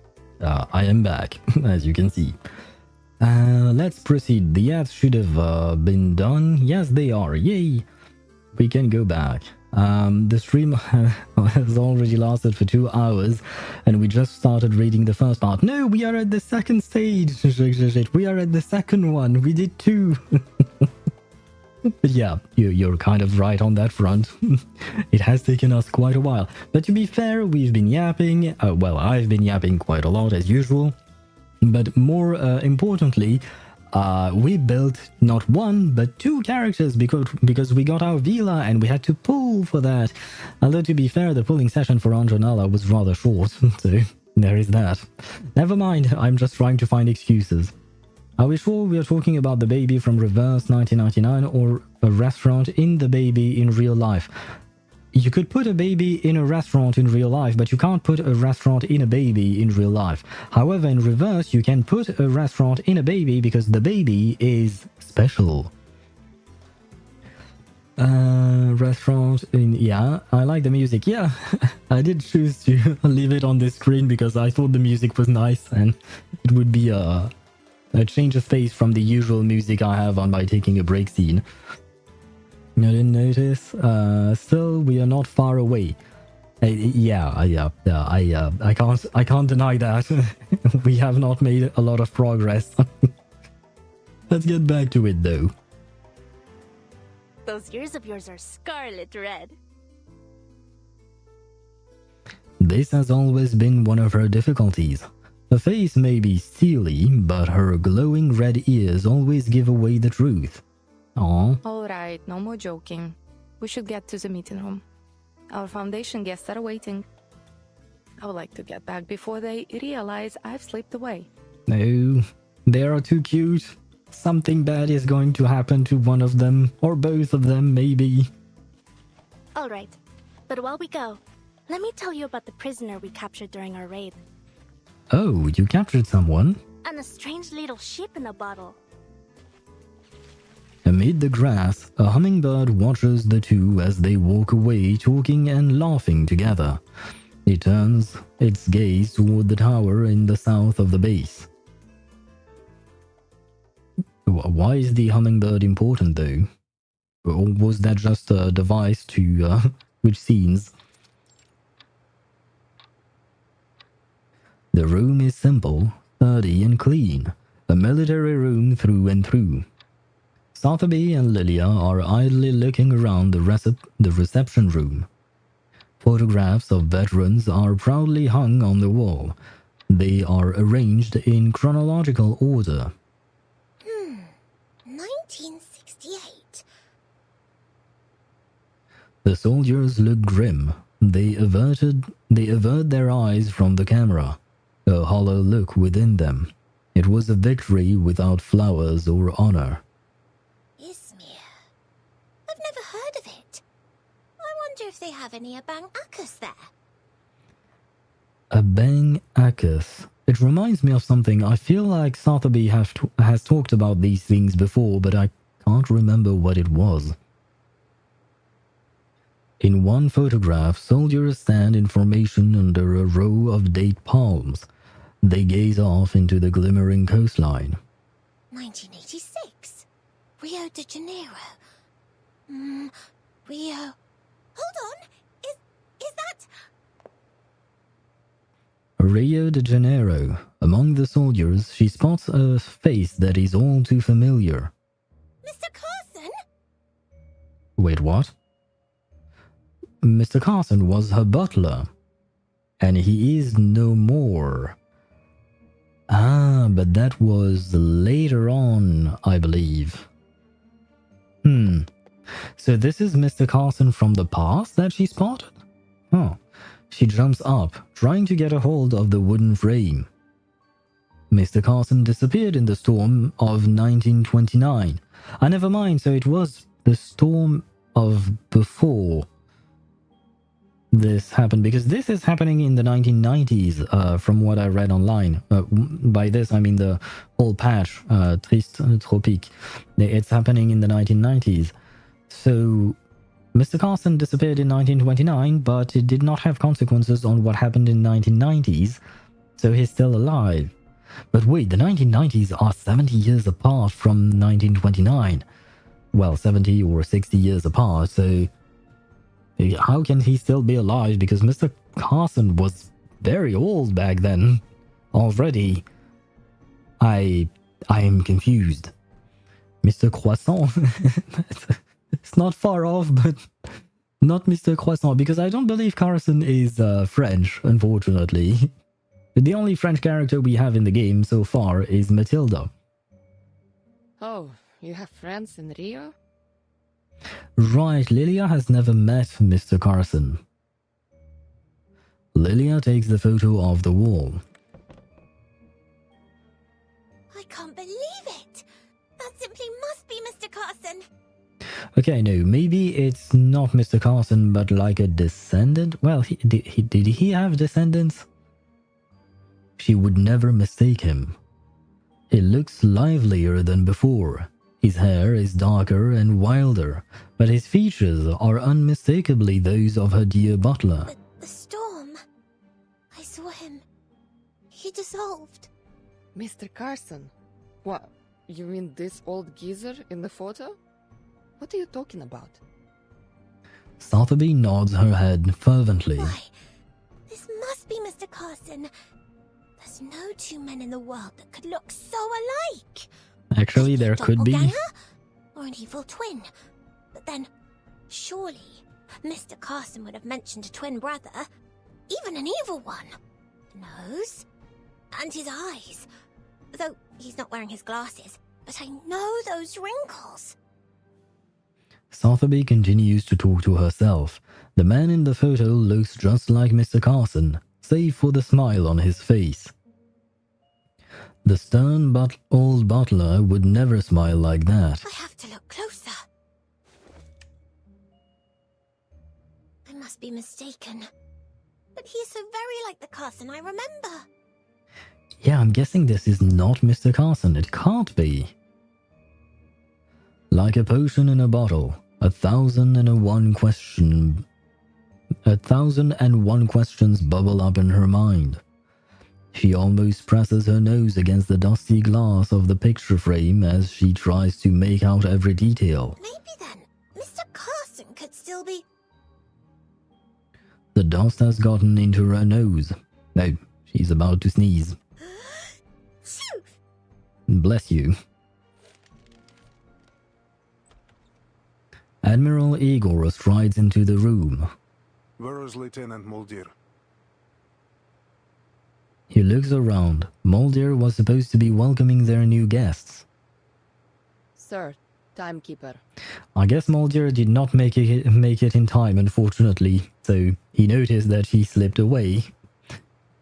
am back, as you can see. Let's proceed. The ads should have been done. Yes, they are. Yay! We can go back. The stream has already lasted for 2 hours, and we just started reading the first part. No, we are at the second stage. We are at the second one. We did 2. But yeah, you're kind of right on that front. It has taken us quite a while. But to be fair, we've been yapping. Well, I've been yapping quite a lot as usual. But more importantly, we built not 1, but 2 characters because we got our villa and we had to pull for that. Although to be fair, the pulling session for Anjo Nala was rather short. So there is that. Never mind, I'm just trying to find excuses. Are we sure we are talking about the baby from Reverse 1999 or a restaurant in the baby in real life? You could put a baby in a restaurant in real life, but you can't put a restaurant in a baby in real life. However, in Reverse, you can put a restaurant in a baby because the baby is special. Restaurant in... Yeah, I like the music. Yeah, I did choose to leave it on this screen because I thought the music was nice and it would be a change of pace from the usual music I have on my taking a break scene. I didn't notice. Still, we are not far away. I can't deny that. We have not made a lot of progress. Let's get back to it, though. Those ears of yours are scarlet red. This has always been one of her difficulties. Her face may be steely, but her glowing red ears always give away the truth. Aww. Alright, no more joking. We should get to the meeting room. Our foundation guests are waiting. I would like to get back before they realize I've slipped away. No, they are too cute. Something bad is going to happen to one of them, or both of them, maybe. Alright, but while we go, let me tell you about the prisoner we captured during our raid. Oh, you captured someone? And a strange little sheep in a bottle. Amid the grass, a hummingbird watches the two as they walk away, talking and laughing together. It turns its gaze toward the tower in the south of the base. Why is the hummingbird important, though? Or was that just a device to switch scenes? The room is simple, sturdy and clean. A military room through and through. Sotheby and Lilia are idly looking around the reception room. Photographs of veterans are proudly hung on the wall. They are arranged in chronological order. 1968. The soldiers look grim. They avert their eyes from the camera. A hollow look within them. It was a victory without flowers or honor. I've never heard of it. I wonder if they have any Abang Akas there. Abang Akas. It reminds me of something. I feel like Sotheby has talked about these things before, but I can't remember what it was. In one photograph, soldiers stand in formation under a row of date palms. They gaze off into the glimmering coastline. 1986. Rio de Janeiro. Rio... Hold on! Is that... Rio de Janeiro. Among the soldiers, she spots a face that is all too familiar. Mr. Carson? Wait, what? Mr. Carson was her butler. And he is no more. Ah, but that was later on, I believe. So this is Mr. Carson from the past that she spotted? Oh. She jumps up, trying to get a hold of the wooden frame. Mr. Carson disappeared in the storm of 1929. Never mind, so it was the storm of before this happened, because this is happening in the 1990s, from what I read online. By this, I mean the whole patch, Tristes Tropiques. It's happening in the 1990s. So Mr. Carson disappeared in 1929, but it did not have consequences on what happened in 1990s, so he's still alive. But wait, the 1990s are 70 years apart from 1929. Well, 70 or 60 years apart, so how can he still be alive? Because Mr. Carson was very old back then already. I am confused. Mr. Croissant. It's not far off, but not Mr. Croissant, because I don't believe Carson is French, unfortunately. The only French character we have in the game so far is Matilda. Oh, you have friends in Rio? Right, Lilia has never met Mr. Carson. Lilia takes the photo off the wall. I can't believe it! That simply must be Mr. Carson! Okay, no, maybe it's not Mr. Carson, but like a descendant? Well, did he have descendants? She would never mistake him. He looks livelier than before. His hair is darker and wilder, but his features are unmistakably those of her dear butler. The storm. I saw him. He dissolved. Mr. Carson? What? You mean this old geezer in the photo? What are you talking about? Sotheby nods her head fervently. Why, this must be Mr. Carson. There's no two men in the world that could look so alike. Actually, there could be. Or an evil twin. But then, surely, Mr. Carson would have mentioned a twin brother. Even an evil one. The nose. And his eyes. Though he's not wearing his glasses. But I know those wrinkles. Sotheby continues to talk to herself. The man in the photo looks just like Mr. Carson, save for the smile on his face. The stern but old butler would never smile like that. I have to look closer. I must be mistaken. But he's so very like the Carson I remember. Yeah, I'm guessing this is not Mr. Carson. It can't be. Like a potion in a bottle, 1,001 questions bubble up in her mind. She almost presses her nose against the dusty glass of the picture frame as she tries to make out every detail. Maybe then, Mr. Carson could still be... The dust has gotten into her nose. No, she's about to sneeze. Phew! Bless you. Admiral Igor strides into the room. Where is Lieutenant Muldir? He looks around. Muldir was supposed to be welcoming their new guests. Sir, timekeeper. I guess Muldir did not make it in time, unfortunately, so he noticed that she slipped away.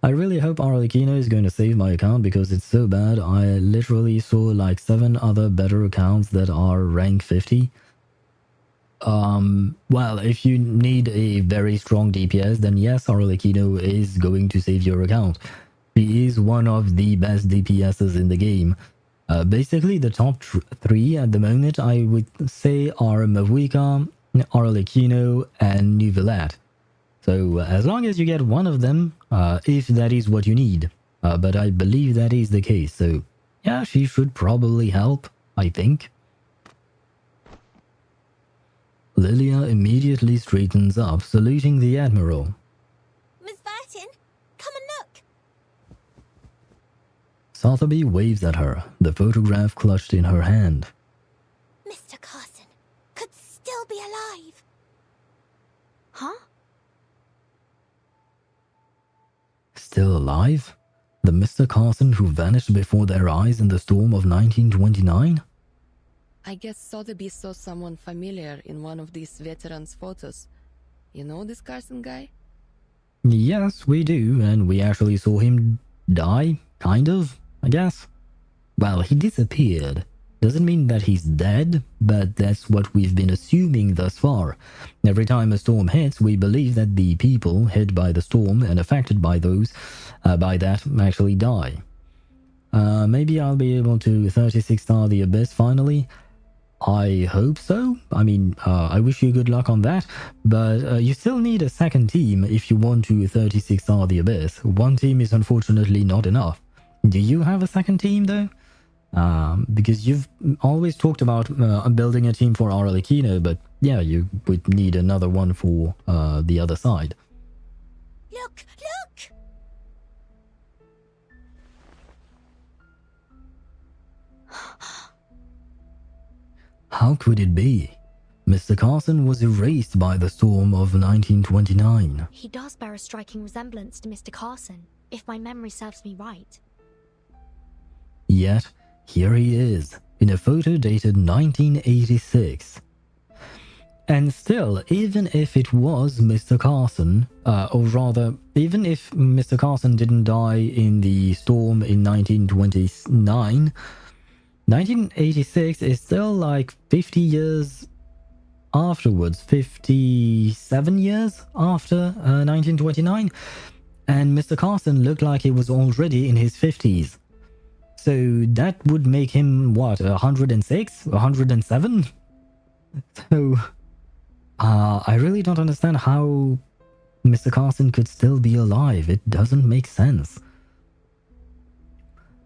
I really hope Arlecchino is going to save my account because it's so bad. I literally saw like 7 other better accounts that are rank 50. Well, if you need a very strong DPS, then yes, Arlecchino is going to save your account. She is one of the best DPSs in the game. Basically, the top 3 at the moment, I would say, are Mavuika, Arlecchino, and Neuvillette. So, as long as you get one of them, if that is what you need. But I believe that is the case, so yeah, she should probably help, I think. Lilia immediately straightens up, saluting the Admiral. Miss Vertin, come and look. Sotheby waves at her, the photograph clutched in her hand. Mr. Carson could still be alive. Huh? Still alive? The Mr. Carson who vanished before their eyes in the storm of 1929? I guess Sotheby saw someone familiar in one of these veterans' photos. You know this Carson guy? Yes, we do, and we actually saw him die, kind of, I guess. Well, he disappeared. Doesn't mean that he's dead, but that's what we've been assuming thus far. Every time a storm hits, we believe that the people hit by the storm and affected by that actually die. Maybe I'll be able to 36-star the Abyss finally. I hope so. I mean, I wish you good luck on that, but you still need a second team if you want to 36R the Abyss. One team is unfortunately not enough. Do you have a second team though? Because you've always talked about building a team for Arlecchino, but yeah, you would need another one for the other side. Look, look! How could it be? Mr. Carson was erased by the storm of 1929. He does bear a striking resemblance to Mr. Carson, if my memory serves me right. Yet, here he is, in a photo dated 1986. And still, even if it was Mr. Carson, or rather, even if Mr. Carson didn't die in the storm in 1929, 1986 is still like 50 years afterwards, 57 years after 1929, and Mr. Carson looked like he was already in his 50s. So that would make him, what, 106? 107? So, I really don't understand how Mr. Carson could still be alive. It doesn't make sense.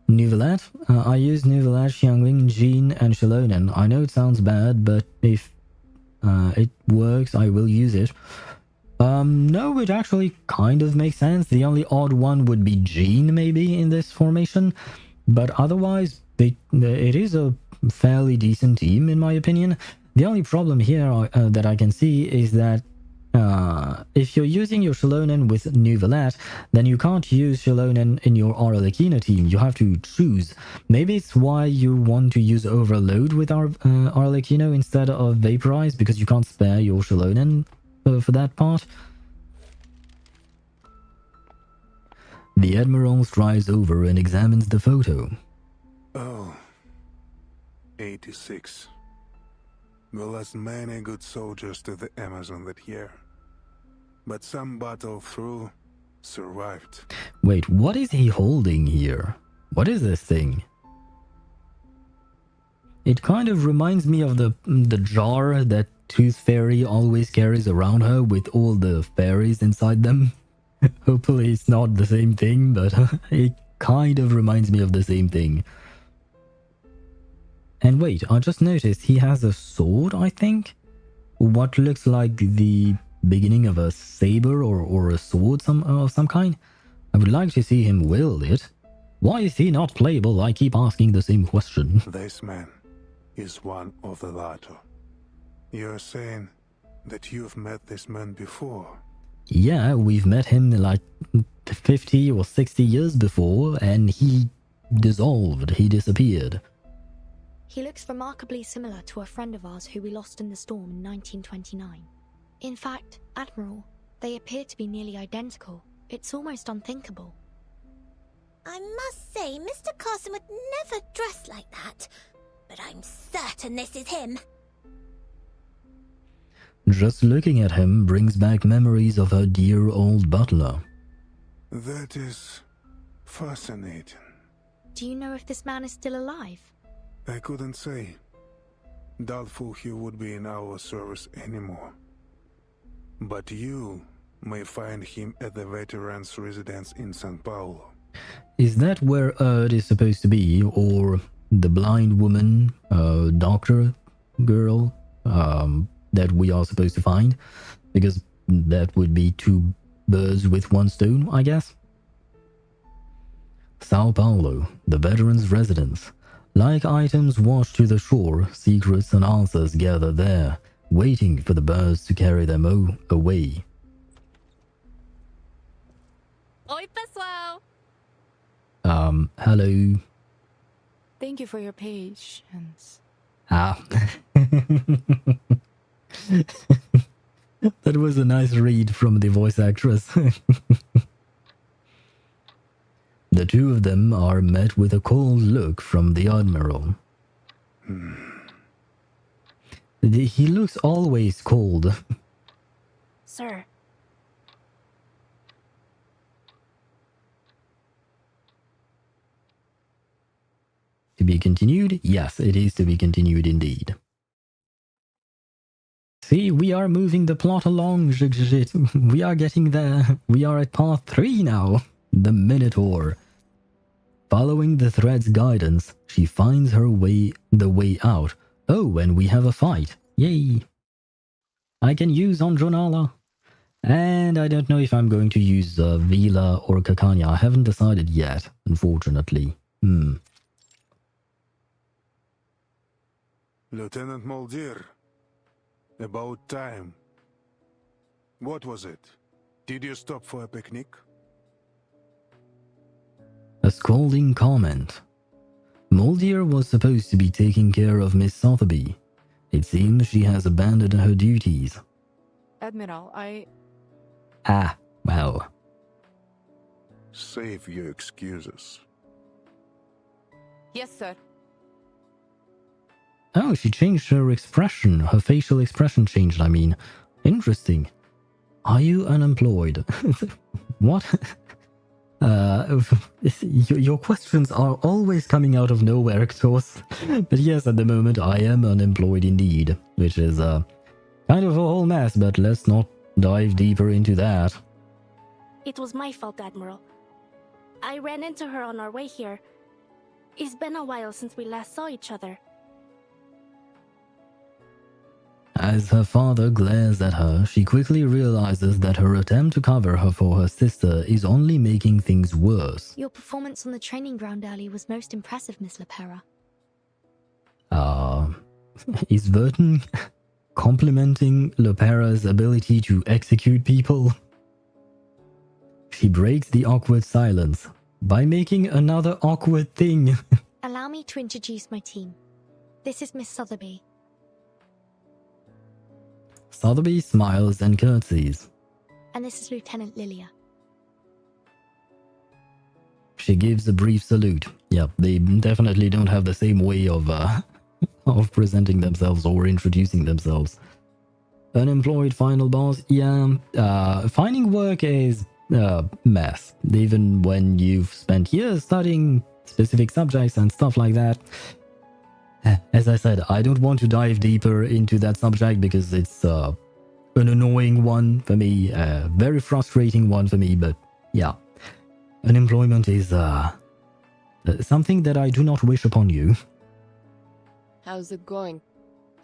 Nouvelette? I use Nouvelette, Xiangling, Jean, and Shalonen. I know it sounds bad, but if it works, I will use it. No, it actually kind of makes sense. The only odd one would be Jean, maybe, in this formation. But otherwise, it is a fairly decent team, in my opinion. The only problem here that I can see is that if you're using your Shalonen with Nouvelette, then you can't use Shalonen in your Arlecchino team. You have to choose. Maybe it's why you want to use Overload with Arlecchino instead of Vaporize, because you can't spare your Shalonen for that part. The Admiral strides over and examines the photo. Oh, 86. We lost many good soldiers to the Amazon that year. But some battled through, survived. Wait, what is he holding here? What is this thing? It kind of reminds me of the jar that Tooth Fairy always carries around her with all the fairies inside them. Hopefully it's not the same thing, but it kind of reminds me of the same thing. And wait, I just noticed he has a sword, I think? What looks like the beginning of a saber or a sword of some kind? I would like to see him wield it. Why is he not playable? I keep asking the same question. This man is one of the latter. You're saying that you've met this man before? Yeah, we've met him like 50 or 60 years before, and he dissolved, he disappeared. He looks remarkably similar to a friend of ours who we lost in the storm in 1929. In fact, Admiral, they appear to be nearly identical. It's almost unthinkable. I must say, Mr. Carson would never dress like that, but I'm certain this is him. Just looking at him brings back memories of her dear old butler. That is fascinating. Do you know if this man is still alive? I couldn't say. Doubtful he would be in our service anymore. But you may find him at the veterans' residence in São Paulo. Is that where Erd is supposed to be, or the blind woman, doctor girl, that we are supposed to find? Because that would be two birds with one stone, I guess. Sao Paulo, the veterans' residence. Like items washed to the shore, secrets and answers gather there, waiting for the birds to carry them away. Oi, pessoal! Hello. Thank you for your patience. Ah. That was a nice read from the voice actress. The two of them are met with a cold look from the Admiral. He looks always cold. Sir. To be continued? Yes, it is to be continued indeed. See, we are moving the plot along. We are getting there. We are at part 3 now. The Minautor. Following the thread's guidance, she finds the way out. Oh, and we have a fight. Yay. I can use Anjo Nala. And I don't know if I'm going to use Vila or Kakanya. I haven't decided yet, unfortunately. Lieutenant Muldir. About time. What was it? Did you stop for a picnic? A scolding comment. Muldir was supposed to be taking care of Miss Sotheby. It seems she has abandoned her duties. Admiral, Ah, well. Save your excuses. Yes, sir. Oh, she changed her expression. Her facial expression changed, I mean. Interesting. Are you unemployed? What? Your questions are always coming out of nowhere, Ectos. But yes, at the moment I am unemployed indeed, which is kind of a whole mess, but let's not dive deeper into that. It was my fault, Admiral. I ran into her on our way here. It's been a while since we last saw each other. As her father glares at her, she quickly realizes that her attempt to cover her for her sister is only making things worse. Your performance on the training ground early was most impressive, Miss Lopera. Is Vertin complimenting Lopera's ability to execute people? She breaks the awkward silence by making another awkward thing. Allow me to introduce my team. This is Miss Sotheby. Sotheby smiles and curtsies. And this is Lieutenant Lilia. She gives a brief salute. Yep, they definitely don't have the same way of presenting themselves or introducing themselves. Unemployed final boss? Yeah, finding work is a mess. Even when you've spent years studying specific subjects and stuff like that. As I said, I don't want to dive deeper into that subject because it's an annoying one for me, a very frustrating one for me, but yeah. Unemployment is something that I do not wish upon you. How's it going?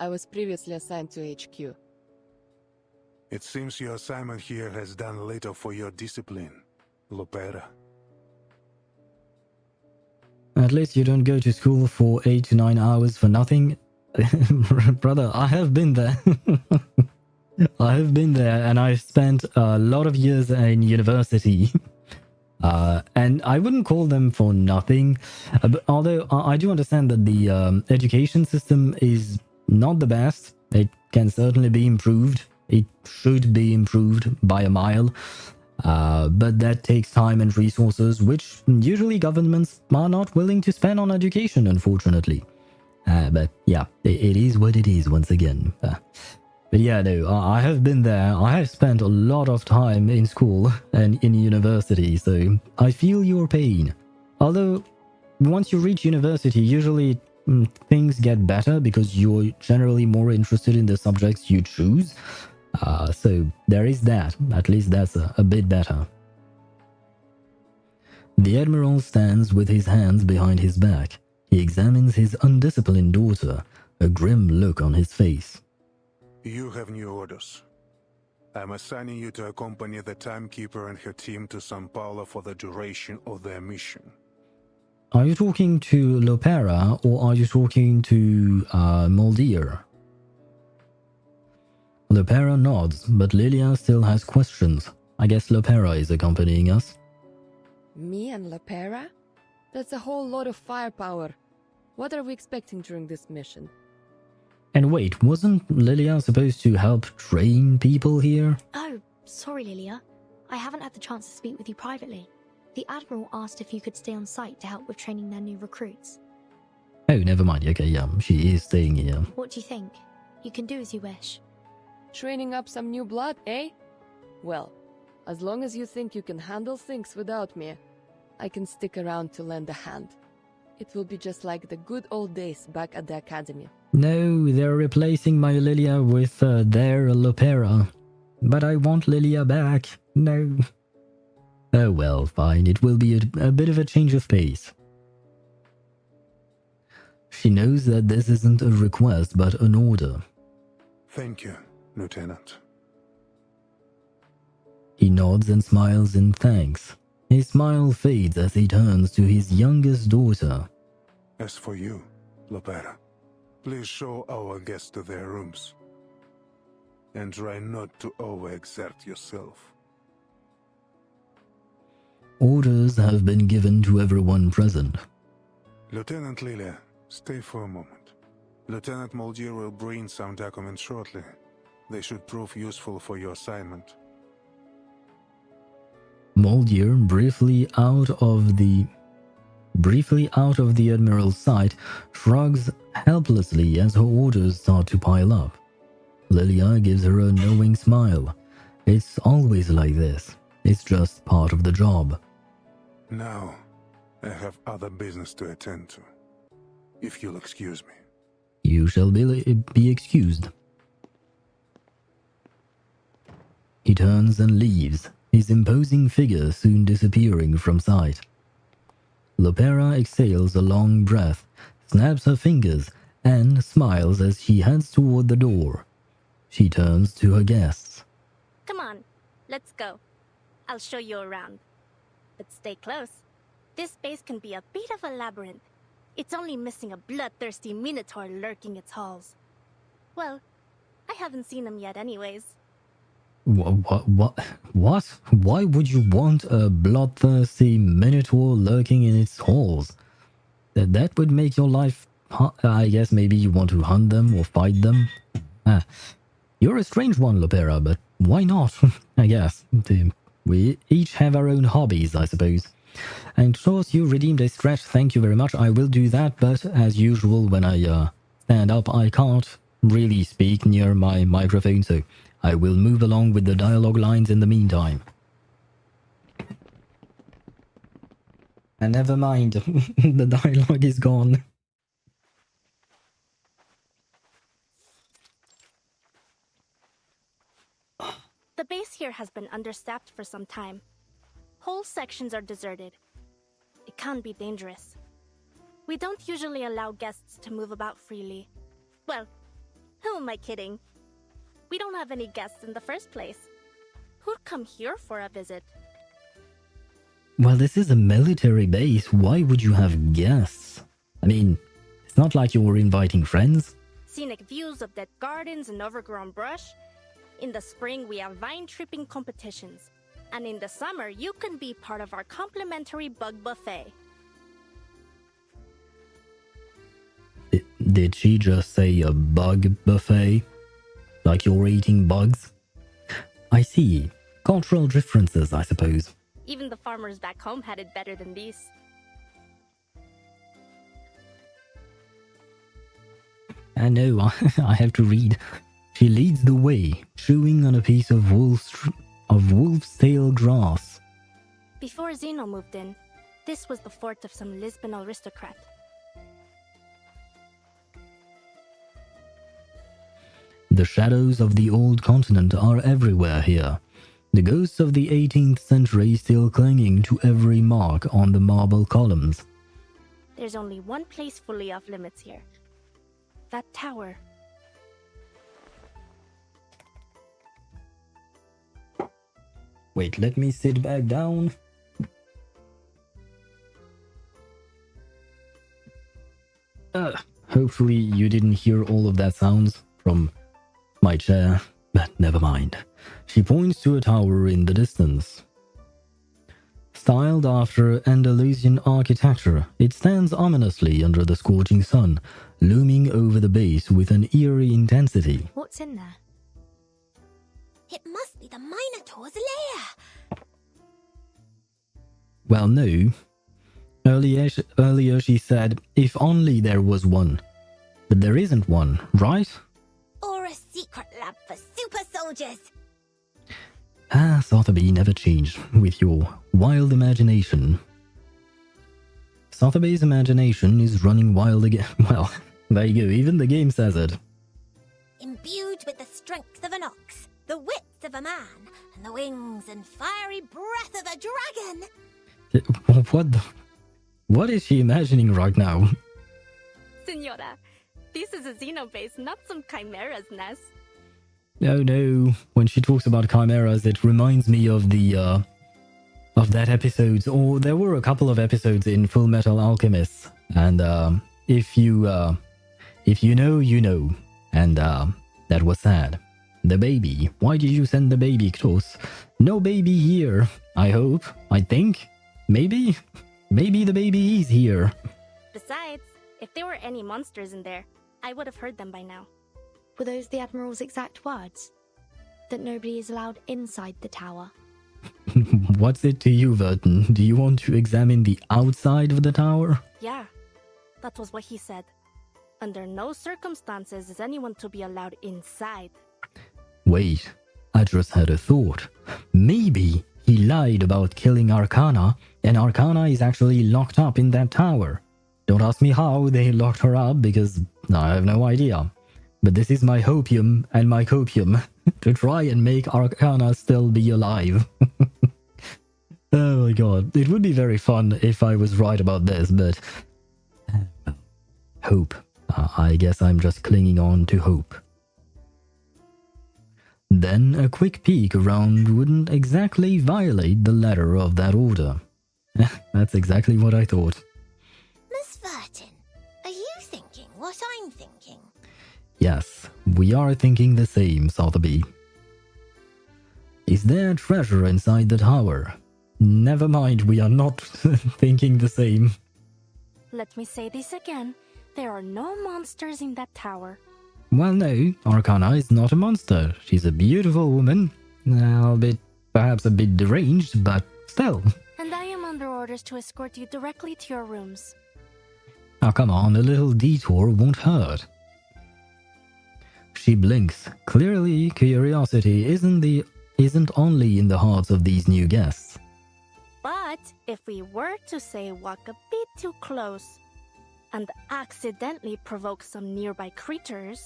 I was previously assigned to HQ. It seems your assignment here has done little for your discipline, Lopera. At least you don't go to school for 8 to 9 hours for nothing. Brother, I have been there. I have been there, and I've spent a lot of years in university. And I wouldn't call them for nothing. Although I do understand that the education system is not the best. It can certainly be improved. It should be improved by a mile. But that takes time and resources, which usually governments are not willing to spend on education, unfortunately. But yeah, it is what it is once again. But yeah, no, I have been there. I have spent a lot of time in school and in university, so I feel your pain. Although, once you reach university, usually things get better because you're generally more interested in the subjects you choose. So there is that. At least that's a bit better. The Admiral stands with his hands behind his back. He examines his undisciplined daughter, a grim look on his face. You have new orders. I'm assigning you to accompany the Timekeeper and her team to Sao Paulo for the duration of their mission. Are you talking to Lopera or are you talking to Muldir? Lopera nods, but Lilia still has questions. I guess Lopera is accompanying us. Me and Lopera? That's a whole lot of firepower. What are we expecting during this mission? And wait, wasn't Lilia supposed to help train people here? Oh, sorry, Lilia. I haven't had the chance to speak with you privately. The Admiral asked if you could stay on site to help with training their new recruits. Oh, never mind. Okay, yeah, she is staying here. What do you think? You can do as you wish. Training up some new blood, eh? Well, as long as you think you can handle things without me, I can stick around to lend a hand. It will be just like the good old days back at the academy. No, they're replacing my Lilia with their Lopera. But I want Lilia back. No. Oh well, fine. It will be a bit of a change of pace. She knows that this isn't a request, but an order. Thank you, Lieutenant. He nods and smiles in thanks. His smile fades as he turns to his youngest daughter. As for you, Lopera, please show our guests to their rooms. And try not to overexert yourself. Orders have been given to everyone present. Lieutenant Lilia, stay for a moment. Lieutenant Moldier will bring some documents shortly. They should prove useful for your assignment. Moldier, briefly out of the Admiral's sight, shrugs helplessly as her orders start to pile up. Lilia gives her a knowing smile. It's always like this. It's just part of the job. Now, I have other business to attend to. If you'll excuse me. You shall be excused. He turns and leaves, his imposing figure soon disappearing from sight. Lopera exhales a long breath, snaps her fingers, and smiles as she heads toward the door. She turns to her guests. Come on, let's go. I'll show you around. But stay close. This space can be a bit of a labyrinth. It's only missing a bloodthirsty Minautor lurking its halls. Well, I haven't seen him yet anyways. What? Why would you want a bloodthirsty Minotaur lurking in its halls? That would make your life... I guess maybe you want to hunt them or fight them? You're a strange one, Lopera, but why not? I guess. We each have our own hobbies, I suppose. And of course, you redeemed a stretch. Thank you very much. I will do that, but as usual, when I stand up, I can't really speak near my microphone, so I will move along with the dialogue lines in the meantime. And never mind, the dialogue is gone. The base here has been understaffed for some time. Whole sections are deserted. It can be dangerous. We don't usually allow guests to move about freely. Well, who am I kidding? We don't have any guests in the first place. Who'd come here for a visit? Well, this is a military base. Why would you have guests? I mean, it's not like you're inviting friends. Scenic views of dead gardens and overgrown brush. In the spring, we have vine-tripping competitions. And in the summer, you can be part of our complimentary bug buffet. Did she just say a bug buffet? Like you're eating bugs? I see. Cultural differences, I suppose. Even the farmers back home had it better than these. I know, I have to read. She leads the way, chewing on a piece of wolf's tail grass. Before Zeno moved in, this was the fort of some Lisbon aristocrat. The shadows of the old continent are everywhere here. The ghosts of the 18th century still clinging to every mark on the marble columns. There's only one place fully off limits here. That tower. Wait, let me sit back down. Hopefully you didn't hear all of that sounds from my chair, but never mind. She points to a tower in the distance. Styled after Andalusian architecture, it stands ominously under the scorching sun, looming over the base with an eerie intensity. What's in there? It must be the Minotaur's lair. Well, no. Earlier she said, if only there was one. But there isn't one, right? Or a secret lab for super soldiers. Sotheby never changed with your wild imagination. Sotheby's imagination is running wild again. Well, There you go, even the game says it. Imbued with the strength of an ox, the wits of a man, and the wings and fiery breath of a dragon. What is she imagining right now? Senora, this is a xenobase, not some chimera's nest. Oh no, when she talks about chimeras, it reminds me of the, of that episode, or there were a couple of episodes in Full Metal Alchemist, and, if you know, you know, and, that was sad. The baby, why did you send the baby, Ktos? No baby here, I hope, I think, maybe the baby is here. Besides, if there were any monsters in there, I would have heard them by now. Were those the Admiral's exact words? That nobody is allowed inside the tower? What's it to you, Vertin? Do you want to examine the outside of the tower? Yeah, that was what he said. Under no circumstances is anyone to be allowed inside. Wait, I just had a thought. Maybe he lied about killing Arcana, and Arcana is actually locked up in that tower. Don't ask me how they locked her up, because I have no idea. But this is my hopium and my copium to try and make Arcana still be alive. Oh my god, it would be very fun if I was right about this, but... hope. I guess I'm just clinging on to hope. Then a quick peek around wouldn't exactly violate the letter of that order. That's exactly what I thought. Miss Vertin, are you thinking what I'm thinking? Yes, we are thinking the same, Sotheby. Is there treasure inside the tower? Never mind, we are not thinking the same. Let me say this again. There are no monsters in that tower. Well, no, Arcana is not a monster. She's a beautiful woman. Perhaps a bit deranged, but still. And I am under orders to escort you directly to your rooms. Oh, come on, a little detour won't hurt. She blinks. Clearly, curiosity isn't only in the hearts of these new guests. But if we were to say walk a bit too close and accidentally provoke some nearby creatures...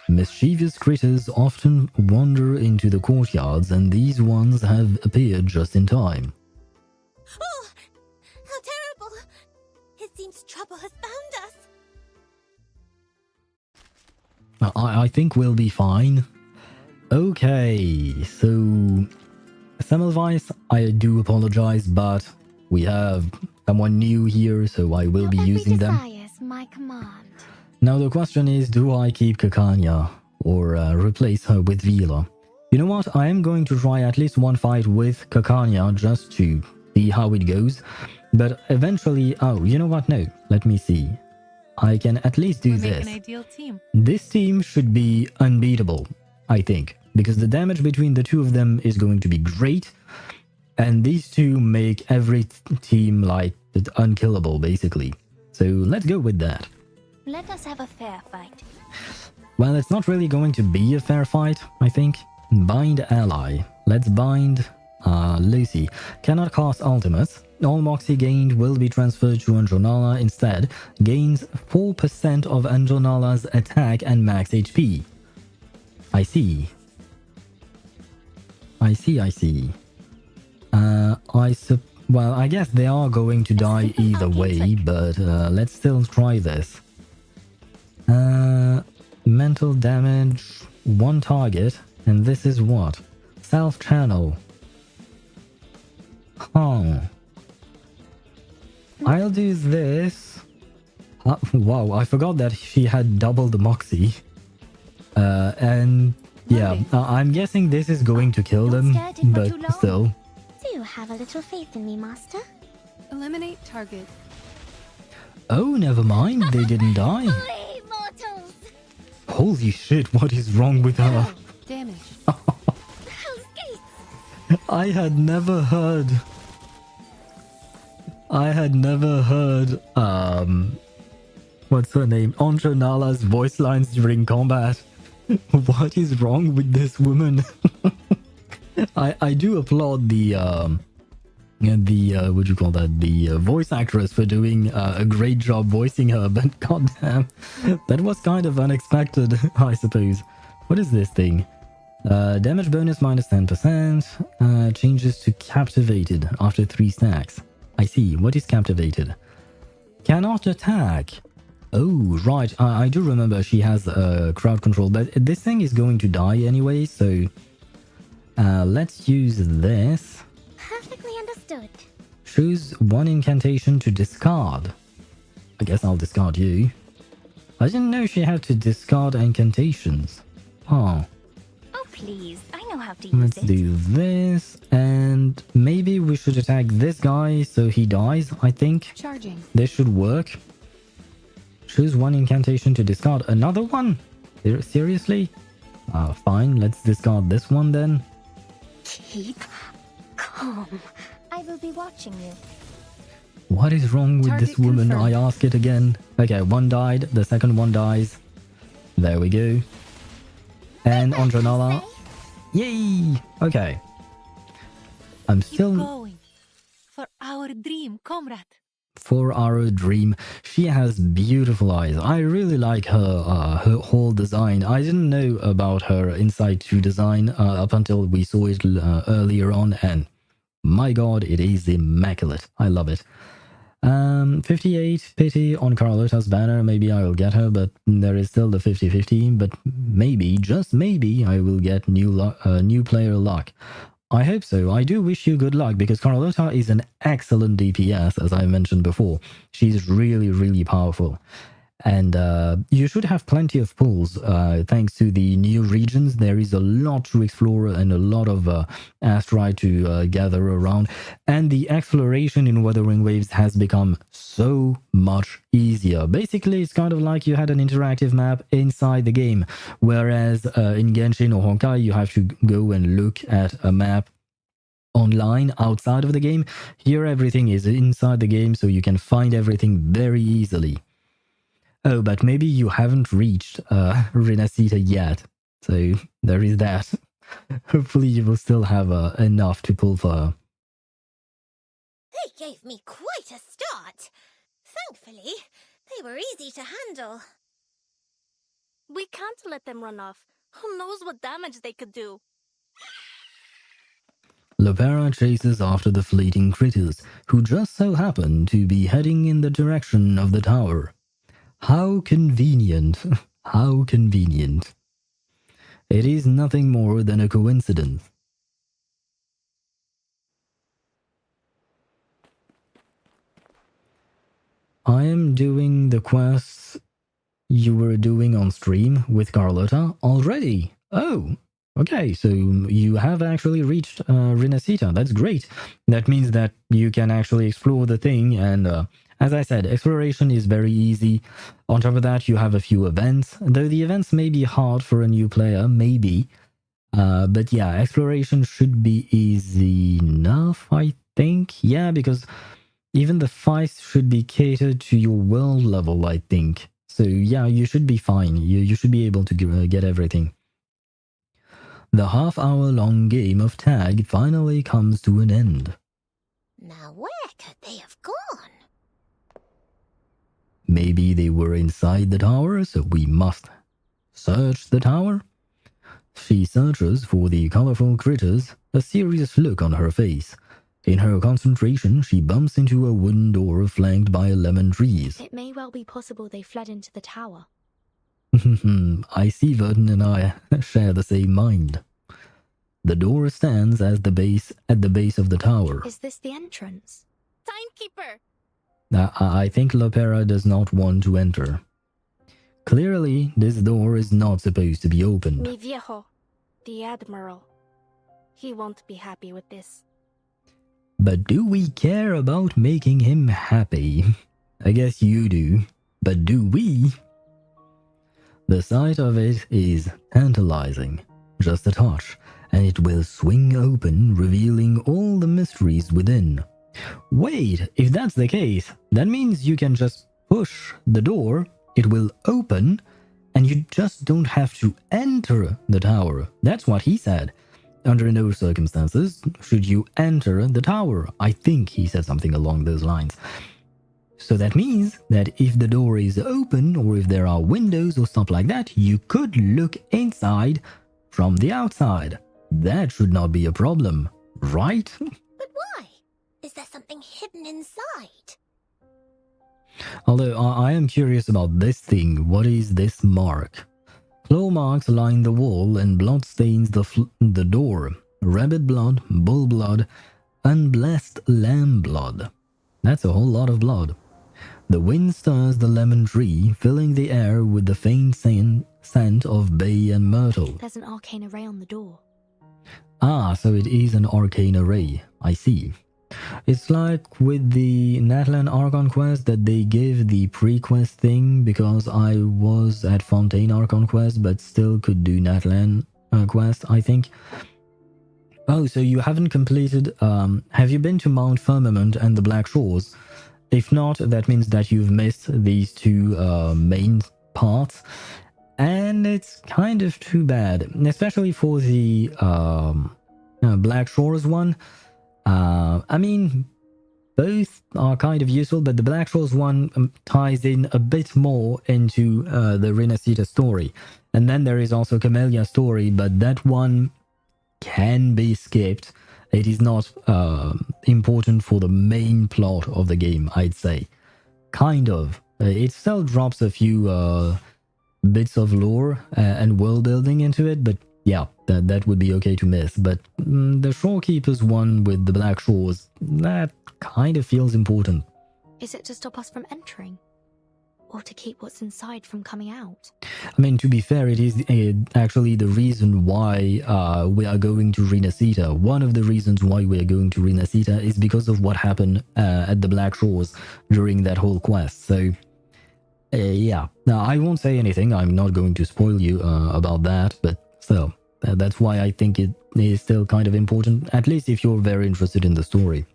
Mischievous critters often wander into the courtyards, and these ones have appeared just in time. Oh, how terrible! It seems trouble has found us. I think we'll be fine. Okay, so... Semmelweis, I do apologize, but we have someone new here, so I will be using them. My command. Now the question is, do I keep Kakanya or replace her with Vila? You know what, I am going to try at least one fight with Kakanya just to see how it goes. But eventually, oh, you know what, no, let me see. I can at least do this. Make an ideal team. This team should be unbeatable, I think, because the damage between the two of them is going to be great. And these two make every team like unkillable, basically. So let's go with that. Let us have a fair fight. Well, it's not really going to be a fair fight, I think. Bind ally. Let's bind Lucy. Cannot cast ultimates. All Moxie gained will be transferred to Anjo Nala instead. Gains 4% of Anjo Nala's attack and max HP. I see. Well, I guess they are going to die either way, but let's still try this. Mental damage, one target, and this is what? Self-channel. Huh. I'll do this. Wow, I forgot that she had double the Moxie. And yeah, I'm guessing this is going to kill them, but still. Do you have a little faith in me, Master? Eliminate target. Oh, never mind, they didn't die. Flee, mortals! Holy shit, what is wrong with her? Damage. Hell's Gates! I had never heard, what's her name? Anjo Nala's voice lines during combat. What is wrong with this woman? I do applaud the the what do you call that? The voice actress for doing a great job voicing her, but goddamn, that was kind of unexpected, I suppose. What is this thing? Damage bonus minus 10%. Changes to captivated after 3 stacks. I see. What is captivated? Cannot attack. Oh, right. I do remember she has crowd control, but this thing is going to die anyway, so let's use this. Perfectly understood. Choose 1 incantation to discard. I guess I'll discard you. I didn't know she had to discard incantations. Huh. Oh, please. I know how to use Let's it. do this, and maybe we should attack this guy so he dies, I think. Charging. This should work. Choose 1 incantation to discard. Another one? Seriously? Fine, let's discard this one then. Keep calm. I will be watching you. What is wrong with this Target woman? confirmed. I ask it again. Okay, 1 died. The second one dies. There we go. And Anjo Nala. Yay! Okay. I'm Keep still... going. For our dream, comrade. For our dream. She has beautiful eyes. I really like her whole design. I didn't know about her Insight 2 design up until we saw it earlier on, and my god, it is immaculate. I love it. 58 pity on Carlotta's banner. Maybe I will get her, but there is still the 50-50. But maybe, just maybe, I will get new player luck. I hope so. I do wish you good luck, because Carlotta is an excellent DPS, as I mentioned before. She's really, really powerful. And you should have plenty of pulls. Thanks to the new regions, there is a lot to explore and a lot of asteroid to gather around. And the exploration in Wuthering Waves has become so much easier. Basically, it's kind of like you had an interactive map inside the game. Whereas in Genshin or Honkai, you have to go and look at a map online outside of the game. Here, everything is inside the game, so you can find everything very easily. Oh, but maybe you haven't reached Renacita yet, so there is that. Hopefully you will still have enough to pull for her. They gave me quite a start. Thankfully, they were easy to handle. We can't let them run off. Who knows what damage they could do? Lopera chases after the fleeting critters, who just so happen to be heading in the direction of the tower. How convenient. How convenient. It is nothing more than a coincidence. I am doing the quests you were doing on stream with Carlotta already. Oh, okay, so you have actually reached Renacita. That's great. That means that you can actually explore the thing, and as I said, exploration is very easy. On top of that, you have a few events, though the events may be hard for a new player, maybe. But yeah, exploration should be easy enough, I think. Yeah, because even the fights should be catered to your world level, I think. So yeah, you should be fine. You should be able to get everything. The half-hour-long game of tag finally comes to an end. Now where could they have gone? Maybe they were inside the tower, so we must search the tower? She searches for the colorful critters, a serious look on her face. In her concentration, she bumps into a wooden door flanked by lemon trees. It may well be possible they fled into the tower. I see Vertin and I share the same mind. The door stands at the base of the tower. Is this the entrance? Timekeeper! I think Lopera does not want to enter. Clearly, this door is not supposed to be opened. Mi viejo, the Admiral. He won't be happy with this. But do we care about making him happy? I guess you do. But do we? The sight of it is tantalizing. Just a touch, and it will swing open, revealing all the mysteries within. Wait, if that's the case, that means you can just push the door, it will open, and you just don't have to enter the tower. That's what he said. Under no circumstances should you enter the tower. I think he said something along those lines. So that means that if the door is open or if there are windows or stuff like that, you could look inside from the outside. That should not be a problem, right? But why? Is there something hidden inside? Although I am curious about this thing. What is this mark? Claw marks line the wall and blood stains the door. Rabbit blood, bull blood, unblessed lamb blood. That's a whole lot of blood. The wind stirs the lemon tree, filling the air with the faint scent of bay and myrtle. There's an arcane array on the door. Ah, so it is an arcane array. I see. It's like with the Natlan Archon quest that they gave the pre-quest thing because I was at Fontaine Archon quest but still could do Natlan quest, I think. Oh, so you haven't completed... have you been to Mount Firmament and the Black Shores? If not, that means that you've missed these two main parts. And it's kind of too bad, especially for the Black Shores one. I mean, both are kind of useful, but the Black Shores one ties in a bit more into the Renacita story. And then there is also Camellia's story, but that one can be skipped. It is not important for the main plot of the game, I'd say. Kind of. It still drops a few bits of lore and world building into it, but yeah, that would be okay to miss. But the Shorekeepers one with the Black Shores, that kind of feels important. Is it to stop us from entering? Or to keep what's inside from coming out? I mean, to be fair, it is actually the reason why we are going to Renacita. One of the reasons why we are going to Renacita is because of what happened at the Black Shores during that whole quest. So, yeah. Now, I won't say anything. I'm not going to spoil you about that. But still, that's why I think it is still kind of important, at least if you're very interested in the story.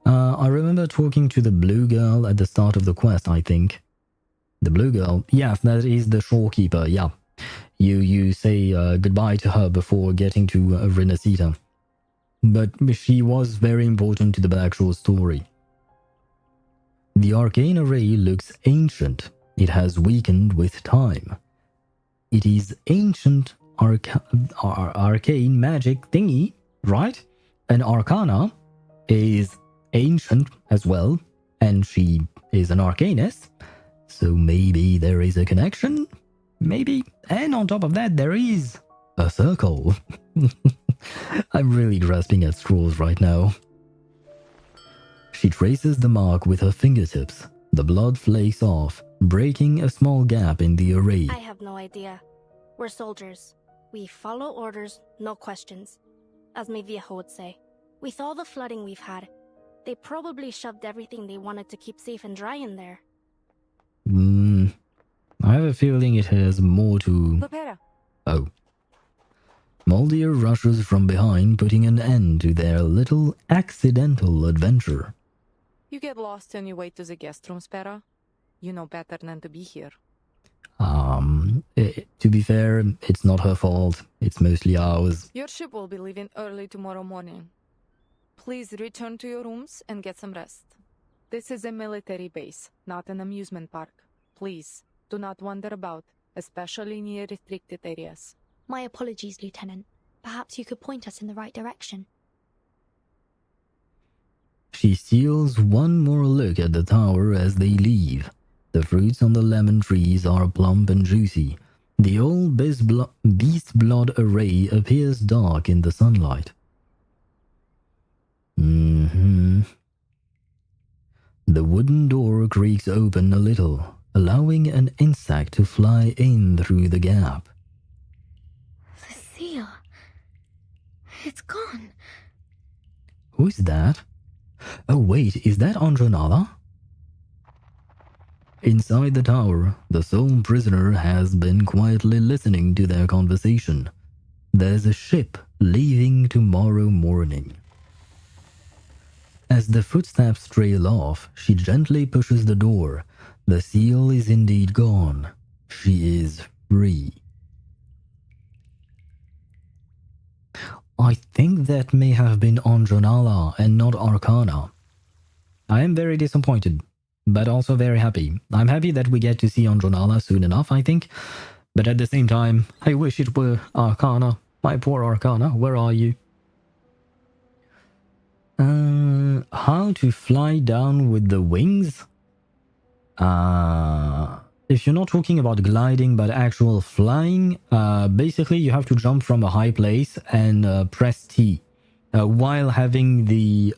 I remember talking to the blue girl at the start of the quest, I think. The blue girl, yes, that is the shorekeeper, yeah. You say goodbye to her before getting to Renacita. But she was very important to the Black Shore story. The arcane array looks ancient. It has weakened with time. It is ancient arcane magic thingy, right? And Arcana is ancient as well, and she is an arcanist. So maybe there is a connection? Maybe. And on top of that, there is a circle. I'm really grasping at straws right now. She traces the mark with her fingertips. The blood flakes off, breaking a small gap in the array. I have no idea. We're soldiers. We follow orders, no questions. As my viejo would say. With all the flooding we've had, they probably shoved everything they wanted to keep safe and dry in there. I have a feeling it has more to... Lopera. Oh. Moldier rushes from behind, putting an end to their little accidental adventure. You get lost on your way to the guest room, Spera. You know better than to be here. To be fair, it's not her fault. It's mostly ours. Your ship will be leaving early tomorrow morning. Please return to your rooms and get some rest. This is a military base, not an amusement park. Please, do not wander about, especially near restricted areas. My apologies, Lieutenant. Perhaps you could point us in the right direction. She steals one more look at the tower as they leave. The fruits on the lemon trees are plump and juicy. The old beast blood array appears dark in the sunlight. The wooden door creaks open a little, allowing an insect to fly in through the gap. The seal. It's gone. Who's that? Oh wait, is that Anjo Nala? Inside the tower, the sole prisoner has been quietly listening to their conversation. There's a ship leaving tomorrow morning. As the footsteps trail off, she gently pushes the door. The seal is indeed gone. She is free. I think that may have been Anjo Nala and not Arcana. I am very disappointed, but also very happy. I'm happy that we get to see Anjo Nala soon enough, I think. But at the same time, I wish it were Arcana. My poor Arcana, where are you? How to fly down with the wings? If you're not talking about gliding but actual flying, basically you have to jump from a high place and press T while having the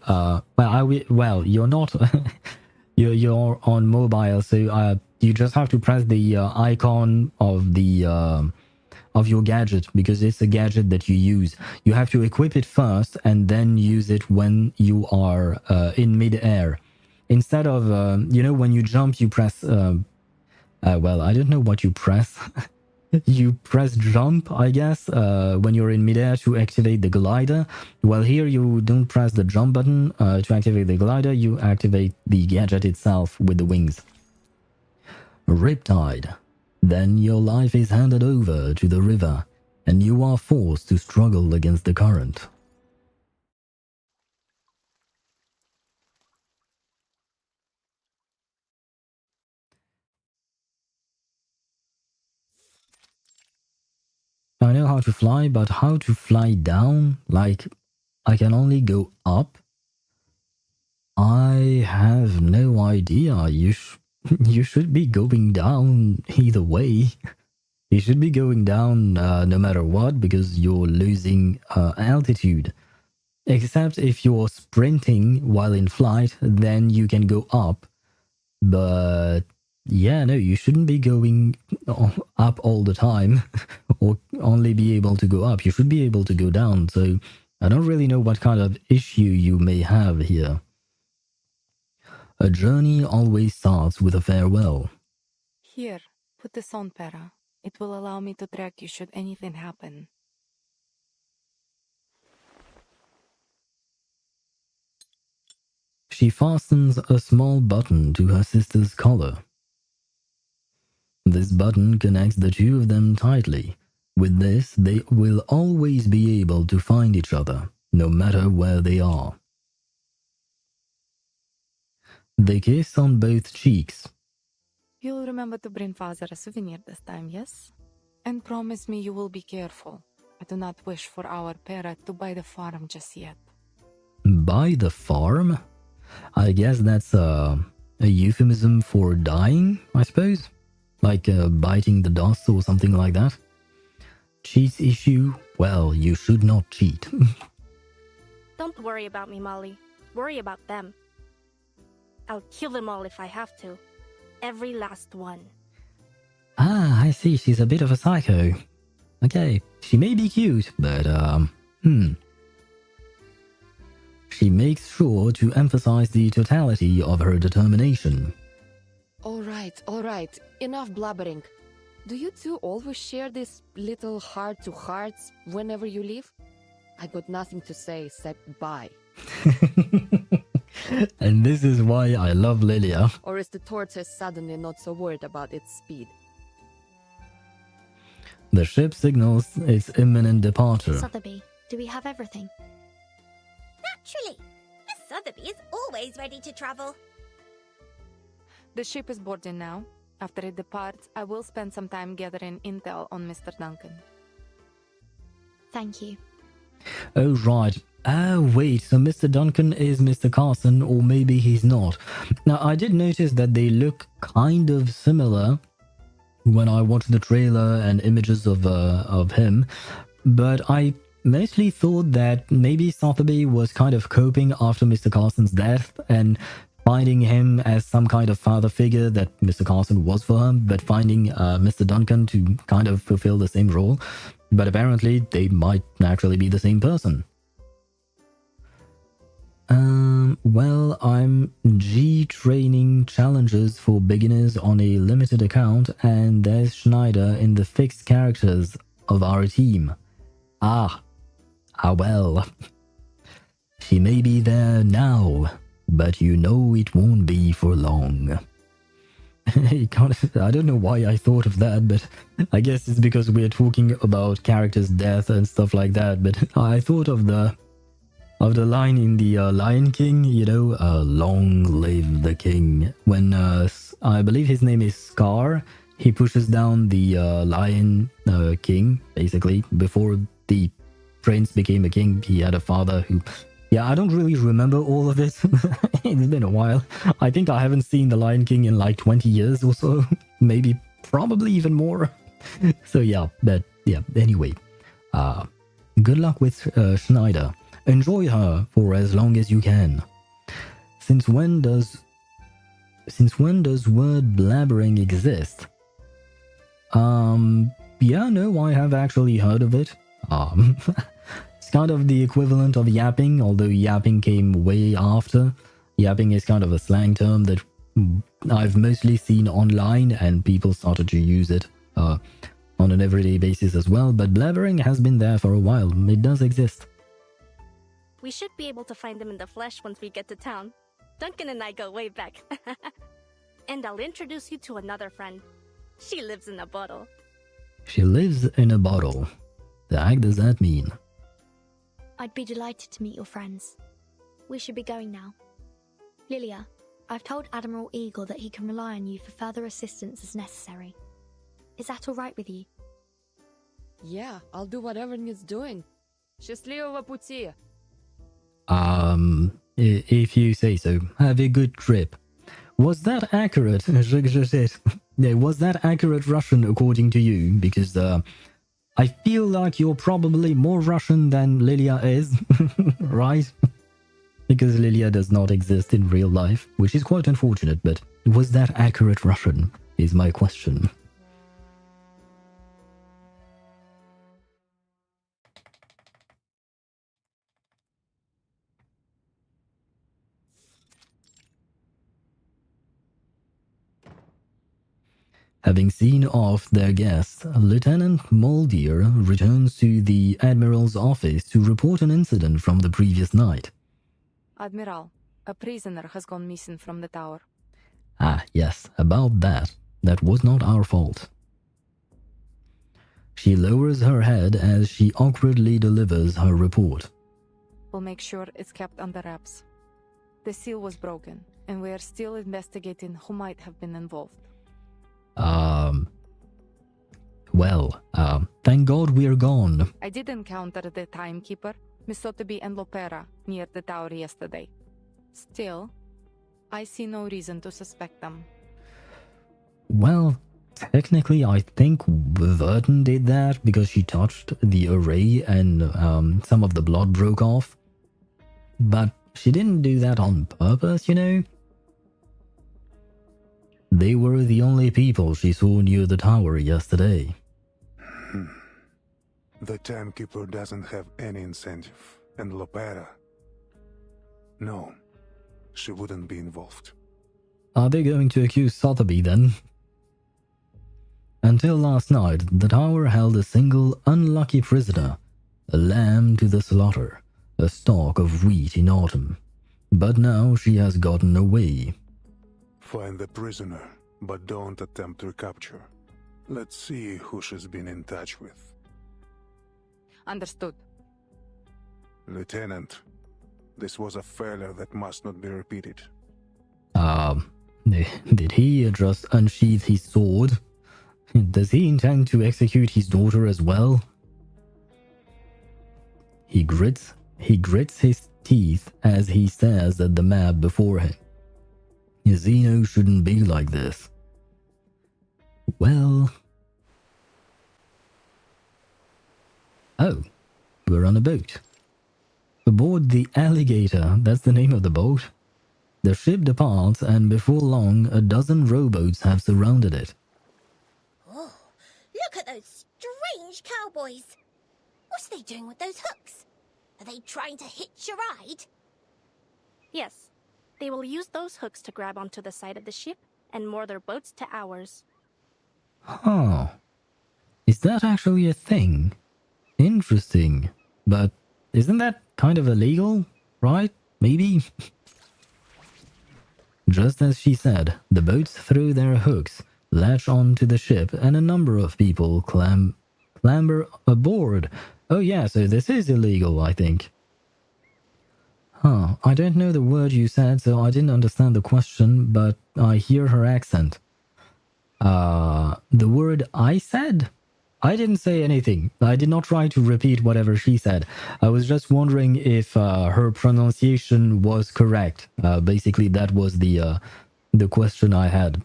well, you're not you're on mobile, so you just have to press the icon of the of your gadget, because it's a gadget that you use. You have to equip it first and then use it when you are in mid-air. Instead of, you know, when you jump, you press, well, I don't know what you press. You press jump, I guess, when you're in midair to activate the glider. Well, here you don't press the jump button to activate the glider, you activate the gadget itself with the wings. Riptide. Then your life is handed over to the river, and you are forced to struggle against the current. I know how to fly, but how to fly down? Like, I can only go up? I have no idea. You should be going down either way. You should be going down no matter what, because you're losing altitude. Except if you're sprinting while in flight, then you can go up. But yeah, no, you shouldn't be going up all the time or only be able to go up. You should be able to go down. So I don't really know what kind of issue you may have here. A journey always starts with a farewell. Here, put this on, Para. It will allow me to track you should anything happen. She fastens a small button to her sister's collar. This button connects the two of them tightly. With this, they will always be able to find each other, no matter where they are. They kiss on both cheeks. You'll remember to bring father a souvenir this time, yes? And promise me you will be careful. I do not wish for our Para to buy the farm just yet. Buy the farm? I guess that's a euphemism for dying, I suppose? Like biting the dust or something like that? Cheats issue? Well, you should not cheat. Don't worry about me, Molly. Worry about them. I'll kill them all if I have to. Every last one. Ah, I see, she's a bit of a psycho. Okay, she may be cute, but She makes sure to emphasize the totality of her determination. All right, enough blabbering. Do you two always share these little heart-to-hearts whenever you leave? I got nothing to say except bye. And this is why I love Lilia. Or is the tortoise suddenly not so worried about its speed? The ship signals its imminent departure. Sotheby, do we have everything? Naturally. Miss Sotheby is always ready to travel. The ship is boarding now. After it departs, I will spend some time gathering intel on Mr. Duncan. Thank you. Oh, right. Oh, wait, so Mr. Duncan is Mr. Carson, or maybe he's not. Now, I did notice that they look kind of similar when I watched the trailer and images of him, but I mostly thought that maybe Sotheby was kind of coping after Mr. Carson's death and finding him as some kind of father figure that Mr. Carson was for him, but finding Mr. Duncan to kind of fulfill the same role. But apparently, they might actually be the same person. Well, I'm G-training challenges for beginners on a limited account, and there's Schneider in the fixed characters of our team. Ah well. She may be there now, but you know it won't be for long. He kind of, I don't know why I thought of that, but I guess it's because we're talking about characters' death and stuff like that. But I thought of the line in the Lion King, you know, long live the king. When I believe his name is Scar, he pushes down the Lion King, basically. Before the prince became a king, he had a father who... Yeah, I don't really remember all of it. It's been a while. I think I haven't seen The Lion King in like 20 years or so. Maybe, probably even more. So yeah, but yeah, anyway. Good luck with Schneider. Enjoy her for as long as you can. Since when does word blabbering exist? Yeah, no, I have actually heard of it. It's kind of the equivalent of yapping, although yapping came way after. Yapping is kind of a slang term that I've mostly seen online, and people started to use it on an everyday basis as well, but blabbering has been there for a while. It does exist. We should be able to find him in the flesh once we get to town. Duncan and I go way back. And I'll introduce you to another friend. She lives in a bottle. She lives in a bottle. The heck does that mean? I'd be delighted to meet your friends. We should be going now. Lilia, I've told Admiral Eagle that he can rely on you for further assistance as necessary. Is that all right with you? Yeah, I'll do whatever needs doing. Счастливого пути. If you say so. Have a good trip. Was that accurate? Was that accurate Russian according to you? Because I feel like you're probably more Russian than Lilia is, right? Because Lilia does not exist in real life, which is quite unfortunate, but was that accurate Russian, is my question. Having seen off their guests, Lieutenant Moldier returns to the Admiral's office to report an incident from the previous night. Admiral, a prisoner has gone missing from the tower. Ah, yes, about that. That was not our fault. She lowers her head as she awkwardly delivers her report. We'll make sure it's kept under wraps. The seal was broken, and we are still investigating who might have been involved. Thank God we're gone. I did encounter the timekeeper, Miss Sotheby and Lopera, near the tower yesterday. Still, I see no reason to suspect them. Well, technically I think Vertin did that because she touched the array and some of the blood broke off. But she didn't do that on purpose, you know? They were the only people she saw near the tower yesterday. The timekeeper doesn't have any incentive, and Lopera... No, she wouldn't be involved. Are they going to accuse Sotheby then? Until last night, the tower held a single unlucky prisoner, a lamb to the slaughter, a stalk of wheat in autumn. But now she has gotten away. Find the prisoner, but don't attempt recapture. Let's see who she's been in touch with. Understood. Lieutenant, this was a failure that must not be repeated. Did he just unsheath his sword? Does he intend to execute his daughter as well? He grits his teeth as he stares at the map before him. Zeno shouldn't be like this. Well... Oh, we're on a boat. Aboard the Alligator, that's the name of the boat. The ship departs, and before long, a dozen rowboats have surrounded it. Oh, look at those strange cowboys. What's they doing with those hooks? Are they trying to hitch a ride? Yes, they will use those hooks to grab onto the side of the ship and moor their boats to ours. Huh. Is that actually a thing? Interesting. But isn't that kind of illegal, right? Maybe? Just as she said, the boats throw their hooks, latch onto the ship, and a number of people clamber aboard. Oh yeah, so this is illegal, I think. Huh, I don't know the word you said, so I didn't understand the question, but I hear her accent. The word I said? I didn't say anything. I did not try to repeat whatever she said. I was just wondering if her pronunciation was correct. Basically, that was the question I had.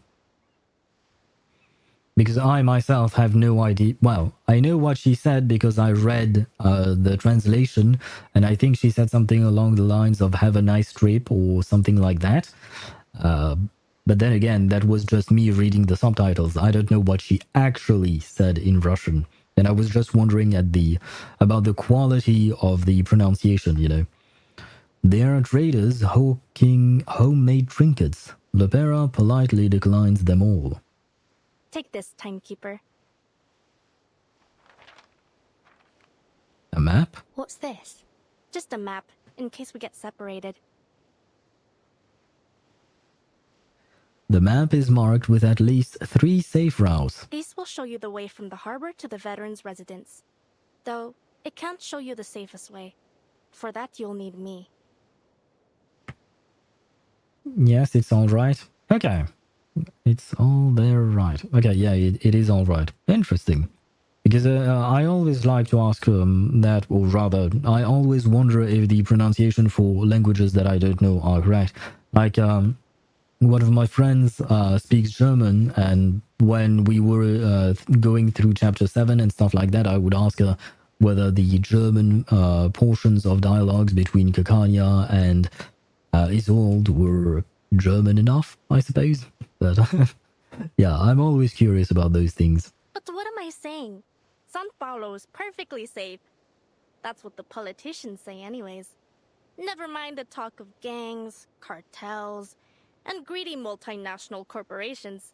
Because I myself have no idea. Well, I know what she said because I read the translation, and I think she said something along the lines of "have a nice trip" or something like that. But then again, that was just me reading the subtitles. I don't know what she actually said in Russian, and I was just wondering about the quality of the pronunciation. You know, there are traders hawking homemade trinkets. Lopera politely declines them all. Take this, timekeeper. A map? What's this? Just a map, in case we get separated. The map is marked with at least 3 safe routes. These will show you the way from the harbor to the veteran's residence. Though, it can't show you the safest way. For that, you'll need me. Yes, it's alright. Okay. It's all there, right. Okay, yeah, it is alright. Interesting. Because I always like to ask that, or rather, I always wonder if the pronunciation for languages that I don't know are correct. Like, one of my friends speaks German, and when we were going through chapter 7 and stuff like that, I would ask her whether the German portions of dialogues between Kakanya and Isolde were German enough, I suppose. But yeah, I'm always curious about those things. But what am I saying? San Paulo's perfectly safe. That's what the politicians say anyways. Never mind the talk of gangs, cartels, and greedy multinational corporations.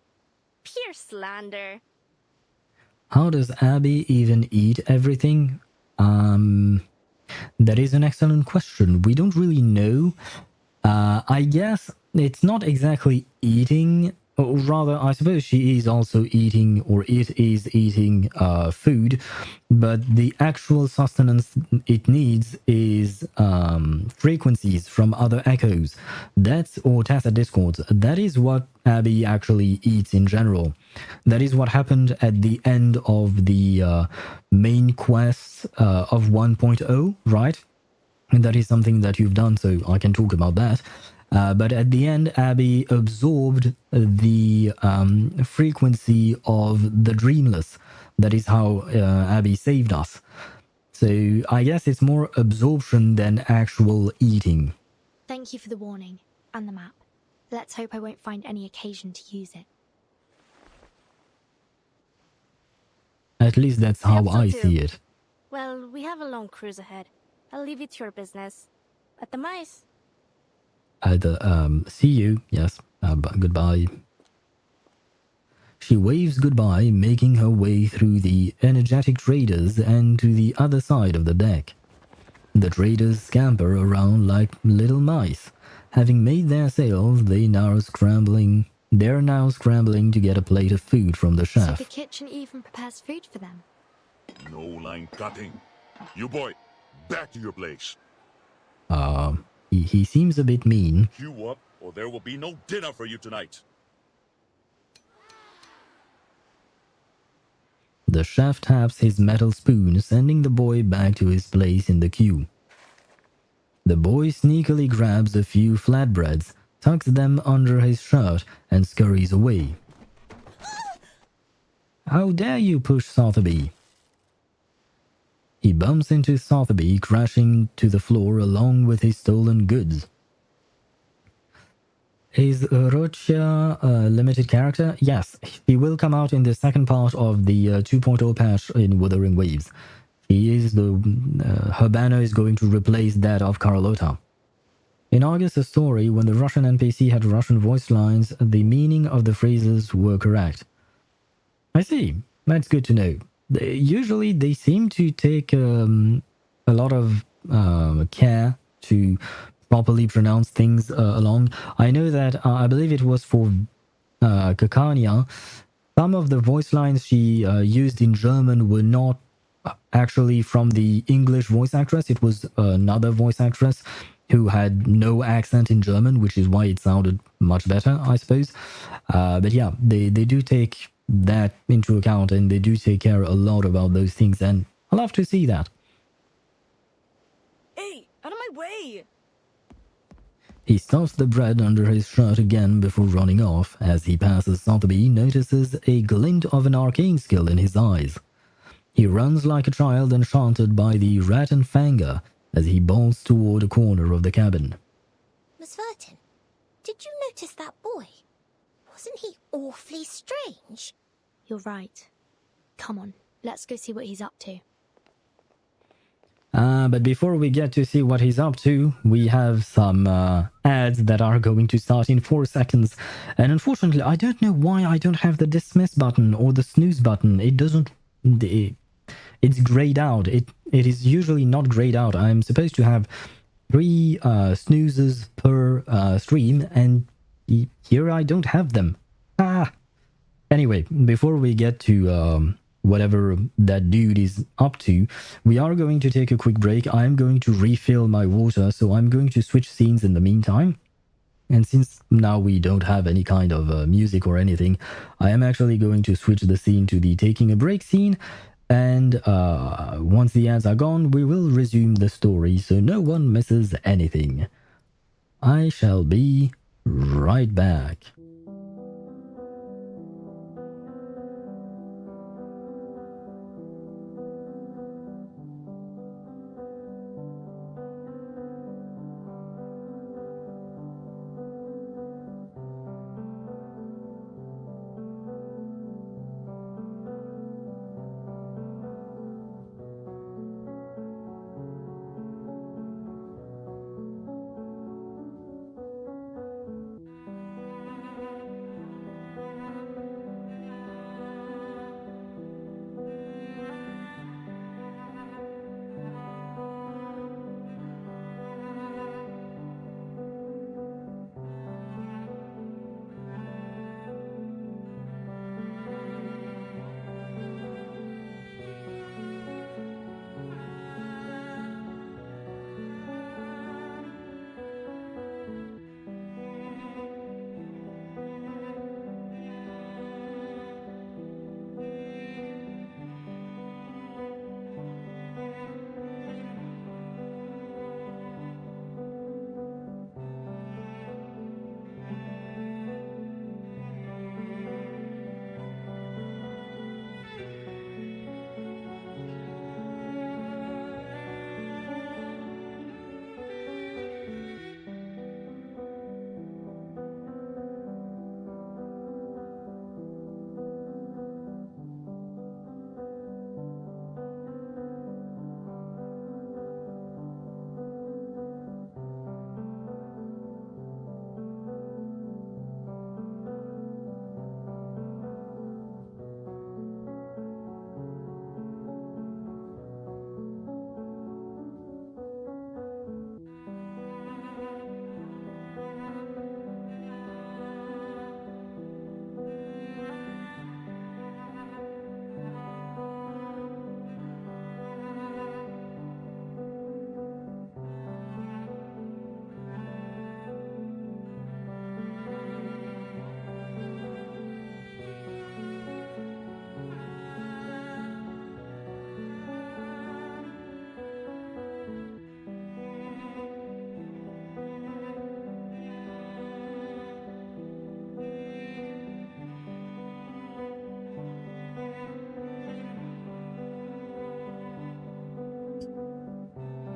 Pure slander. How does Abby even eat everything? That is an excellent question. We don't really know. I guess it's not exactly eating, or rather, I suppose she is also eating, or it is eating food, but the actual sustenance it needs is frequencies from other echoes. Or tacit discords. That is what Abby actually eats in general. That is what happened at the end of the main quest of 1.0, right? And that is something that you've done, so I can talk about that. But at the end, Abby absorbed the frequency of the Dreamless. That is how Abby saved us. So I guess it's more absorption than actual eating. Thank you for the warning and the map. Let's hope I won't find any occasion to use it. At least that's how I so too. see it. Well, we have a long cruise ahead. I'll leave it to your business. At the mice. See you, yes. Goodbye. She waves goodbye, making her way through the energetic traders and to the other side of the deck. The traders scamper around like little mice. Having made their sales, they're now scrambling to get a plate of food from the chef. So the kitchen even prepares food for them. No line cutting. You boy, back to your place. He seems a bit mean. Queue up, or there will be no dinner for you tonight. The chef taps his metal spoon, sending the boy back to his place in the queue. The boy sneakily grabs a few flatbreads, tucks them under his shirt, and scurries away. How dare you push Sotheby? He bumps into Sotheby, crashing to the floor along with his stolen goods. Is Rocha a limited character? Yes, he will come out in the second part of the 2.0 patch in Wuthering Waves. He is her banner is going to replace that of Carlotta. In August's story, when the Russian NPC had Russian voice lines, the meaning of the phrases were correct. I see. That's good to know. Usually they seem to take a lot of care to properly pronounce things along. I know that I believe it was for Kakania. Some of the voice lines she used in German were not actually from the English voice actress. It was another voice actress who had no accent in German, which is why it sounded much better, I suppose. But yeah, they do take that into account, and they do take care a lot about those things, and I love to see that. Hey, out of my way! He stuffs the bread under his shirt again before running off. As he passes, Sotheby notices a glint of an arcane skill in his eyes. He runs like a child enchanted by the rat and fanger as he bolts toward a corner of the cabin. Miss Vertin, did you notice that boy? Wasn't he awfully strange? You're right. Come on, let's go see what he's up to. But before we get to see what he's up to, we have some ads that are going to start in 4 seconds. And unfortunately, I don't know why I don't have the dismiss button or the snooze button. It doesn't... It's grayed out. It is usually not grayed out. I'm supposed to have 3 snoozes per stream, and here I don't have them. Anyway, before we get to whatever that dude is up to, we are going to take a quick break. I'm going to refill my water, so I'm going to switch scenes in the meantime. And since now we don't have any kind of music or anything, I am actually going to switch the scene to the taking a break scene. And once the ads are gone, we will resume the story so no one misses anything. I shall be right back.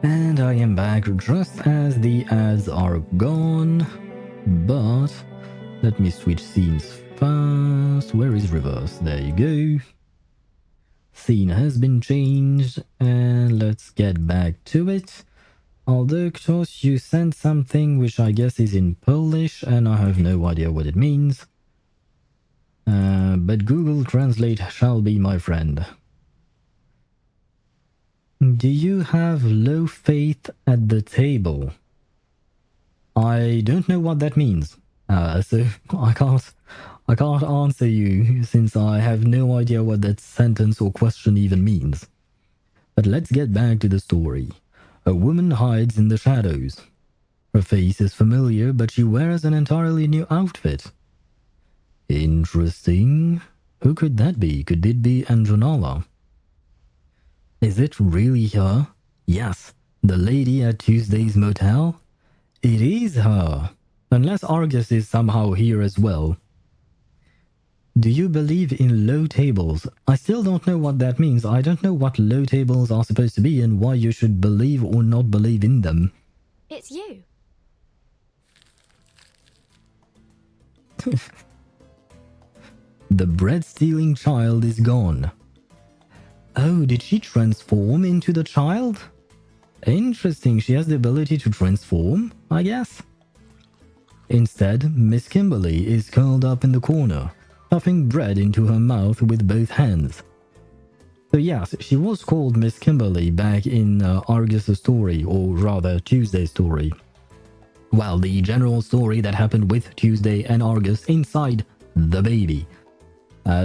And I am back just as the ads are gone, but let me switch scenes first. Where is reverse? There you go. Scene has been changed, and let's get back to it. Although, Ktoś, you sent something which I guess is in Polish, and I have no idea what it means. But Google Translate shall be my friend. Do you have low faith at the table? I don't know what that means. So I can't answer you since I have no idea what that sentence or question even means. But let's get back to the story. A woman hides in the shadows. Her face is familiar, but she wears an entirely new outfit. Interesting. Who could that be? Could it be Anjo Nala? Is it really her? Yes, the lady at Tuesday's motel? It is her. Unless Argus is somehow here as well. Do you believe in low tables? I still don't know what that means. I don't know what low tables are supposed to be and why you should believe or not believe in them. It's you. The bread-stealing child is gone. Oh, did she transform into the child? Interesting, she has the ability to transform, I guess. Instead, Miss Kimberly is curled up in the corner, stuffing bread into her mouth with both hands. So yes, she was called Miss Kimberly back in Argus' story, or rather Tuesday's story. Well, the general story that happened with Tuesday and Argus inside the baby.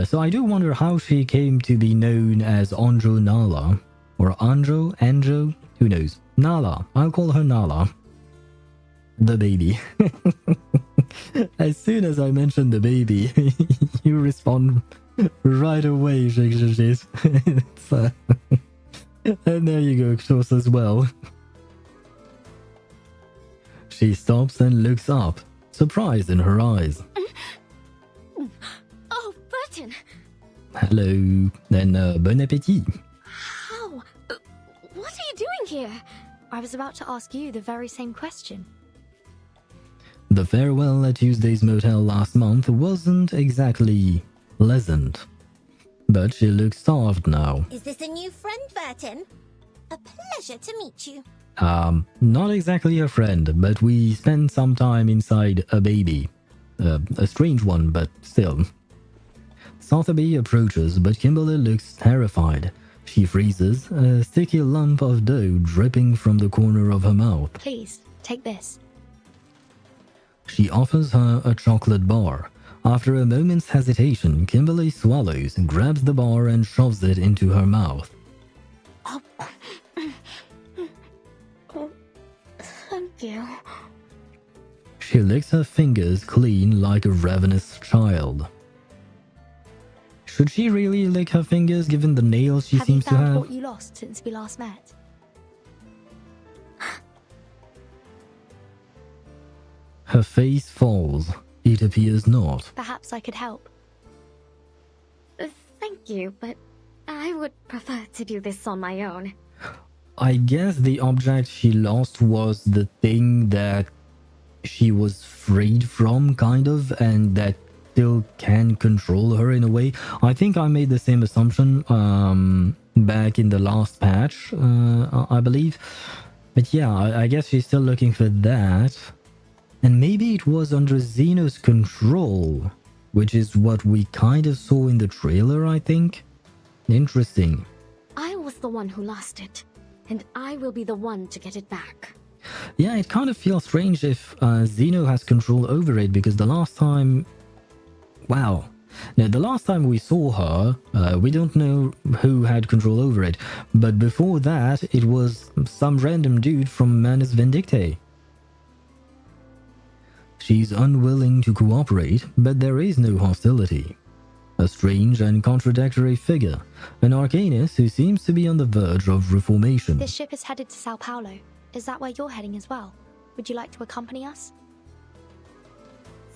So I do wonder how she came to be known as Anjo Nala. Or Anjo, who knows? Nala, I'll call her Nala. The baby. As soon as I mention the baby, you respond right away, Shake. And there you go, Ktos as well. She stops and looks up, surprise in her eyes. Oh, Vertin! Hello, then bon appétit. How? What are you doing here? I was about to ask you the very same question. The farewell at Tuesday's motel last month wasn't exactly pleasant. But she looks starved now. Is this a new friend, Vertin? A pleasure to meet you. Not exactly a friend, but we spent some time inside a baby. A strange one, but still. Sotheby approaches, but Kimberly looks terrified. She freezes, a sticky lump of dough dripping from the corner of her mouth. Please, take this. She offers her a chocolate bar. After a moment's hesitation, Kimberly swallows, grabs the bar and shoves it into her mouth. Oh, thank you. She licks her fingers clean like a ravenous child. Should she really lick her fingers given the nails she seems to have? Have you found what you lost since we last met? Her face falls. It appears not. Perhaps I could help. Thank you, but I would prefer to do this on my own. I guess the object she lost was the thing that she was freed from, kind of, and that still can control her in a way. I think I made the same assumption back in the last patch, I believe. But yeah, I guess she's still looking for that. And maybe it was under Xeno's control, which is what we kind of saw in the trailer, I think. Interesting. I was the one who lost it, and I will be the one to get it back. Yeah, it kind of feels strange if Xeno has control over it, because the last time... Wow. Now, the last time we saw her, we don't know who had control over it, but before that, it was some random dude from Manus Vindictae. She's unwilling to cooperate, but there is no hostility. A strange and contradictory figure, an arcanist who seems to be on the verge of reformation. This ship is headed to Sao Paulo. Is that where you're heading as well? Would you like to accompany us?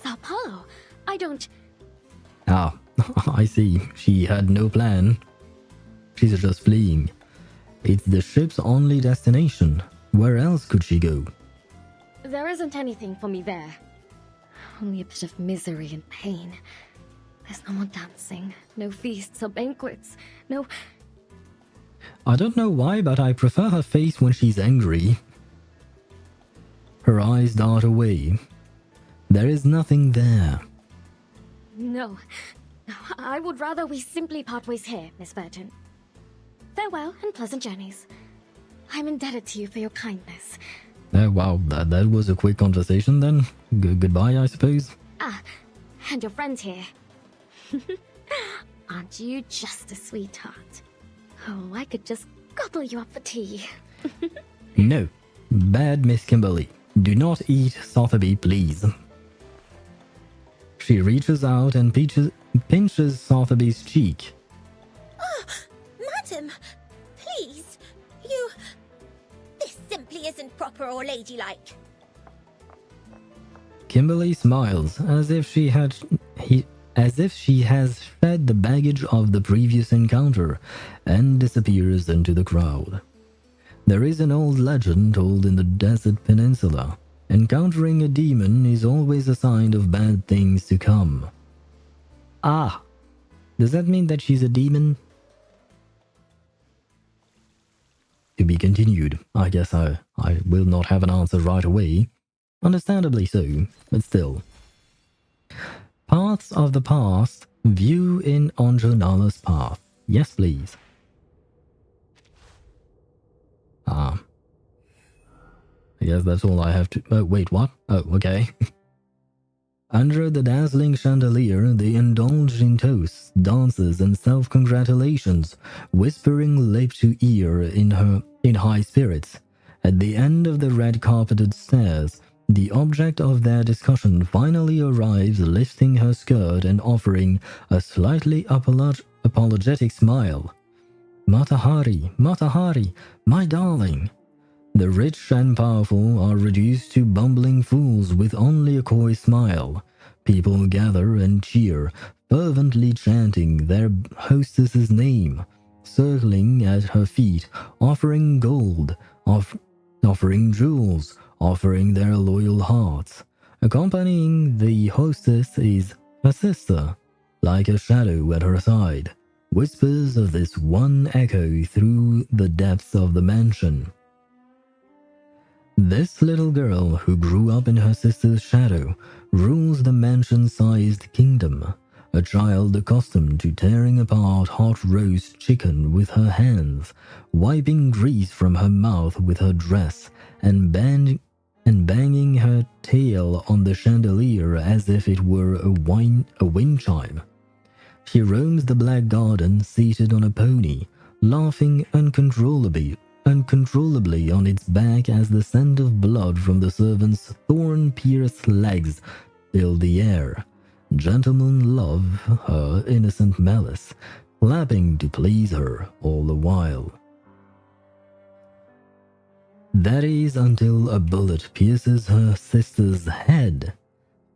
Sao Paulo? I don't... Ah, I see. She had no plan. She's just fleeing. It's the ship's only destination. Where else could she go? There isn't anything for me there. Only a bit of misery and pain. There's no more dancing, no feasts or banquets, no... I don't know why, but I prefer her face when she's angry. Her eyes dart away. There is nothing there. No. I would rather we simply part ways here, Miss Vertin. Farewell and pleasant journeys. I'm indebted to you for your kindness. Wow, that was a quick conversation then. Goodbye, I suppose. Ah, and your friend here. Aren't you just a sweetheart? Oh, I could just gobble you up for tea. No. Bad Miss Kimberly. Do not eat Sotheby, please. She reaches out and pinches Sotheby's cheek. Oh, madam, please, you... This simply isn't proper or ladylike. Kimberly smiles as if she has shed the baggage of the previous encounter and disappears into the crowd. There is an old legend told in the desert peninsula. Encountering a demon is always a sign of bad things to come. Ah, does that mean that she's a demon? To be continued. I guess I will not have an answer right away. Understandably so, but still. Paths of the past. View in Anjo Nala's path. Yes, please. I guess that's all I have to... Oh, wait, what? Oh, okay. Under the dazzling chandelier, they indulge in toasts, dances, and self-congratulations, whispering lip to ear in high spirits. At the end of the red-carpeted stairs, the object of their discussion finally arrives, lifting her skirt and offering a slightly apologetic smile. Matahari, Matahari, my darling. The rich and powerful are reduced to bumbling fools with only a coy smile. People gather and cheer, fervently chanting their hostess's name, circling at her feet, offering gold, offering jewels, offering their loyal hearts. Accompanying the hostess is her sister, like a shadow at her side. Whispers of this one echo through the depths of the mansion. This little girl, who grew up in her sister's shadow, rules the mansion-sized kingdom, a child accustomed to tearing apart hot roast chicken with her hands, wiping grease from her mouth with her dress, and banging her tail on the chandelier as if it were a wind chime. She roams the black garden seated on a pony, laughing uncontrollably on its back as the scent of blood from the servant's thorn-pierced legs filled the air. Gentlemen love her innocent malice, clapping to please her all the while. That is until a bullet pierces her sister's head.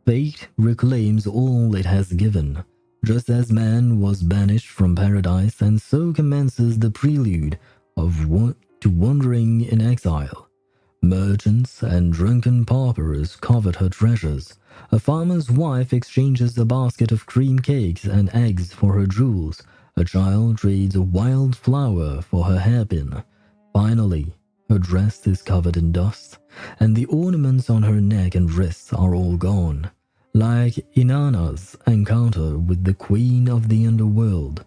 Fate reclaims all it has given, just as man was banished from paradise, and so commences the prelude to wandering in exile. Merchants and drunken paupers covet her treasures. A farmer's wife exchanges a basket of cream cakes and eggs for her jewels. A child trades a wild flower for her hairpin. Finally, her dress is covered in dust, and the ornaments on her neck and wrists are all gone. Like Inanna's encounter with the queen of the underworld,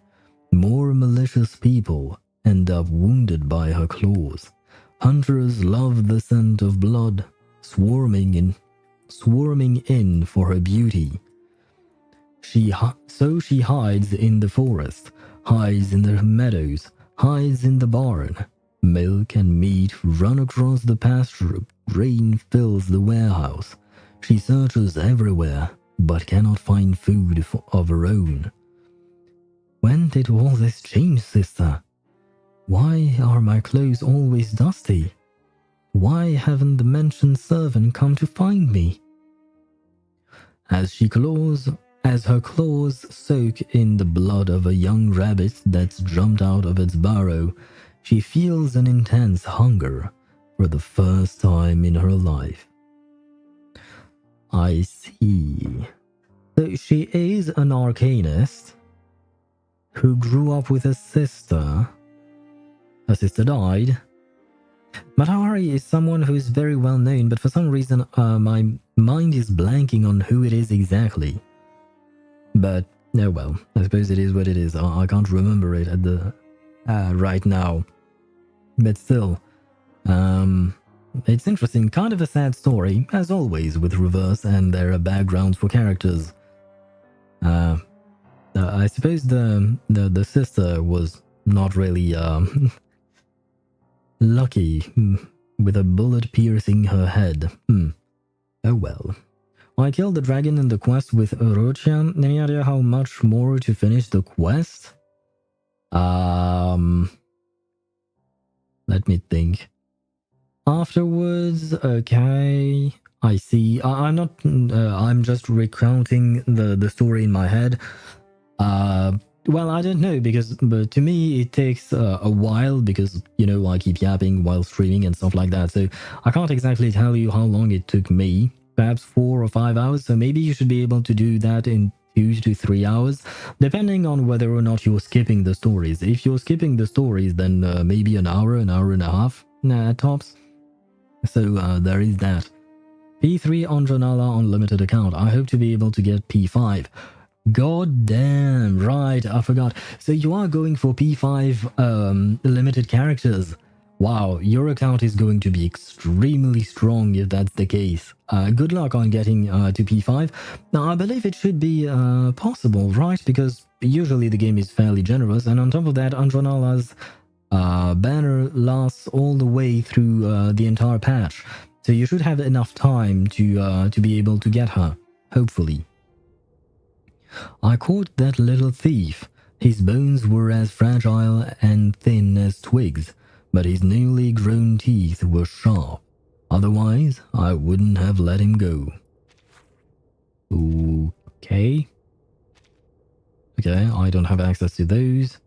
more malicious people end up wounded by her claws. Hunters love the scent of blood, swarming in for her beauty. So she hides in the forest, hides in the meadows, hides in the barn. Milk and meat run across the pasture, grain fills the warehouse. She searches everywhere, but cannot find food of her own. When did all this change, sister? Why are my clothes always dusty? Why haven't the mentioned servant come to find me? As her claws soak in the blood of a young rabbit that's jumped out of its burrow, she feels an intense hunger for the first time in her life. I see. So she is an arcanist who grew up with a sister. Her sister died. Matahari is someone who is very well known, but for some reason my mind is blanking on who it is exactly. But, oh well, I suppose it is what it is. I can't remember it at the right now. But still, It's interesting, kind of a sad story, as always with Reverse and their backgrounds for characters. I suppose the sister was not really lucky with a bullet piercing her head. Oh well. I killed the dragon in the quest with Orochian. Any idea how much more to finish the quest? Let me think. Afterwards, okay. I see. I'm not. I'm just recounting the story in my head. Well, I don't know but to me it takes a while because I keep yapping while streaming and stuff like that. So I can't exactly tell you how long it took me. Perhaps 4 or 5 hours. So maybe you should be able to do that in 2 to 3 hours, depending on whether or not you're skipping the stories. If you're skipping the stories, then maybe an hour and a half, tops. So there is that. P3 Anjo Nala Unlimited account. I hope to be able to get P5. God damn, right, I forgot. So you are going for P5 limited characters. Wow, your account is going to be extremely strong if that's the case. Good luck on getting to P5. Now, I believe it should be possible, right? Because usually the game is fairly generous, and on top of that, Anjo Nala's banner lasts all the way through the entire patch. So you should have enough time to be able to get her, hopefully. I caught that little thief. His bones were as fragile and thin as twigs, but his newly grown teeth were sharp. Otherwise, I wouldn't have let him go. Okay. Okay, I don't have access to those.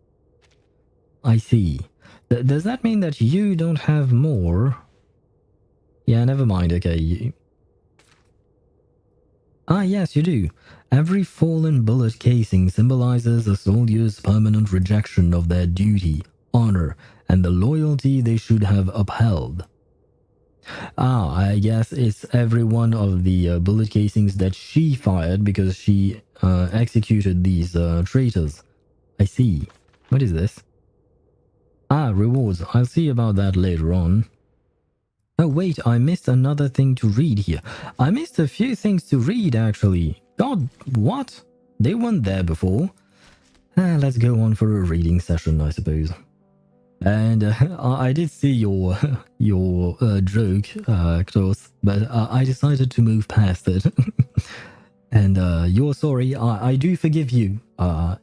I see. Does that mean that you don't have more? Yeah, never mind. Okay. Yes, you do. Every fallen bullet casing symbolizes a soldier's permanent rejection of their duty, honor, and the loyalty they should have upheld. I guess it's every one of the bullet casings that she fired because she executed these traitors. I see. What is this? Rewards. I'll see about that later on. Oh wait, I missed another thing to read here. I missed a few things to read actually. God, what? They weren't there before. Let's go on for a reading session, I suppose. And I did see your joke, Kros, but I decided to move past it. And you're sorry, I do forgive you.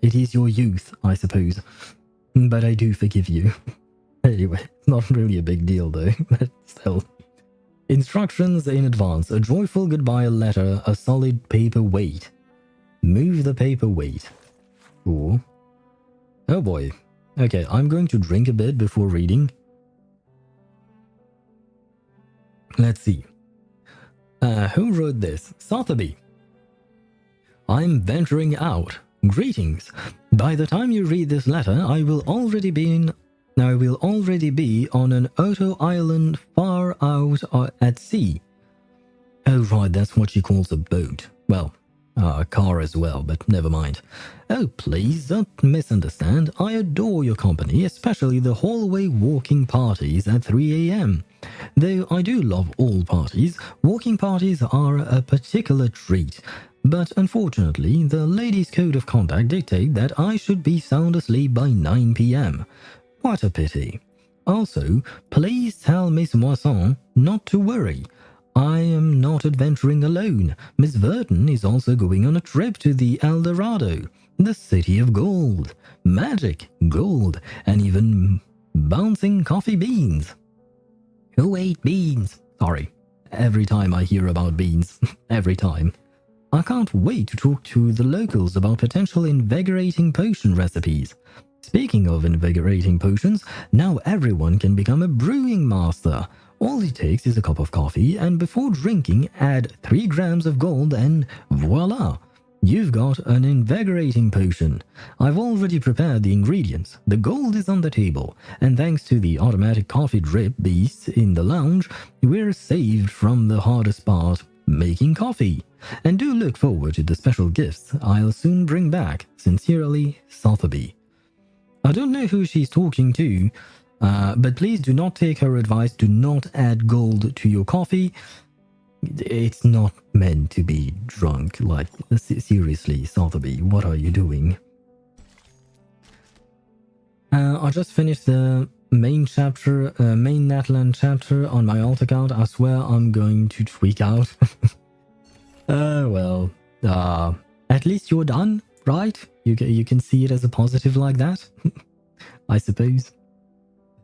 It is your youth, I suppose. But I do forgive you. Anyway, it's not really a big deal though, but still. Instructions in advance. A joyful goodbye letter, a solid paper weight. Move the paper weight. Cool. Oh boy. Okay, I'm going to drink a bit before reading. Let's see. Who wrote this? Sotheby. I'm venturing out. Greetings. By the time you read this letter, I will already be on an Oto island far out at sea. Oh right, that's what she calls a boat. Well, a car as well, but never mind. Oh please, don't misunderstand. I adore your company, especially the hallway walking parties at 3 AM. Though I do love all parties, walking parties are a particular treat. But unfortunately, the ladies' code of conduct dictate that I should be sound asleep by 9 PM. What a pity. Also, please tell Miss Moisson not to worry. I am not adventuring alone. Miss Vertin is also going on a trip to the El Dorado, the city of gold, magic, gold, and even bouncing coffee beans. Who ate beans? Sorry. Every time I hear about beans. Every time. I can't wait to talk to the locals about potential invigorating potion recipes. Speaking of invigorating potions, now everyone can become a brewing master. All it takes is a cup of coffee, and before drinking, add 3 grams of gold and voila! You've got an invigorating potion. I've already prepared the ingredients. The gold is on the table, and thanks to the automatic coffee drip beasts in the lounge, we're saved from the hardest part, making coffee. And do look forward to the special gifts I'll soon bring back. Sincerely, Sotheby. I don't know who she's talking to. But please do not take her advice. Do not add gold to your coffee. It's not meant to be drunk. Like, seriously, Sotheby, what are you doing? I just finished the main chapter, main Natlan chapter on my alt account. I swear I'm going to tweak out. Well, at least you're done, right? You can see it as a positive like that, I suppose.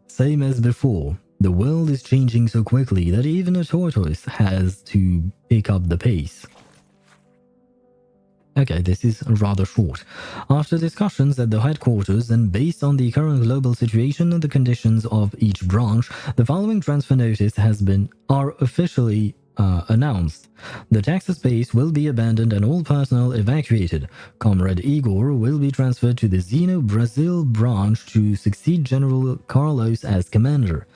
Same as before, the world is changing so quickly that even a tortoise has to pick up the pace. Okay, this is rather short. After discussions at the headquarters and based on the current global situation and the conditions of each branch, the following transfer notice are officially announced. The Texas base will be abandoned and all personnel evacuated. Comrade Igor will be transferred to the Xeno Brazil branch to succeed General Carlos as commander.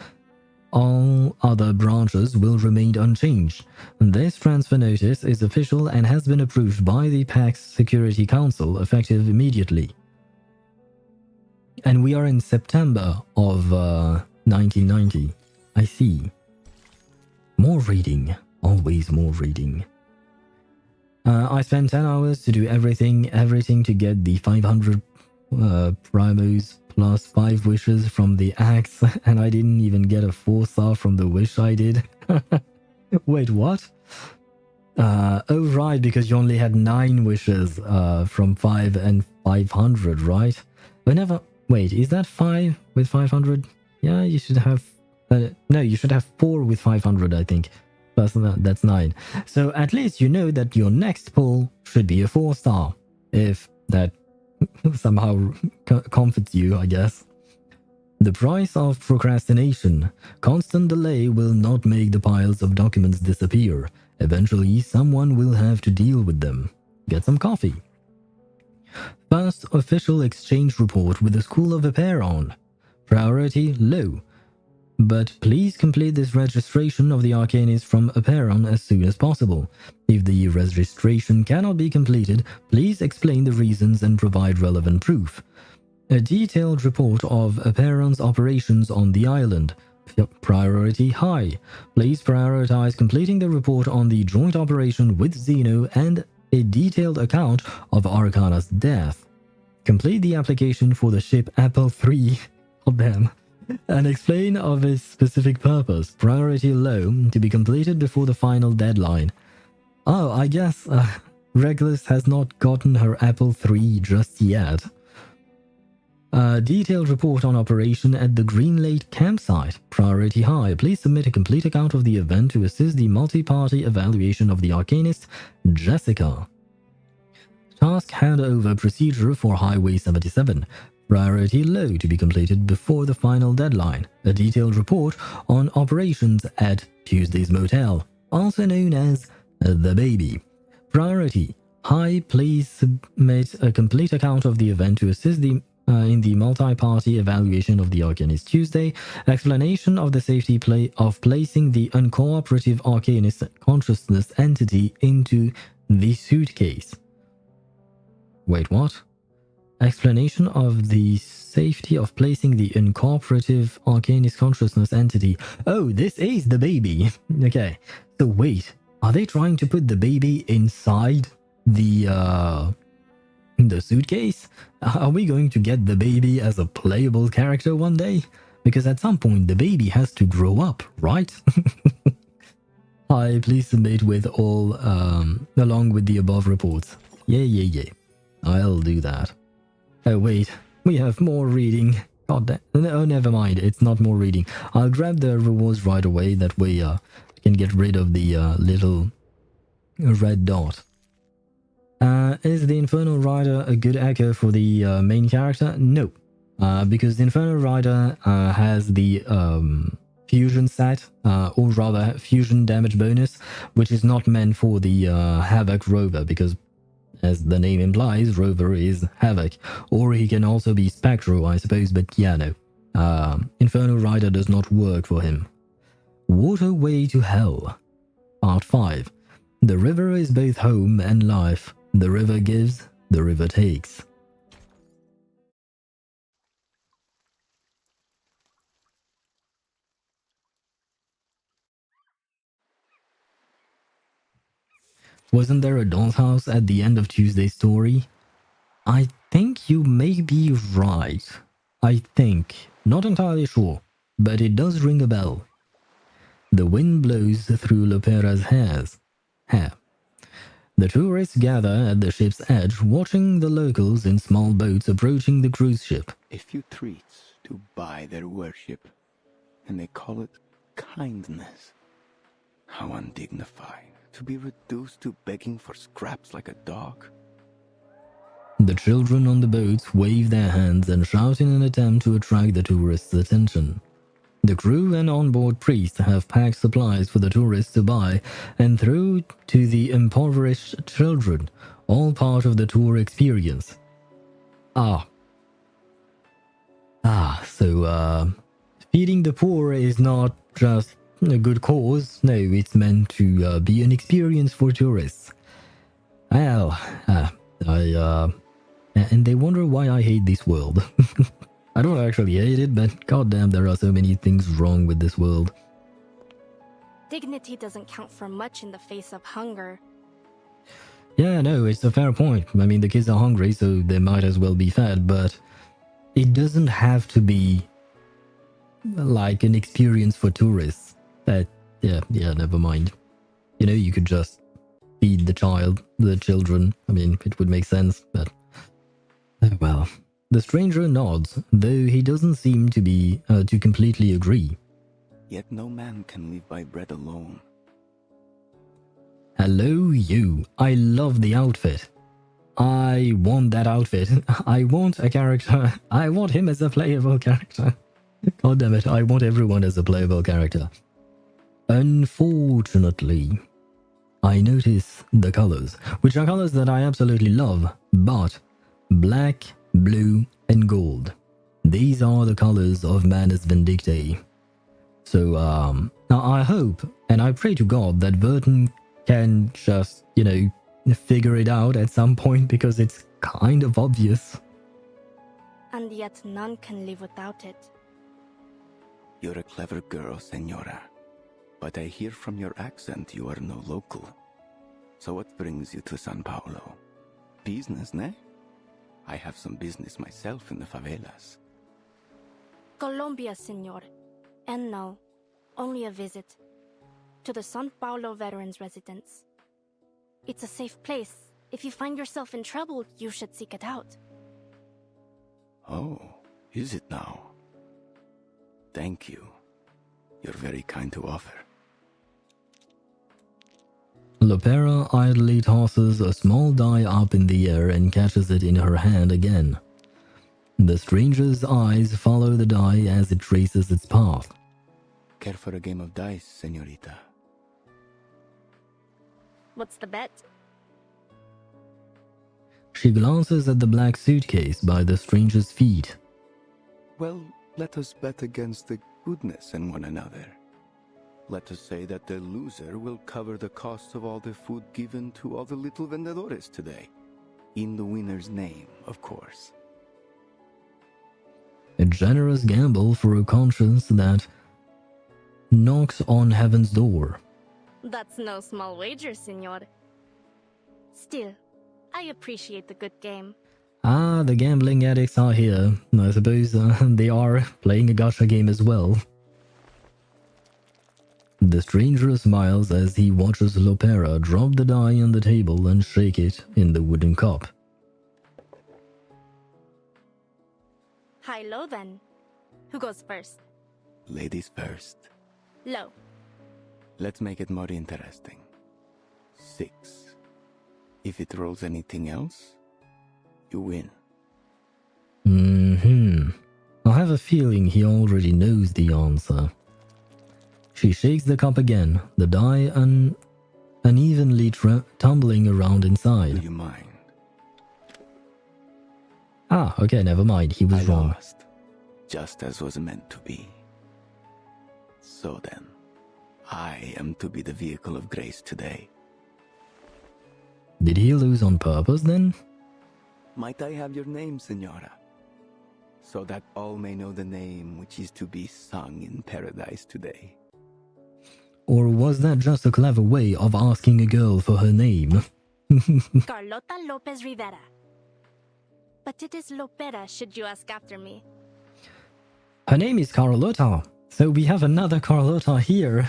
All other branches will remain unchanged. This transfer notice is official and has been approved by the PAX Security Council, effective immediately. And we are in September of 1990. I see. More reading. Always more reading. I spent 10 hours to do everything to get the 500 primos plus 5 wishes from the axe, and I didn't even get a 4-star from the wish I did. Wait, what? Oh right, because you only had 9 wishes from 5 and 500, right? Wait, is that 5 with 500? Yeah, you should have... no, you should have 4 with 500, I think. That's 9. So at least you know that your next pull should be a 4-star. If that somehow comforts you, I guess. The price of procrastination. Constant delay will not make the piles of documents disappear. Eventually, someone will have to deal with them. Get some coffee. First official exchange report with the School of Eperon. Priority low. But please complete this registration of the arcanist from Eperon as soon as possible. If the registration cannot be completed, please explain the reasons and provide relevant proof. A detailed report of Eperon's operations on the island. Priority high. Please prioritize completing the report on the joint operation with Xeno and a detailed account of Arcana's death. Complete the application for the ship Apple III. Oh, damn. And explain of its specific purpose. Priority low, to be completed before the final deadline. Oh, I guess Regulus has not gotten her Apple III just yet. Detailed report on operation at the Green Lake campsite. Priority high. Please submit a complete account of the event to assist the multi-party evaluation of the arcanist, Jessica. Task handover procedure for Highway 77. Priority low, to be completed before the final deadline. A detailed report on operations at Tuesday's Motel, also known as The Baby. Priority high. Please submit a complete account of the event to assist in the multi-party evaluation of the Arcanist Tuesday. Explanation of the safety of placing the uncooperative Arcanist consciousness entity into the suitcase. Wait, what? Explanation of the safety of placing the uncooperative Arcanist consciousness entity. Oh, this is the baby. Okay. So wait, are they trying to put the baby inside the suitcase? Are we going to get the baby as a playable character one day? Because at some point the baby has to grow up, right? Hi, please submit with all along with the above reports. Yeah. I'll do that. Oh wait, we have more reading. God damn. Oh, never mind. It's not more reading. I'll grab the rewards right away. That way I can get rid of the little red dot. Is the Infernal Rider a good echo for the main character? No. Because the Infernal Rider has the fusion set, or rather fusion damage bonus, which is not meant for the Havoc Rover, because as the name implies, Rover is Havoc. Or he can also be Spectro, I suppose, but yeah, no. Infernal Rider does not work for him. Waterway to Hell. Part 5. The river is both home and life. The river gives, the river takes. Wasn't there a doll's house at the end of Tuesday's story? I think you may be right. I think. Not entirely sure, but it does ring a bell. The wind blows through Lopera's hair. The tourists gather at the ship's edge, watching the locals in small boats approaching the cruise ship. A few treats to buy their worship, and they call it kindness. How undignified, to be reduced to begging for scraps like a dog. The children on the boats wave their hands and shout in an attempt to attract the tourists' attention. The crew and onboard priest have packed supplies for the tourists to buy and throw to the impoverished children, all part of the tour experience. So feeding the poor is not just a good cause. No, it's meant to be an experience for tourists. Well, and they wonder why I hate this world. I don't actually hate it, but goddamn, there are so many things wrong with this world. Dignity doesn't count for much in the face of hunger. Yeah, no, it's a fair point. I mean, the kids are hungry, so they might as well be fed, but it doesn't have to be like an experience for tourists. Yeah, never mind. You know, you could just feed the children. I mean, it would make sense, but oh well. The stranger nods, though he doesn't seem to be to completely agree. Yet no man can live by bread alone. Hello, you. I love the outfit. I want that outfit. I want a character. I want him as a playable character. God damn it, I want everyone as a playable character. Unfortunately, I notice the colors, which are colors that I absolutely love, but black, blue, and gold. These are the colors of Manus Vindictae. So, now I hope, and I pray to God that Vertin can just, you know, figure it out at some point, because it's kind of obvious. And yet none can live without it. You're a clever girl, Senora. But I hear from your accent you are no local. So what brings you to San Paulo? Business, ne? I have some business myself in the favelas. Colombia, senor. And no, only a visit. To the San Paulo Veterans Residence. It's a safe place. If you find yourself in trouble, you should seek it out. Oh, is it now? Thank you. You're very kind to offer. Lopera idly tosses a small die up in the air and catches it in her hand again. The stranger's eyes follow the die as it traces its path. Care for a game of dice, senorita? What's the bet? She glances at the black suitcase by the stranger's feet. Well, let us bet against the goodness in one another. Let us say that the loser will cover the cost of all the food given to all the little vendedores today. In the winner's name, of course. A generous gamble for a conscience that knocks on heaven's door. That's no small wager, senor. Still, I appreciate the good game. Ah, the gambling addicts are here. I suppose they are playing a gacha game as well. The stranger smiles as he watches Lopera drop the die on the table and shake it in the wooden cup. High-low then. Who goes first? Ladies first. Low. Let's make it more interesting. 6. If it rolls anything else, you win. I have a feeling he already knows the answer. She shakes the cup again, the die unevenly tumbling around inside. Do you mind? Ah, okay, never mind. He was wrong. Lost, just as was meant to be. So then, I am to be the vehicle of grace today. Did he lose on purpose then? Might I have your name, Senora? So that all may know the name which is to be sung in paradise today. Or was that just a clever way of asking a girl for her name? Carlota Lopez Rivera. But it is Lopera, should you ask after me. Her name is Carlota, so we have another Carlota here.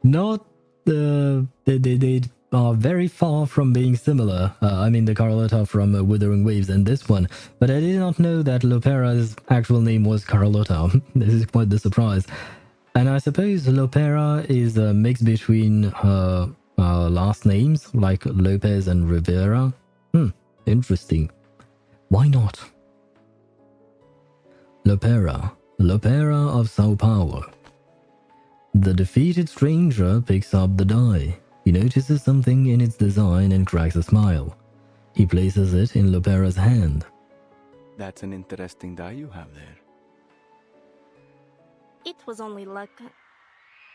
Not they are very far from being similar. I mean the Carlota from Withering Waves and this one, but I did not know that Lopera's actual name was Carlota. This is quite the surprise. And I suppose Lopera is a mix between her last names, like Lopez and Rivera. Interesting. Why not? Lopera of Sao Paulo. The defeated stranger picks up the die. He notices something in its design and cracks a smile. He places it in Lopera's hand. That's an interesting die you have there. It was only luck.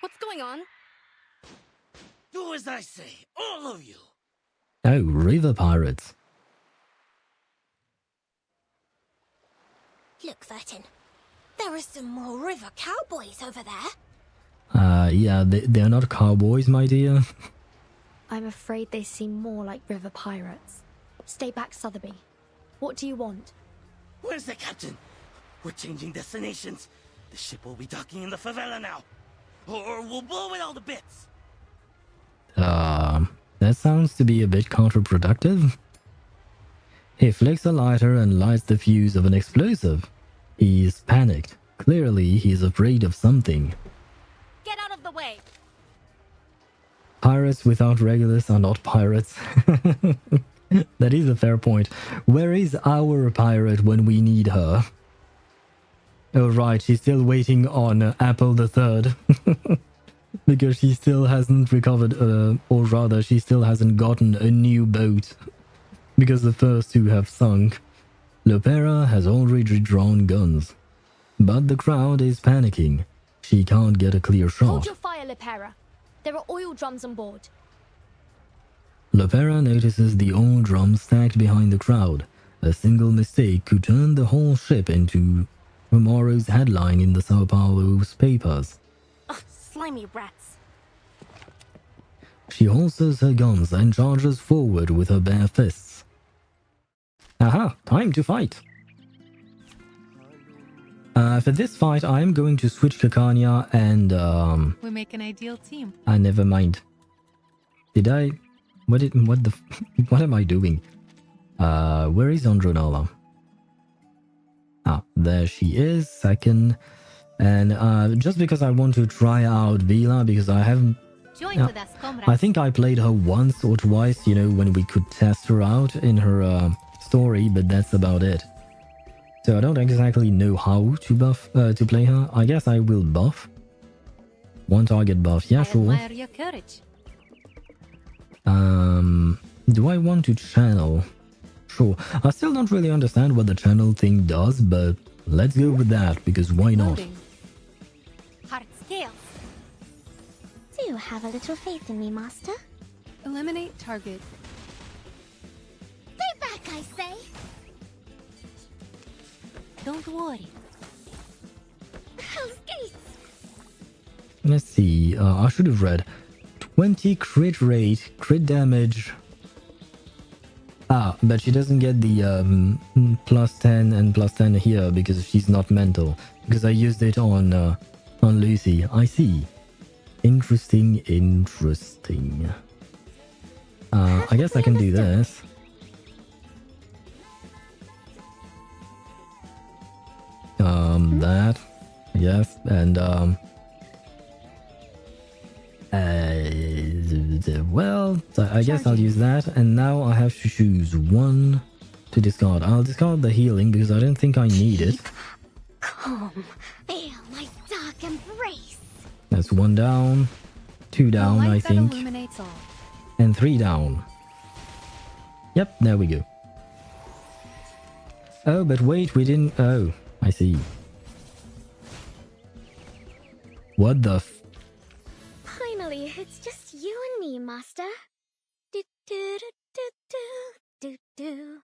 What's going on? Do as I say, all of you! Oh, river pirates. Look, Vertin. There are some more river cowboys over there. Yeah, they're not cowboys, my dear. I'm afraid they seem more like river pirates. Stay back, Sotheby. What do you want? Where's the captain? We're changing destinations. The ship will be docking in the favela now. Or we'll blow it all to bits. That sounds to be a bit counterproductive. He flicks a lighter and lights the fuse of an explosive. He's panicked. Clearly, he's afraid of something. Get out of the way! Pirates without regulars are not pirates. That is a fair point. Where is our pirate when we need her? Oh right, she's still waiting on Apple III. Because she still hasn't recovered, or rather, she still hasn't gotten a new boat. Because the first two have sunk. Lopera has already drawn guns. But the crowd is panicking. She can't get a clear shot. Hold your fire, Lopera. There are oil drums on board. Lopera notices the oil drums stacked behind the crowd. A single mistake could turn the whole ship into tomorrow's headline in the Sao Paulo's papers. Ugh, slimy rats. She holsters her guns and charges forward with her bare fists. Aha, time to fight. For this fight, I am going to switch Kakania and We make an ideal team. never mind. Did I? What am I doing? Where is Anjo Nala? There she is, second. And just because I want to try out Vila, because I haven't... Join with us, comrades. I think I played her once or twice, you know, when we could test her out in her story, but that's about it. So I don't exactly know how to buff, to play her. I guess I will buff. One target buff, yeah, sure. I admire your courage. Do I want to channel? Sure. I still don't really understand what the channel thing does, but let's go with that, because why not? Heart scales. Do you have a little faith in me, Master? Eliminate target. Stay back, I say! Don't worry. Hell's Gates! Let's see, I should have read 20 crit rate, crit damage. But she doesn't get the plus 10 and plus 10 here because she's not mental. Because I used it on Lucy. I see. Interesting. I guess I can do this. That. Yes, and well, I guess I'll use that, and now I have to choose one to discard. I'll discard the healing because I don't think I need it. Calm. Feel my dark embrace. That's one down, two down, I think, and three down. Yep, there we go. Oh, but wait, we didn't... Oh, I see. What the f... Finally, it's just you and me, Master. Do do do do do do.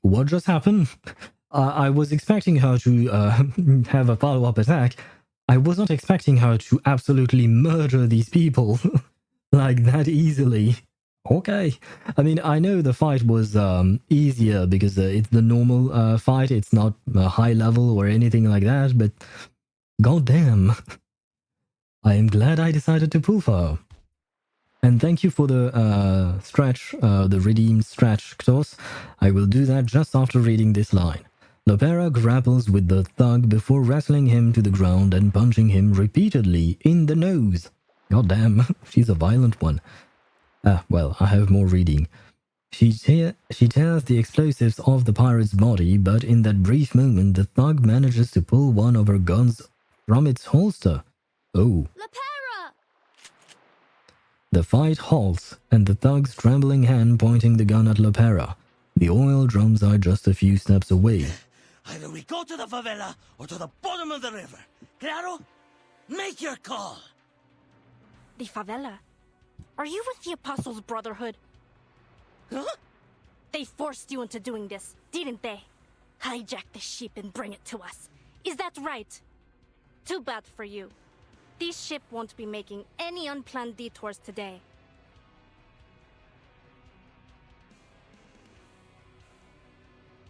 What just happened? I was expecting her to have a follow-up attack. I was not expecting her to absolutely murder these people like that easily. Okay. I mean, I know the fight was easier because it's the normal fight. It's not high level or anything like that, but goddamn. I am glad I decided to pull for her. And thank you for the stretch, the redeemed stretch, Ktos. I will do that just after reading this line. Lopera grapples with the thug before wrestling him to the ground and punching him repeatedly in the nose. God damn, she's a violent one. Well, I have more reading. She tears the explosives off the pirate's body, but in that brief moment, the thug manages to pull one of her guns from its holster. Oh. Lopera! The fight halts, and the thug's trembling hand pointing the gun at Lopera. The oil drums are just a few steps away. Either we go to the favela or to the bottom of the river. Claro? Make your call. The favela? Are you with the Apostles' Brotherhood? Huh? They forced you into doing this, didn't they? Hijack the ship and bring it to us. Is that right? Too bad for you. This ship won't be making any unplanned detours today.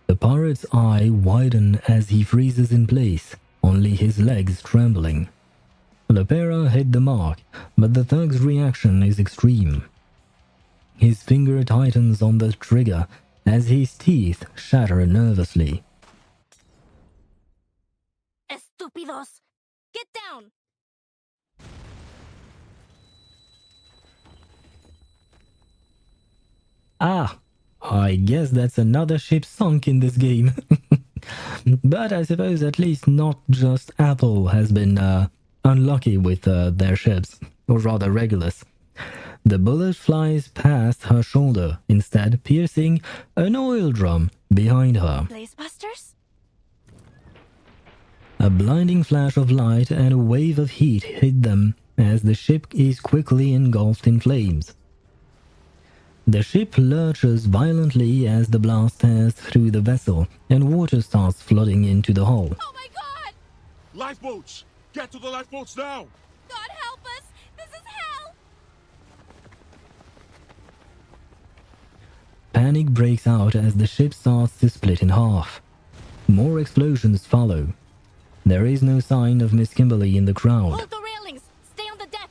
The pirate's eye widens as he freezes in place, only his legs trembling. Lopera hit the mark, but the thug's reaction is extreme. His finger tightens on the trigger as his teeth shatter nervously. Estúpidos! Get down! Ah, I guess that's another ship sunk in this game. But I suppose at least not just Apple has been unlucky with their ships, or rather Regulus. The bullet flies past her shoulder, instead piercing an oil drum behind her. Blazebusters? A blinding flash of light and a wave of heat hit them as the ship is quickly engulfed in flames. The ship lurches violently as the blast tears through the vessel and water starts flooding into the hull. Oh my god! Lifeboats! Get to the lifeboats now! God help us! This is hell! Panic breaks out as the ship starts to split in half. More explosions follow. There is no sign of Miss Kimberly in the crowd. Hold the railings! Stay on the deck!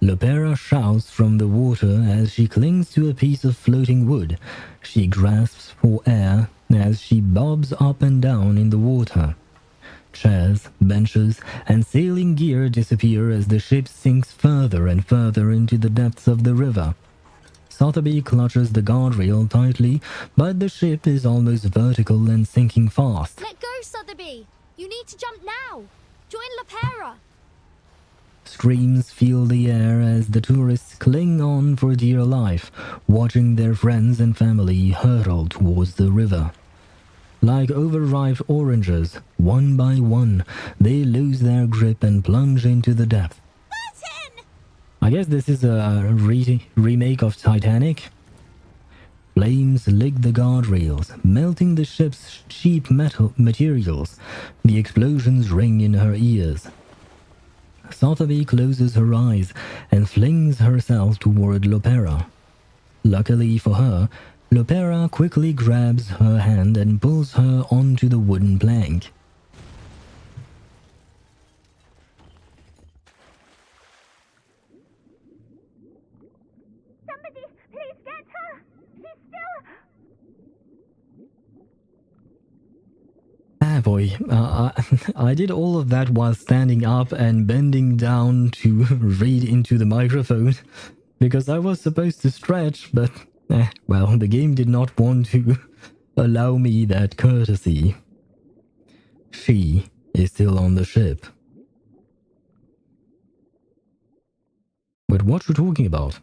Lopera shouts from the water as she clings to a piece of floating wood. She grasps for air as she bobs up and down in the water. Chairs, benches, and sailing gear disappear as the ship sinks further and further into the depths of the river. Sotheby clutches the guardrail tightly, but the ship is almost vertical and sinking fast. Let go, Sotheby! You need to jump now! Join Lopera! Screams fill the air as the tourists cling on for dear life, watching their friends and family hurtle towards the river. Like overripe oranges, one by one, they lose their grip and plunge into the depth. Vertin! I guess this is a remake of Titanic. Flames lick the guardrails, melting the ship's cheap metal materials. The explosions ring in her ears. Sotheby closes her eyes and flings herself toward Lopera. Luckily for her, Lopera quickly grabs her hand and pulls her onto the wooden plank. Somebody, please get her! She's still... Ah boy, I did all of that while standing up and bending down to read into the microphone, because I was supposed to stretch, but, well, the game did not want to allow me that courtesy. She is still on the ship. But what you talking about?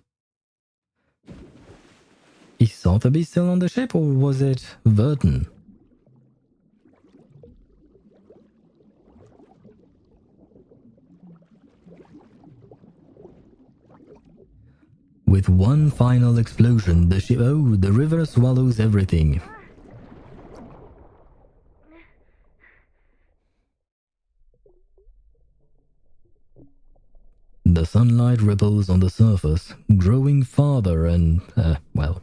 Is Sotheby still on the ship, or was it Vertin? With one final explosion, the river swallows everything. The sunlight ripples on the surface, growing farther and, well...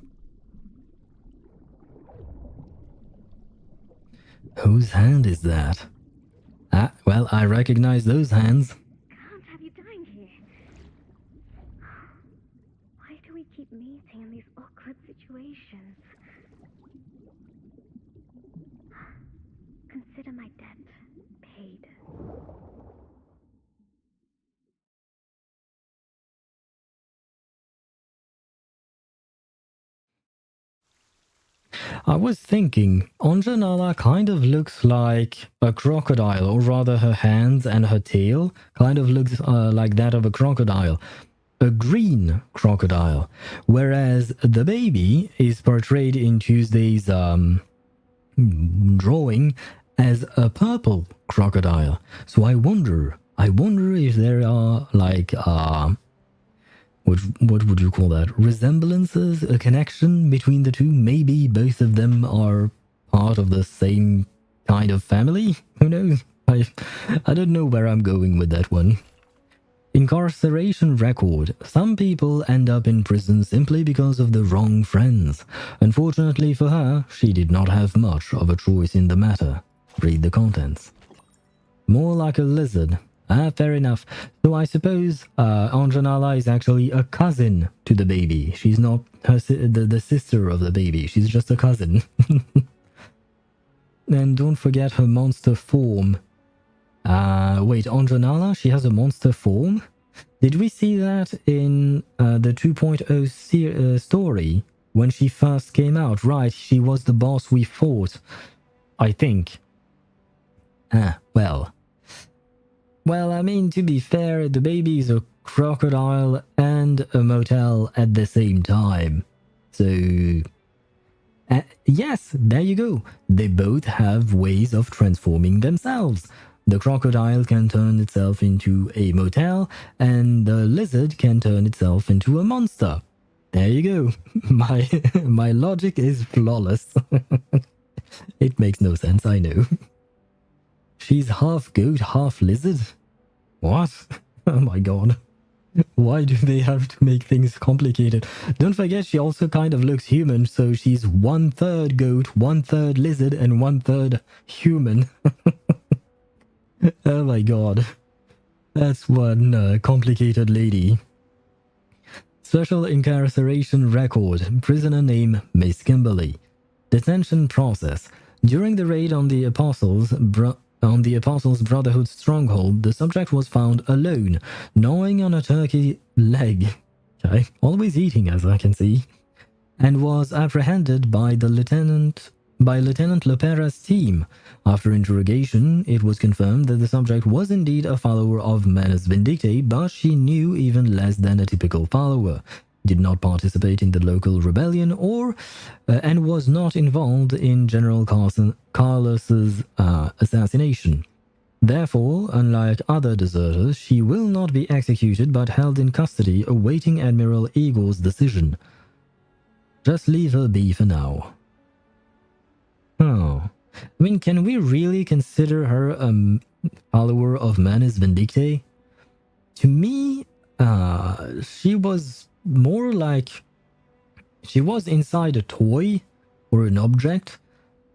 Whose hand is that? Ah, well, I recognize those hands. Can't have you dying here. Why do we keep meeting in these awkward situations? Consider my debt paid. I was thinking, Anjo Nala kind of looks like a crocodile, or rather her hands and her tail kind of looks like that of a crocodile. A green crocodile. Whereas the baby is portrayed in Tuesday's drawing as a purple crocodile. So I wonder if there are like what would you call that? Resemblances, a connection between the two? Maybe both of them are part of the same kind of family? Who knows? I don't know where I'm going with that one. Incarceration record. Some people end up in prison simply because of the wrong friends. Unfortunately for her, she did not have much of a choice in the matter. Read the contents. More like a lizard. Ah, fair enough. So I suppose Anjo Nala is actually a cousin to the baby. She's not the sister of the baby. She's just a cousin. And don't forget her monster form. Wait, Anjo Nala? She has a monster form? Did we see that in the 2.0 story? When she first came out? Right, she was the boss we fought. I think. Well... Well, I mean, to be fair, the baby is a crocodile and a motel at the same time. So... yes, there you go. They both have ways of transforming themselves. The crocodile can turn itself into a motel, and the lizard can turn itself into a monster. There you go. My logic is flawless. It makes no sense, I know. She's half goat, half lizard? What? Oh my god. Why do they have to make things complicated? Don't forget she also kind of looks human, so she's 1/3 goat, 1/3 lizard, and 1/3 human. Oh my god. That's one complicated lady. Special incarceration record. Prisoner name Miss Kimberly. Detention process. During the raid on the Apostles' Brotherhood stronghold, the subject was found alone, gnawing on a turkey leg. Okay, always eating as I can see. And was apprehended by Lieutenant Lopera's team. After interrogation, it was confirmed that the subject was indeed a follower of Manus Vindictae, but she knew even less than a typical follower, did not participate in the local rebellion, and was not involved in General Carlos's assassination. Therefore, unlike other deserters, she will not be executed but held in custody awaiting Admiral Eagle's decision. Just leave her be for now. Oh. I mean, can we really consider her a follower of Manus Vindictae? To me, she was more like... she was inside a toy or an object.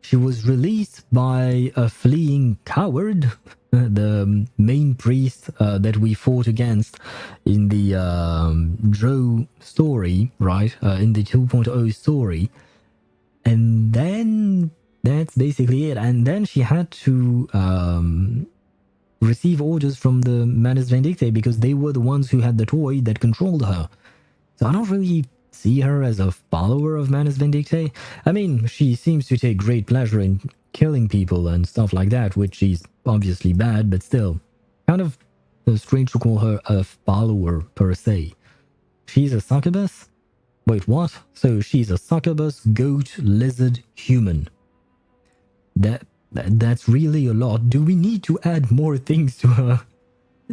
She was released by a fleeing coward, the main priest that we fought against in the Drow story, right? In the 2.0 story. And then that's basically it. And then she had to receive orders from the Manus Vindictae because they were the ones who had the toy that controlled her. So I don't really see her as a follower of Manus Vindictae. I mean, she seems to take great pleasure in killing people and stuff like that, which is obviously bad, but still, kind of strange to call her a follower per se. She's a succubus? Wait, what? So she's a succubus, goat, lizard, human. That's really a lot. Do we need to add more things to her?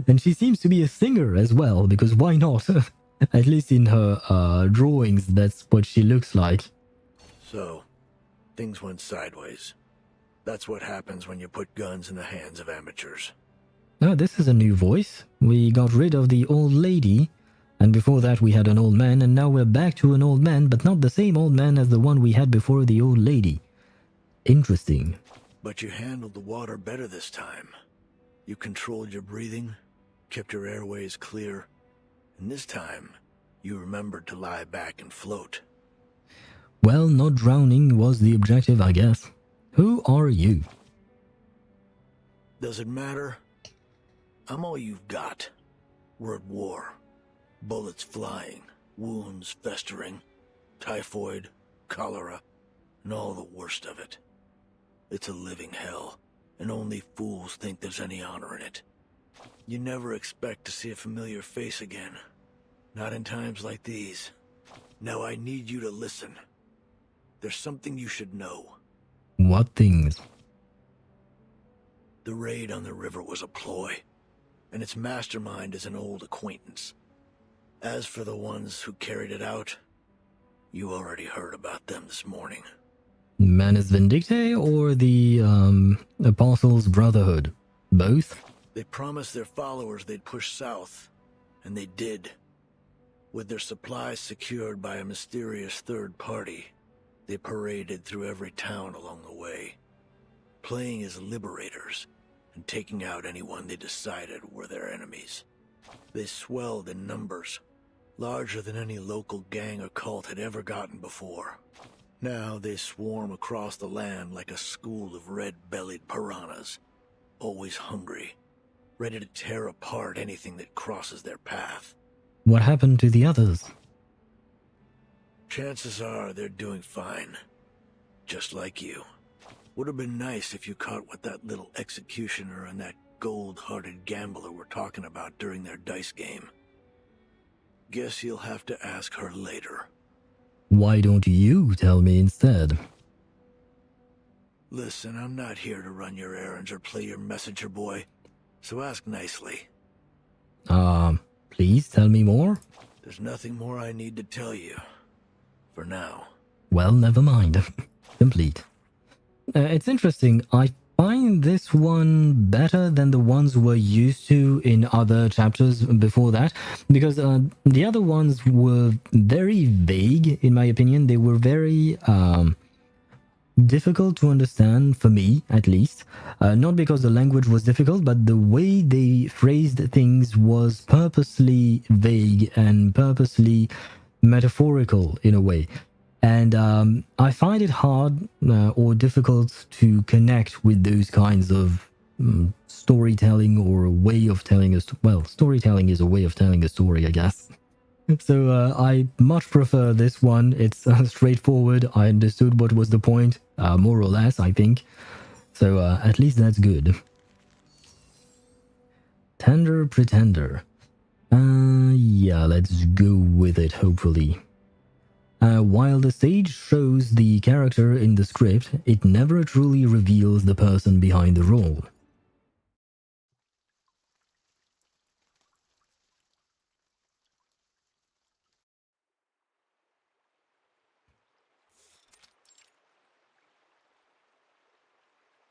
And she seems to be a singer as well, because why not? At least in her drawings, that's what she looks like. So, things went sideways. That's what happens when you put guns in the hands of amateurs. Oh, this is a new voice. We got rid of the old lady, and before that we had an old man, and now we're back to an old man, but not the same old man as the one we had before the old lady. Interesting. But you handled the water better this time. You controlled your breathing, kept your airways clear, and this time, you remembered to lie back and float. Well, not drowning was the objective, I guess. Who are you? Does it matter? I'm all you've got. We're at war. Bullets flying, wounds festering, typhoid, cholera, and all the worst of it. It's a living hell, and only fools think there's any honor in it. You never expect to see a familiar face again. Not in times like these. Now I need you to listen. There's something you should know. What things? The raid on the river was a ploy, and its mastermind is an old acquaintance. As for the ones who carried it out, you already heard about them this morning. Manus Vindictae or the Apostles' Brotherhood? Both? They promised their followers they'd push south, and they did. With their supplies secured by a mysterious third party, they paraded through every town along the way, playing as liberators and taking out anyone they decided were their enemies. They swelled in numbers, larger than any local gang or cult had ever gotten before. Now they swarm across the land like a school of red-bellied piranhas, always hungry, ready to tear apart anything that crosses their path. What happened to the others? Chances are they're doing fine. Just like you. Would have been nice if you caught what that little executioner and that gold-hearted gambler were talking about during their dice game. Guess you'll have to ask her later. Why don't you tell me instead? Listen, I'm not here to run your errands or play your messenger boy, so ask nicely. Please tell me more? There's nothing more I need to tell you. For now. Well, never mind. Complete. It's interesting. I find this one better than the ones we're used to in other chapters before that, because the other ones were very vague, in my opinion. They were very difficult to understand, for me at least. Not because the language was difficult, but the way they phrased things was purposely vague and purposely metaphorical in a way. And I find it hard or difficult to connect with those kinds of storytelling or a way of telling a story. Well, storytelling is a way of telling a story, I guess. So I much prefer this one. It's straightforward. I understood what was the point, more or less, I think. So at least that's good. Tender Pretender. Yeah, let's go with it, hopefully. While the stage shows the character in the script, it never truly reveals the person behind the role.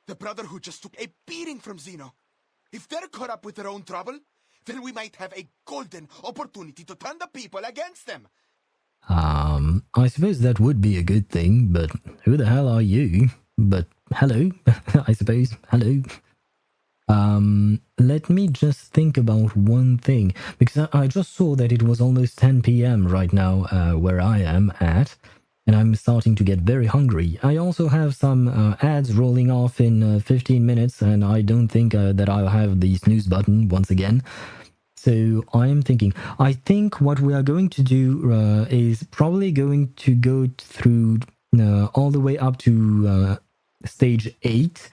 The Brotherhood just took a beating from Xeno. If they're caught up with their own trouble, then we might have a golden opportunity to turn the people against them. I suppose that would be a good thing, but who the hell are you? But hello, I suppose. Hello. Let me just think about one thing, because I just saw that it was almost 10 p.m. right now where I am at, and I'm starting to get very hungry. I also have some ads rolling off in 15 minutes, and I don't think that I'll have the snooze button once again. So I'm thinking, I think what we are going to do is probably going to go through all the way up to stage 8,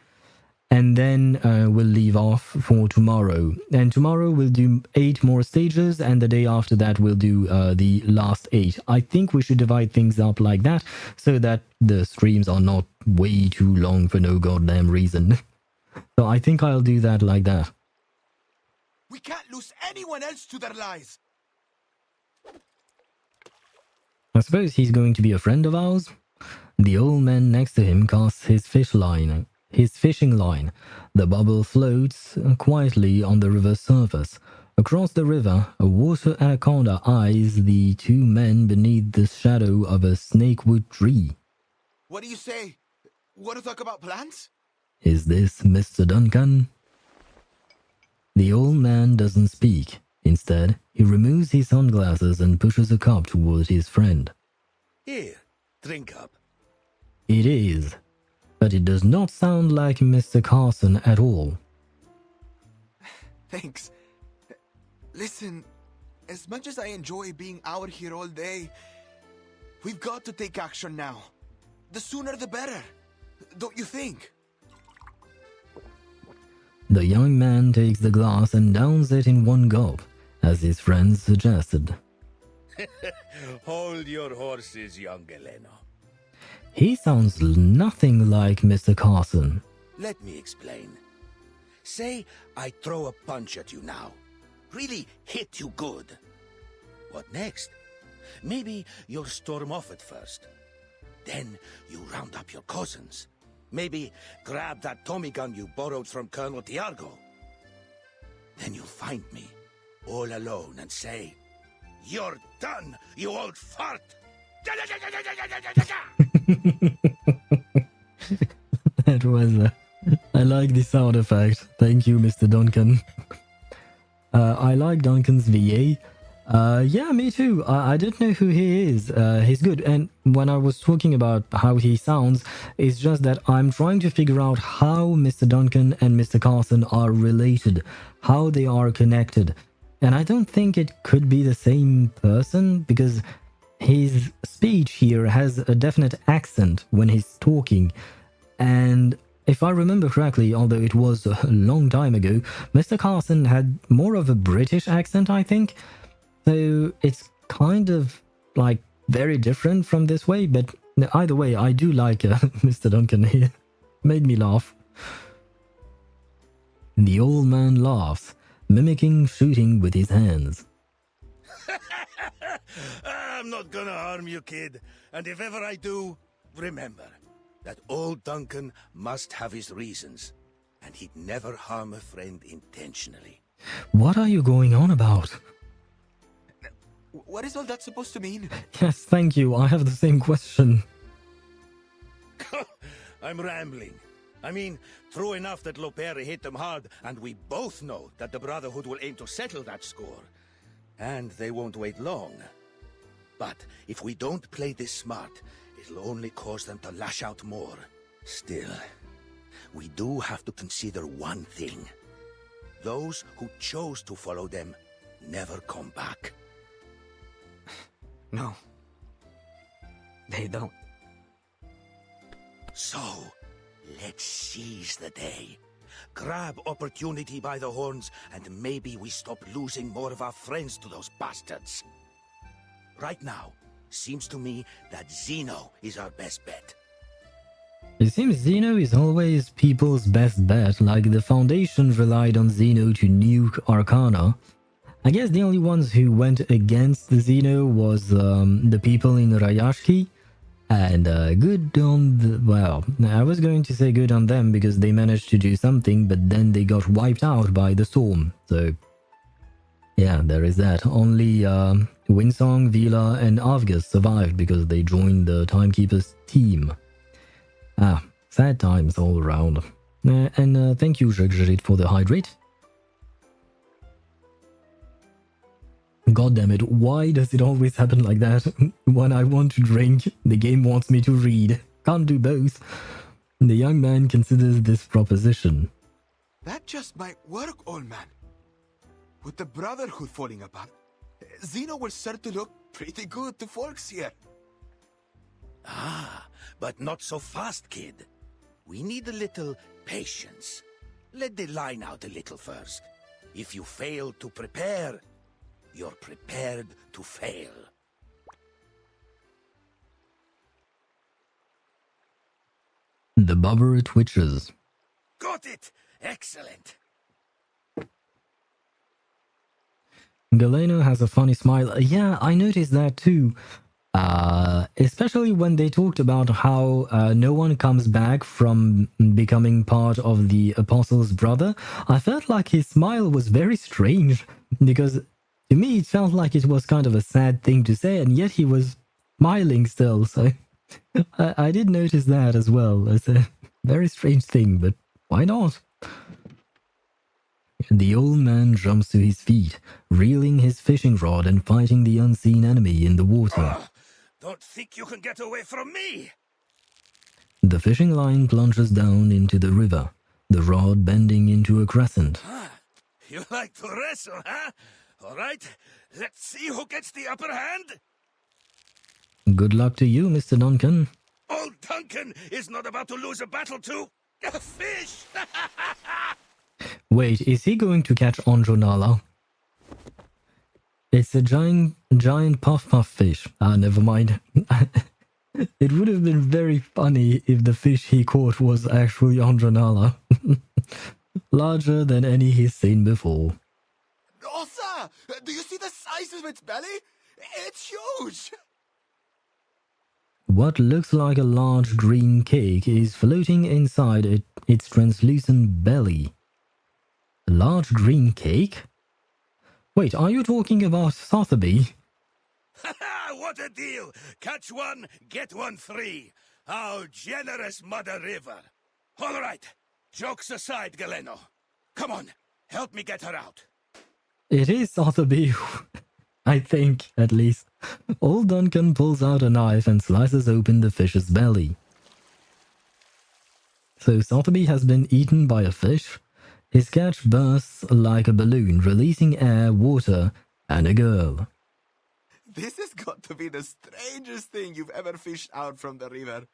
and then we'll leave off for tomorrow. And tomorrow we'll do 8 more stages, and the day after that we'll do the last 8. I think we should divide things up like that, so that the streams are not way too long for no goddamn reason. So I think I'll do that like that. We can't lose anyone else to their lies. I suppose he's going to be a friend of ours. The old man next to him casts his fish line. his fishing line. The bubble floats quietly on the river's surface. Across the river, a water anaconda eyes the two men beneath the shadow of a snakewood tree. What do you say? Want to talk about plans? Is this Mr. Duncan? The old man doesn't speak. Instead, he removes his sunglasses and pushes a cup toward his friend. Here, drink up. It is, but it does not sound like Mr. Carson at all. Thanks. Listen, as much as I enjoy being out here all day, we've got to take action now. The sooner the better, don't you think? The young man takes the glass and downs it in one gulp, as his friend suggested. Hold your horses, young Elena. He sounds nothing like Mr. Carson. Let me explain. Say I throw a punch at you now. Really hit you good. What next? Maybe you'll storm off at first. Then you round up your cousins. Maybe grab that Tommy gun you borrowed from Colonel Tiargo. Then you'll find me, all alone, and say, "You're done, you old fart!" That was... I like the sound effect. Thank you, Mr. Duncan. I like Duncan's VA. Yeah, me too. I didn't know who he is. He's good. And when I was talking about how he sounds, it's just that I'm trying to figure out how Mr. Duncan and Mr. Carson are related, how they are connected. And I don't think it could be the same person, because his speech here has a definite accent when he's talking. And if I remember correctly, although it was a long time ago, Mr. Carson had more of a British accent, I think. So it's kind of like very different from this way, but either way, I do like Mr. Duncan here. Made me laugh. The old man laughs, mimicking shooting with his hands. I'm not gonna harm you, kid. And if ever I do, remember that old Duncan must have his reasons, and he'd never harm a friend intentionally. What are you going on about? What is all that supposed to mean? Yes, thank you. I have the same question. I'm rambling. I mean, true enough that Lopera hit them hard, and we both know that the Brotherhood will aim to settle that score. And they won't wait long. But if we don't play this smart, it'll only cause them to lash out more. Still, we do have to consider one thing. Those who chose to follow them never come back. No. They don't. So, let's seize the day. Grab opportunity by the horns, and maybe we stop losing more of our friends to those bastards. Right now, seems to me that Zeno is our best bet. It seems Zeno is always people's best bet, like the Foundation relied on Zeno to nuke Arcana. I guess the only ones who went against Zeno was the people in Rayashki. And good on the... Well, I was going to say good on them because they managed to do something, but then they got wiped out by the storm. So, yeah, there is that. Only Winsong, Vila, and Avgus survived because they joined the Timekeeper's team. Ah, sad times all around. And thank you, Jagjarit, for the hydrate. God damn it, why does it always happen like that? When I want to drink, the game wants me to read. Can't do both. The young man considers this proposition. That just might work, old man. With the Brotherhood falling apart, Zeno will start to look pretty good to folks here. Ah, but not so fast, kid. We need a little patience. Let the line out a little first. If you fail to prepare, you're prepared to fail. The bubber twitches. Got it! Excellent! Galeno has a funny smile. Yeah, I noticed that too. Especially when they talked about how no one comes back from becoming part of the Apostle's brother. I felt like his smile was very strange, because to me it felt like it was kind of a sad thing to say, and yet he was smiling still, so I did notice that as well. It's a very strange thing, but why not? The old man jumps to his feet, reeling his fishing rod and fighting the unseen enemy in the water. Don't think you can get away from me! The fishing line plunges down into the river, the rod bending into a crescent. You like to wrestle, huh? All right, let's see who gets the upper hand. Good luck to you, Mr. Duncan. Old Duncan is not about to lose a battle to a fish! Wait, is he going to catch Anjo Nala? It's a giant puff fish. Ah, never mind. It would have been very funny if the fish he caught was actually Anjo Nala. Larger than any he's seen before. Osa! Do you see the size of its belly? It's huge! What looks like a large green cake is floating inside its translucent belly. A large green cake? Wait, are you talking about Sotheby? What a deal! Catch one, get one free. How generous, Mother River. All right, jokes aside, Galeno. Come on, help me get her out. It is Sotheby, I think, at least. Old Duncan pulls out a knife and slices open the fish's belly. So Sotheby has been eaten by a fish. His catch bursts like a balloon, releasing air, water, and a girl. This has got to be the strangest thing you've ever fished out from the river.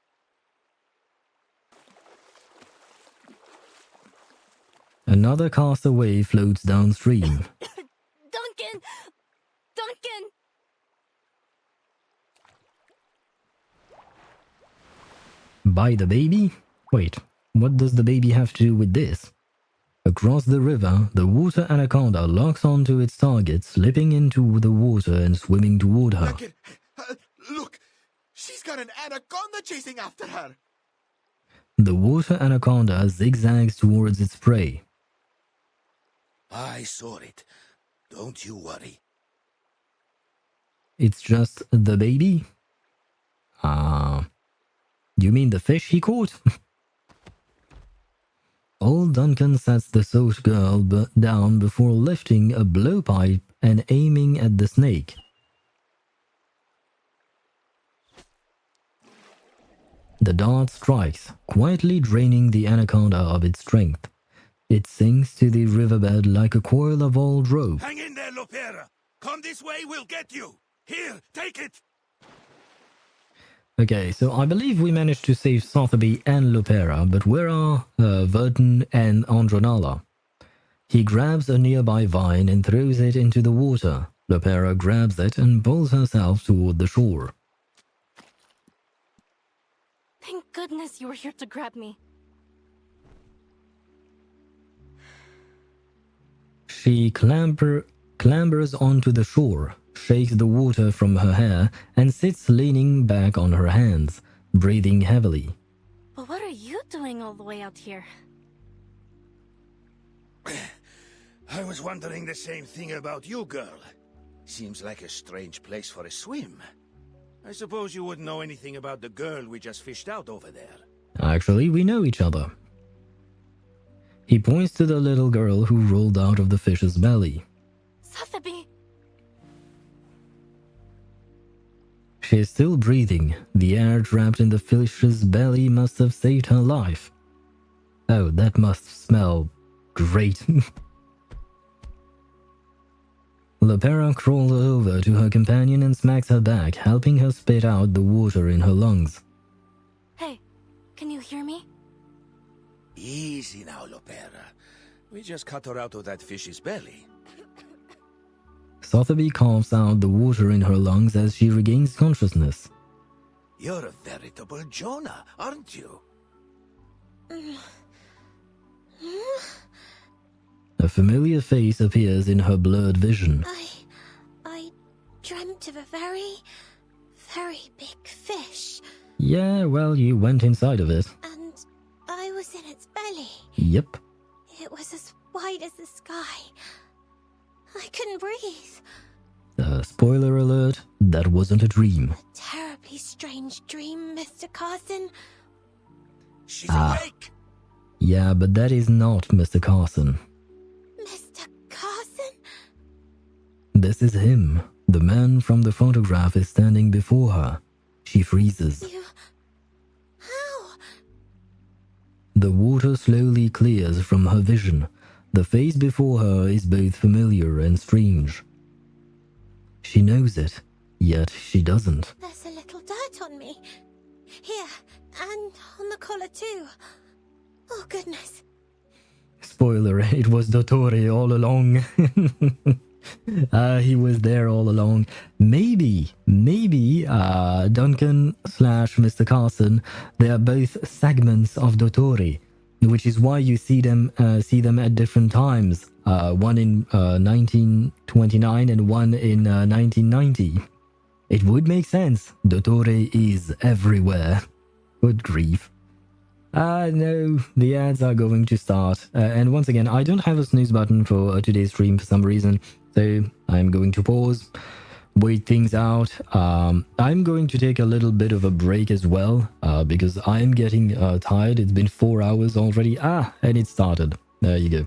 Another castaway floats downstream. Duncan! Duncan! By the baby? Wait, what does the baby have to do with this? Across the river, the water anaconda locks onto its target, slipping into the water and swimming toward her. Duncan, look! She's got an anaconda chasing after her! The water anaconda zigzags towards its prey. I saw it. Don't you worry. It's just the baby? You mean the fish he caught? Old Duncan sets the soaked girl down before lifting a blowpipe and aiming at the snake. The dart strikes, quietly draining the anaconda of its strength. It sinks to the riverbed like a coil of old rope. Hang in there, Lopera. Come this way, we'll get you. Here, take it. Okay, so I believe we managed to save Sotheby and Lopera, but where are Vertin and Anjo Nala? He grabs a nearby vine and throws it into the water. Lopera grabs it and pulls herself toward the shore. Thank goodness you were here to grab me. She clambers onto the shore, shakes the water from her hair, and sits leaning back on her hands, breathing heavily. But what are you doing all the way out here? I was wondering the same thing about you, girl. Seems like a strange place for a swim. I suppose you wouldn't know anything about the girl we just fished out over there. Actually, we know each other. He points to the little girl who rolled out of the fish's belly. Sotheby! She is still breathing. The air trapped in the fish's belly must have saved her life. Oh, that must smell great. Lopera crawls over to her companion and smacks her back, helping her spit out the water in her lungs. Hey, can you hear me? Easy now, Lopera. We just cut her out of that fish's belly. Sotheby coughs out the water in her lungs as she regains consciousness. You're a veritable Jonah, aren't you? A familiar face appears in her blurred vision. I dreamt of a very, very big fish. Yeah, well, you went inside of it. And I was in its belly. Yep. It was as wide as the sky. I couldn't breathe. Spoiler alert, that wasn't a dream. Terribly strange dream, Mr. Carson. She's awake! Yeah, but that is not Mr. Carson. Mr. Carson? This is him. The man from the photograph is standing before her. She freezes. How? The water slowly clears from her vision. The face before her is both familiar and strange. She knows it, yet she doesn't. There's a little dirt on me. Here, and on the collar too. Oh, goodness. Spoiler, it was Dottore all along. He was there all along. Maybe, Duncan / Mr. Carson, they are both segments of Dottore, which is why you see them at different times. One in 1929 and one in 1990. It would make sense. Dottore is everywhere. Good grief. No, the ads are going to start. And once again, I don't have a snooze button for today's stream for some reason. So I'm going to pause, wait things out. I'm going to take a little bit of a break as well, because I'm getting tired. It's been 4 hours already. And it started. There you go.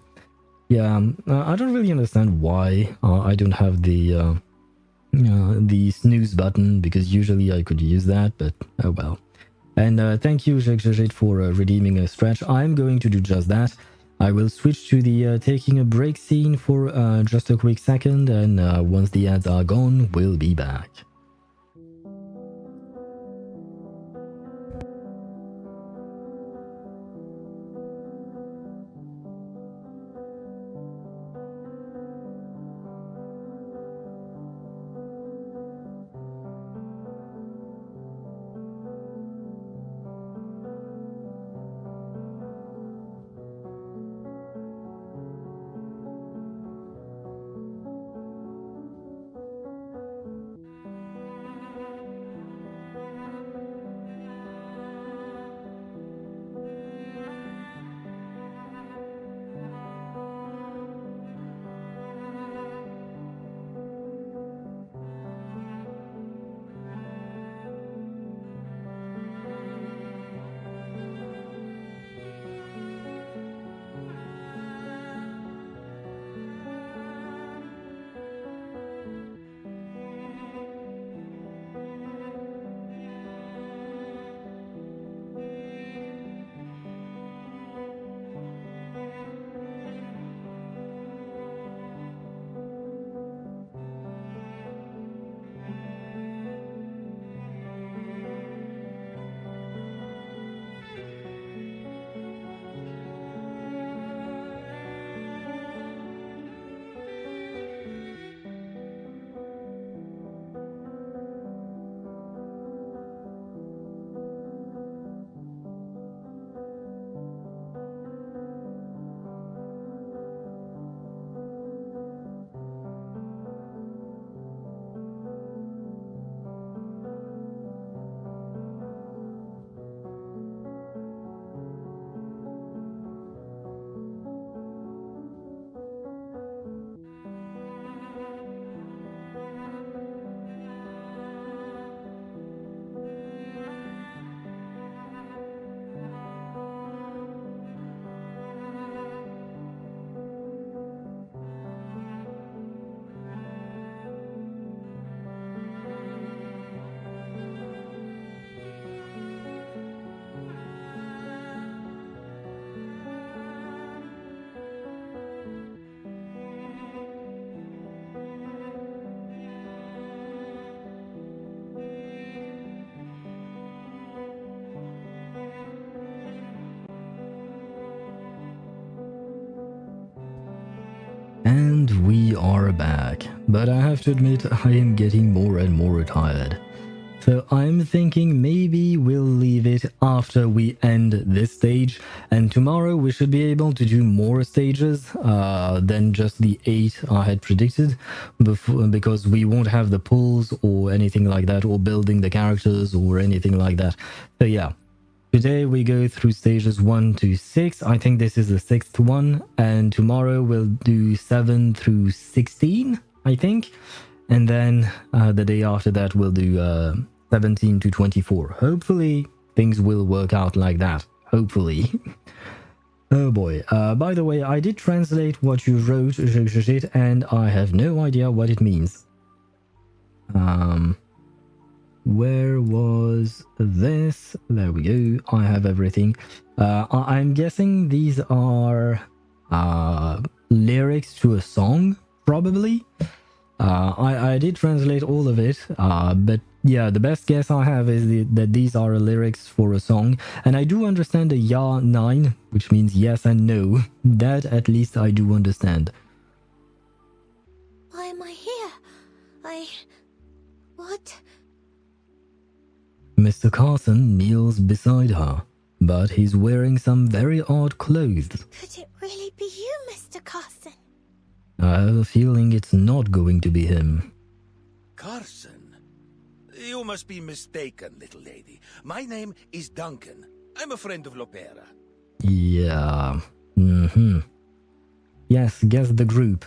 Yeah, I don't really understand why I don't have the snooze button, because usually I could use that, but oh well. And thank you, Jake, for redeeming a stretch. I'm going to do just that. I will switch to the taking a break scene for just a quick second, and once the ads are gone, we'll be back. And we are back, but I have to admit I am getting more and more tired. So I'm thinking maybe we'll leave it after we end this stage, and tomorrow we should be able to do more stages than just the 8 I had predicted, because we won't have the pulls or anything like that, or building the characters or anything like that. So yeah, today we go through stages 1 to 6. I think this is the 6th one, and tomorrow we'll do 7 through 16, I think. And then the day after that, we'll do 17 to 24. Hopefully, things will work out like that. Hopefully. Oh boy. By the way, I did translate what you wrote, and I have no idea what it means. Where was this? There we go. I have everything. I'm guessing these are lyrics to a song, probably. I did translate all of it, but yeah, the best guess I have is that these are lyrics for a song, and I do understand the ya 9, which means yes and no. That at least I do understand. Why am I here? What? Mr. Carson kneels beside her, but he's wearing some very odd clothes. Could it really be you, Mr. Carson? I have a feeling it's not going to be him. Carson? You must be mistaken, little lady. My name is Duncan. I'm a friend of Lopera. Yeah. Yes, guess the group.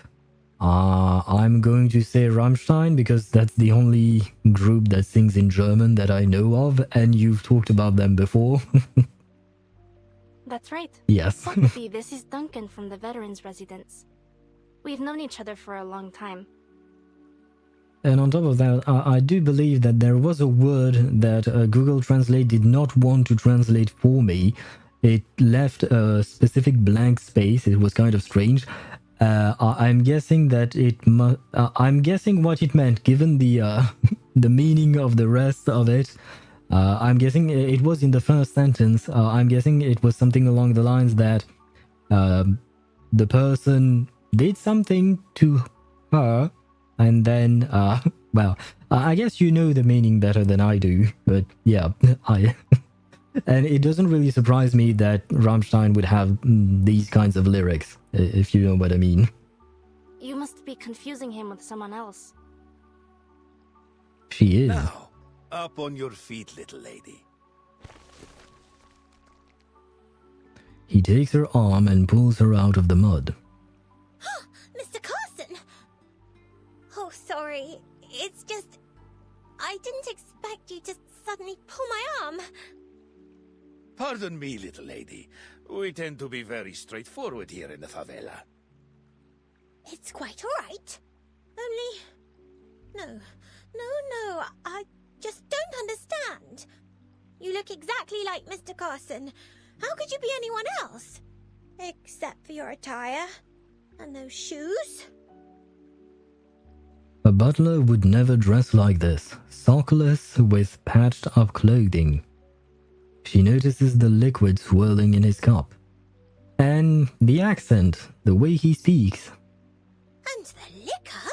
I'm going to say Rammstein because that's the only group that sings in German that I know of, and you've talked about them before. That's right. Yes. Sotheby, this is Duncan from the Veterans Residence. We've known each other for a long time. And on top of that, I do believe that there was a word that Google Translate did not want to translate for me. It left a specific blank space. It was kind of strange. I'm guessing that I'm guessing what it meant, given the the meaning of the rest of it. I'm guessing it was in the first sentence. I'm guessing it was something along the lines that the person did something to her, and then, well, I guess you know the meaning better than I do, but yeah, and it doesn't really surprise me that Rammstein would have these kinds of lyrics, if you know what I mean. You must be confusing him with someone else. She is. Now, up on your feet, little lady. He takes her arm and pulls her out of the mud. Mr. Carson! Oh, sorry. It's just... I didn't expect you to suddenly pull my arm. Pardon me, little lady. We tend to be very straightforward here in the favela. It's quite all right. Only... No, I just don't understand. You look exactly like Mr. Carson. How could you be anyone else? Except for your attire. And those shoes? A butler would never dress like this, sockless with patched up clothing. She notices the liquid swirling in his cup. And the accent, the way he speaks. And the liquor?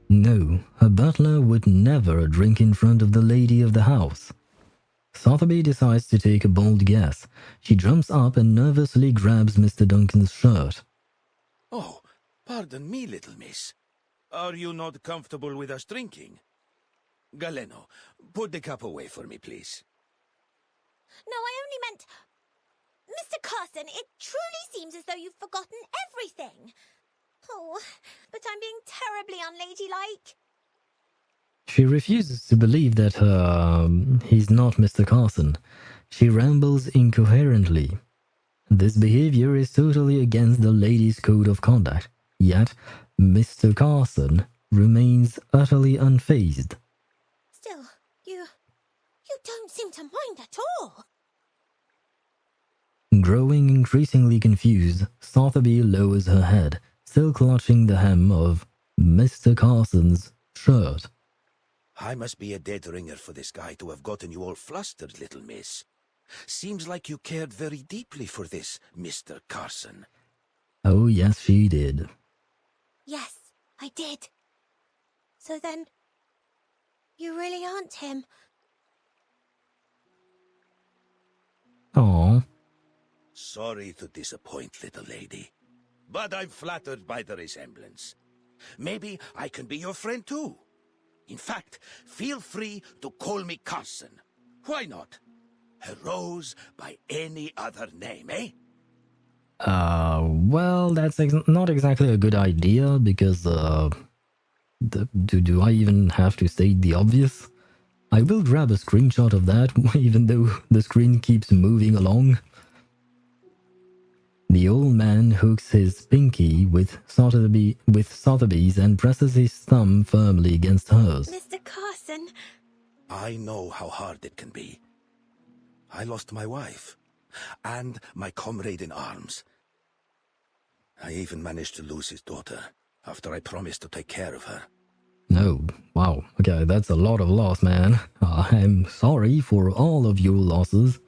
No, a butler would never drink in front of the lady of the house. Sotheby decides to take a bold guess. She jumps up and nervously grabs Mr. Duncan's shirt. Oh, pardon me, little miss. Are you not comfortable with us drinking? Galeno, put the cup away for me, please. No, I only meant... Mr. Carson, it truly seems as though you've forgotten everything. Oh, but I'm being terribly unladylike. She refuses to believe that he's not Mr. Carson. She rambles incoherently. This behavior is totally against the lady's code of conduct, yet Mr. Carson remains utterly unfazed. Still, you don't seem to mind at all. Growing increasingly confused, Sotheby lowers her head, still clutching the hem of Mr. Carson's shirt. I must be a dead ringer for this guy to have gotten you all flustered, little miss. Seems like you cared very deeply for this, Mr. Carson. Oh, yes, she did. Yes, I did. So then, You really aren't him. Oh. Sorry to disappoint, little lady. But I'm flattered by the resemblance. Maybe I can be your friend too. In fact, feel free to call me Carson. Why not? A rose by any other name, eh? Well, that's not exactly a good idea because, do I even have to state the obvious? I will grab a screenshot of that, even though the screen keeps moving along. The old man hooks his pinky with Sotheby's and presses his thumb firmly against hers. Mr. Carson. I know how hard it can be. I lost my wife, and my comrade in arms. I even managed to lose his daughter, after I promised to take care of her. No, wow, okay, that's a lot of loss, man. I'm sorry for all of your losses.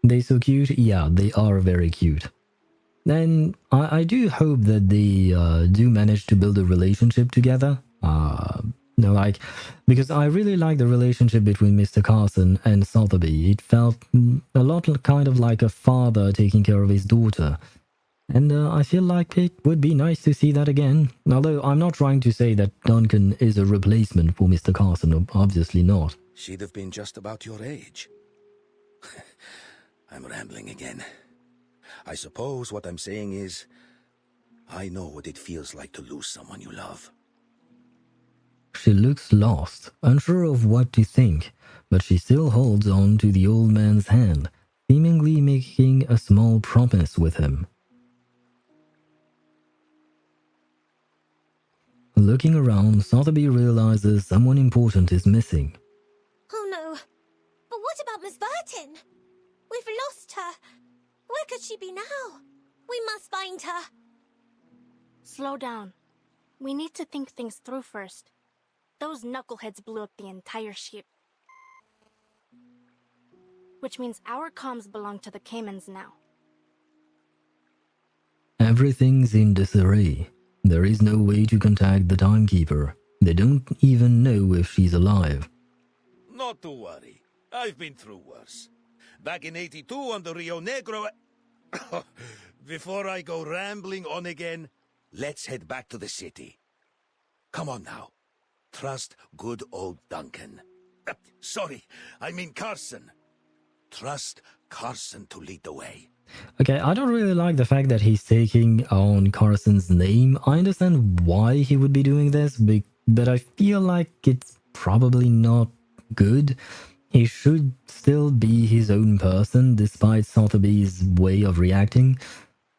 They so cute? Yeah, they are very cute. And I do hope that they do manage to build a relationship together. Because I really like the relationship between Mr. Carson and Sotheby. It felt a lot kind of like a father taking care of his daughter. And I feel like it would be nice to see that again. Although I'm not trying to say that Duncan is a replacement for Mr. Carson, obviously not. She'd have been just about your age. I'm rambling again. I suppose what I'm saying is, I know what it feels like to lose someone you love. She looks lost, unsure of what to think, but she still holds on to the old man's hand, seemingly making a small promise with him. Looking around, Sotheby realizes someone important is missing. Oh no. But what about Miss Vertin? We've lost her. Where could she be now? We must find her. Slow down. We need to think things through first. Those knuckleheads blew up the entire ship. Which means our comms belong to the Caymans now. Everything's in disarray. There is no way to contact the timekeeper. They don't even know if she's alive. Not to worry. I've been through worse. Back in 82 on the Rio Negro... Before I go rambling on again, let's head back to the city. Come on now. Trust good old Duncan. Sorry, I mean Carson. Trust Carson to lead the way. Okay, I don't really like the fact that he's taking on Carson's name. I understand why he would be doing this, but I feel like it's probably not good. He should still be his own person, despite Sotheby's way of reacting.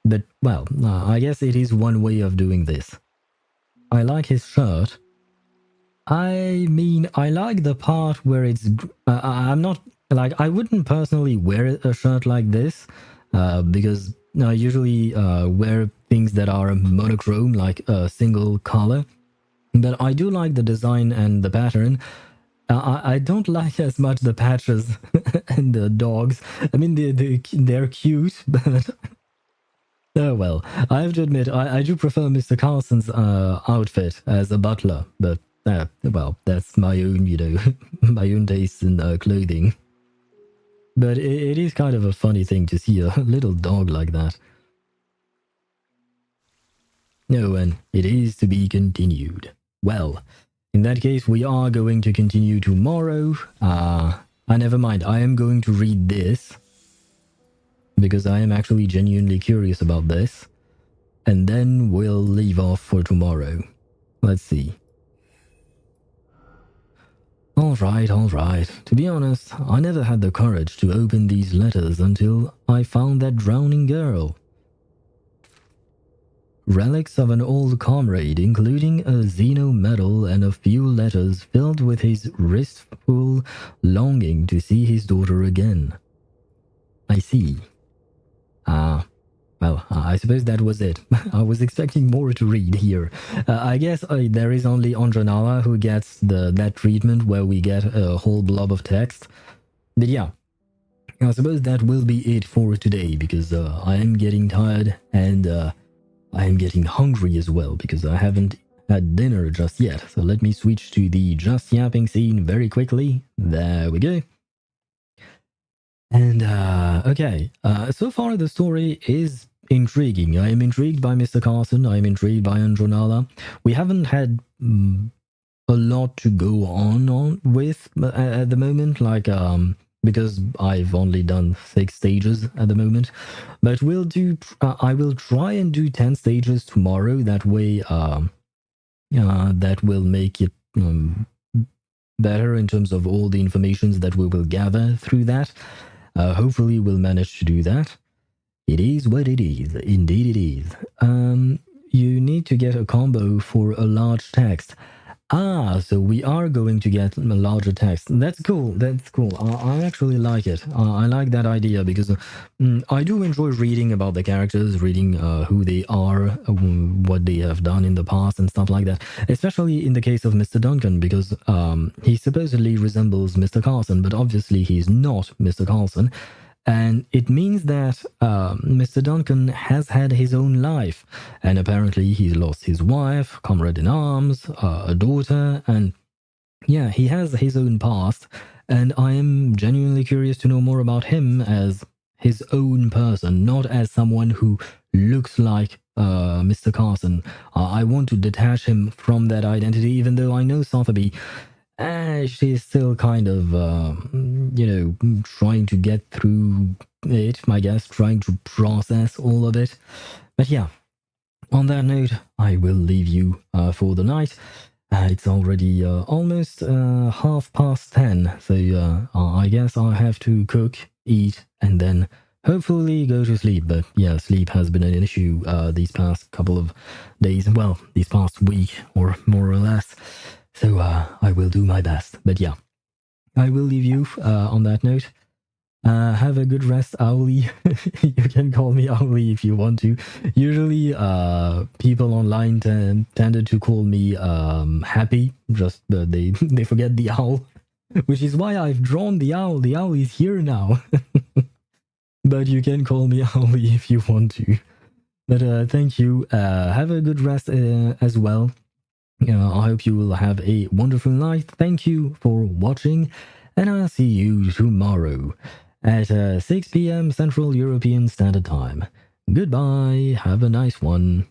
But, well, I guess it is one way of doing this. I like his shirt. I mean, I like the part where it's... I'm not... Like, I wouldn't personally wear a shirt like this, because I usually wear things that are monochrome, like a single color. But I do like the design and the pattern. I don't like as much the patches and the dogs. I mean, they're cute, but... Oh well, I have to admit, I do prefer Mr. Carson's outfit as a butler, but, well, that's my own, my own taste in clothing. But it is kind of a funny thing to see a little dog like that. No, and it is to be continued. Well, in that case, we are going to continue tomorrow. Never mind, I am going to read this, because I am actually genuinely curious about this. And then we'll leave off for tomorrow. Let's see. Alright. To be honest, I never had the courage to open these letters until I found that drowning girl. Relics of an old comrade, including a Xeno medal and a few letters filled with his wistful longing to see his daughter again. I see. Well, I suppose that was it. I was expecting more to read here. I guess there is only Anjo Nala who gets that treatment where we get a whole blob of text. But yeah, I suppose that will be it for today, because I am getting tired and I am getting hungry as well, because I haven't had dinner just yet. So let me switch to the just yapping scene very quickly. There we go. And okay, so far the story is intriguing. I am intrigued by Mr. Carson. I am intrigued by Anjo Nala. We haven't had a lot to go on with at the moment, like because I've only done 6 stages at the moment. But we'll do. I will try and do 10 stages tomorrow. That way, that will make it better in terms of all the informations that we will gather through that. Hopefully we'll manage to do that. It is what it is. Indeed it is. You need to get a combo for a large text. So we are going to get a larger text. That's cool. That's cool. I actually like it. I like that idea because I do enjoy reading about the characters, reading who they are, what they have done in the past and stuff like that. Especially in the case of Mr. Duncan, because he supposedly resembles Mr. Carson, but obviously he's not Mr. Carson. And it means that Mr. Duncan has had his own life. And apparently he's lost his wife, comrade-in-arms, a daughter, and yeah, he has his own past. And I am genuinely curious to know more about him as his own person, not as someone who looks like Mr. Carson. I want to detach him from that identity, even though I know Sotheby. She's still kind of, trying to get through it, I guess, trying to process all of it. But yeah, on that note, I will leave you for the night. It's already almost 10:30, so I guess I'll have to cook, eat, and then hopefully go to sleep. But yeah, sleep has been an issue these past couple of days, well, these past week, or more or less. So I will do my best. But yeah, I will leave you on that note. Have a good rest, Owly. You can call me Owly if you want to. Usually people online tended to call me Happy, just they forget the owl, which is why I've drawn the owl. The owl is here now. But you can call me Owly if you want to. But thank you. Have a good rest as well. I hope you will have a wonderful night. Thank you for watching, and I'll see you tomorrow at 6 p.m. Central European Standard Time. Goodbye. Have a nice one.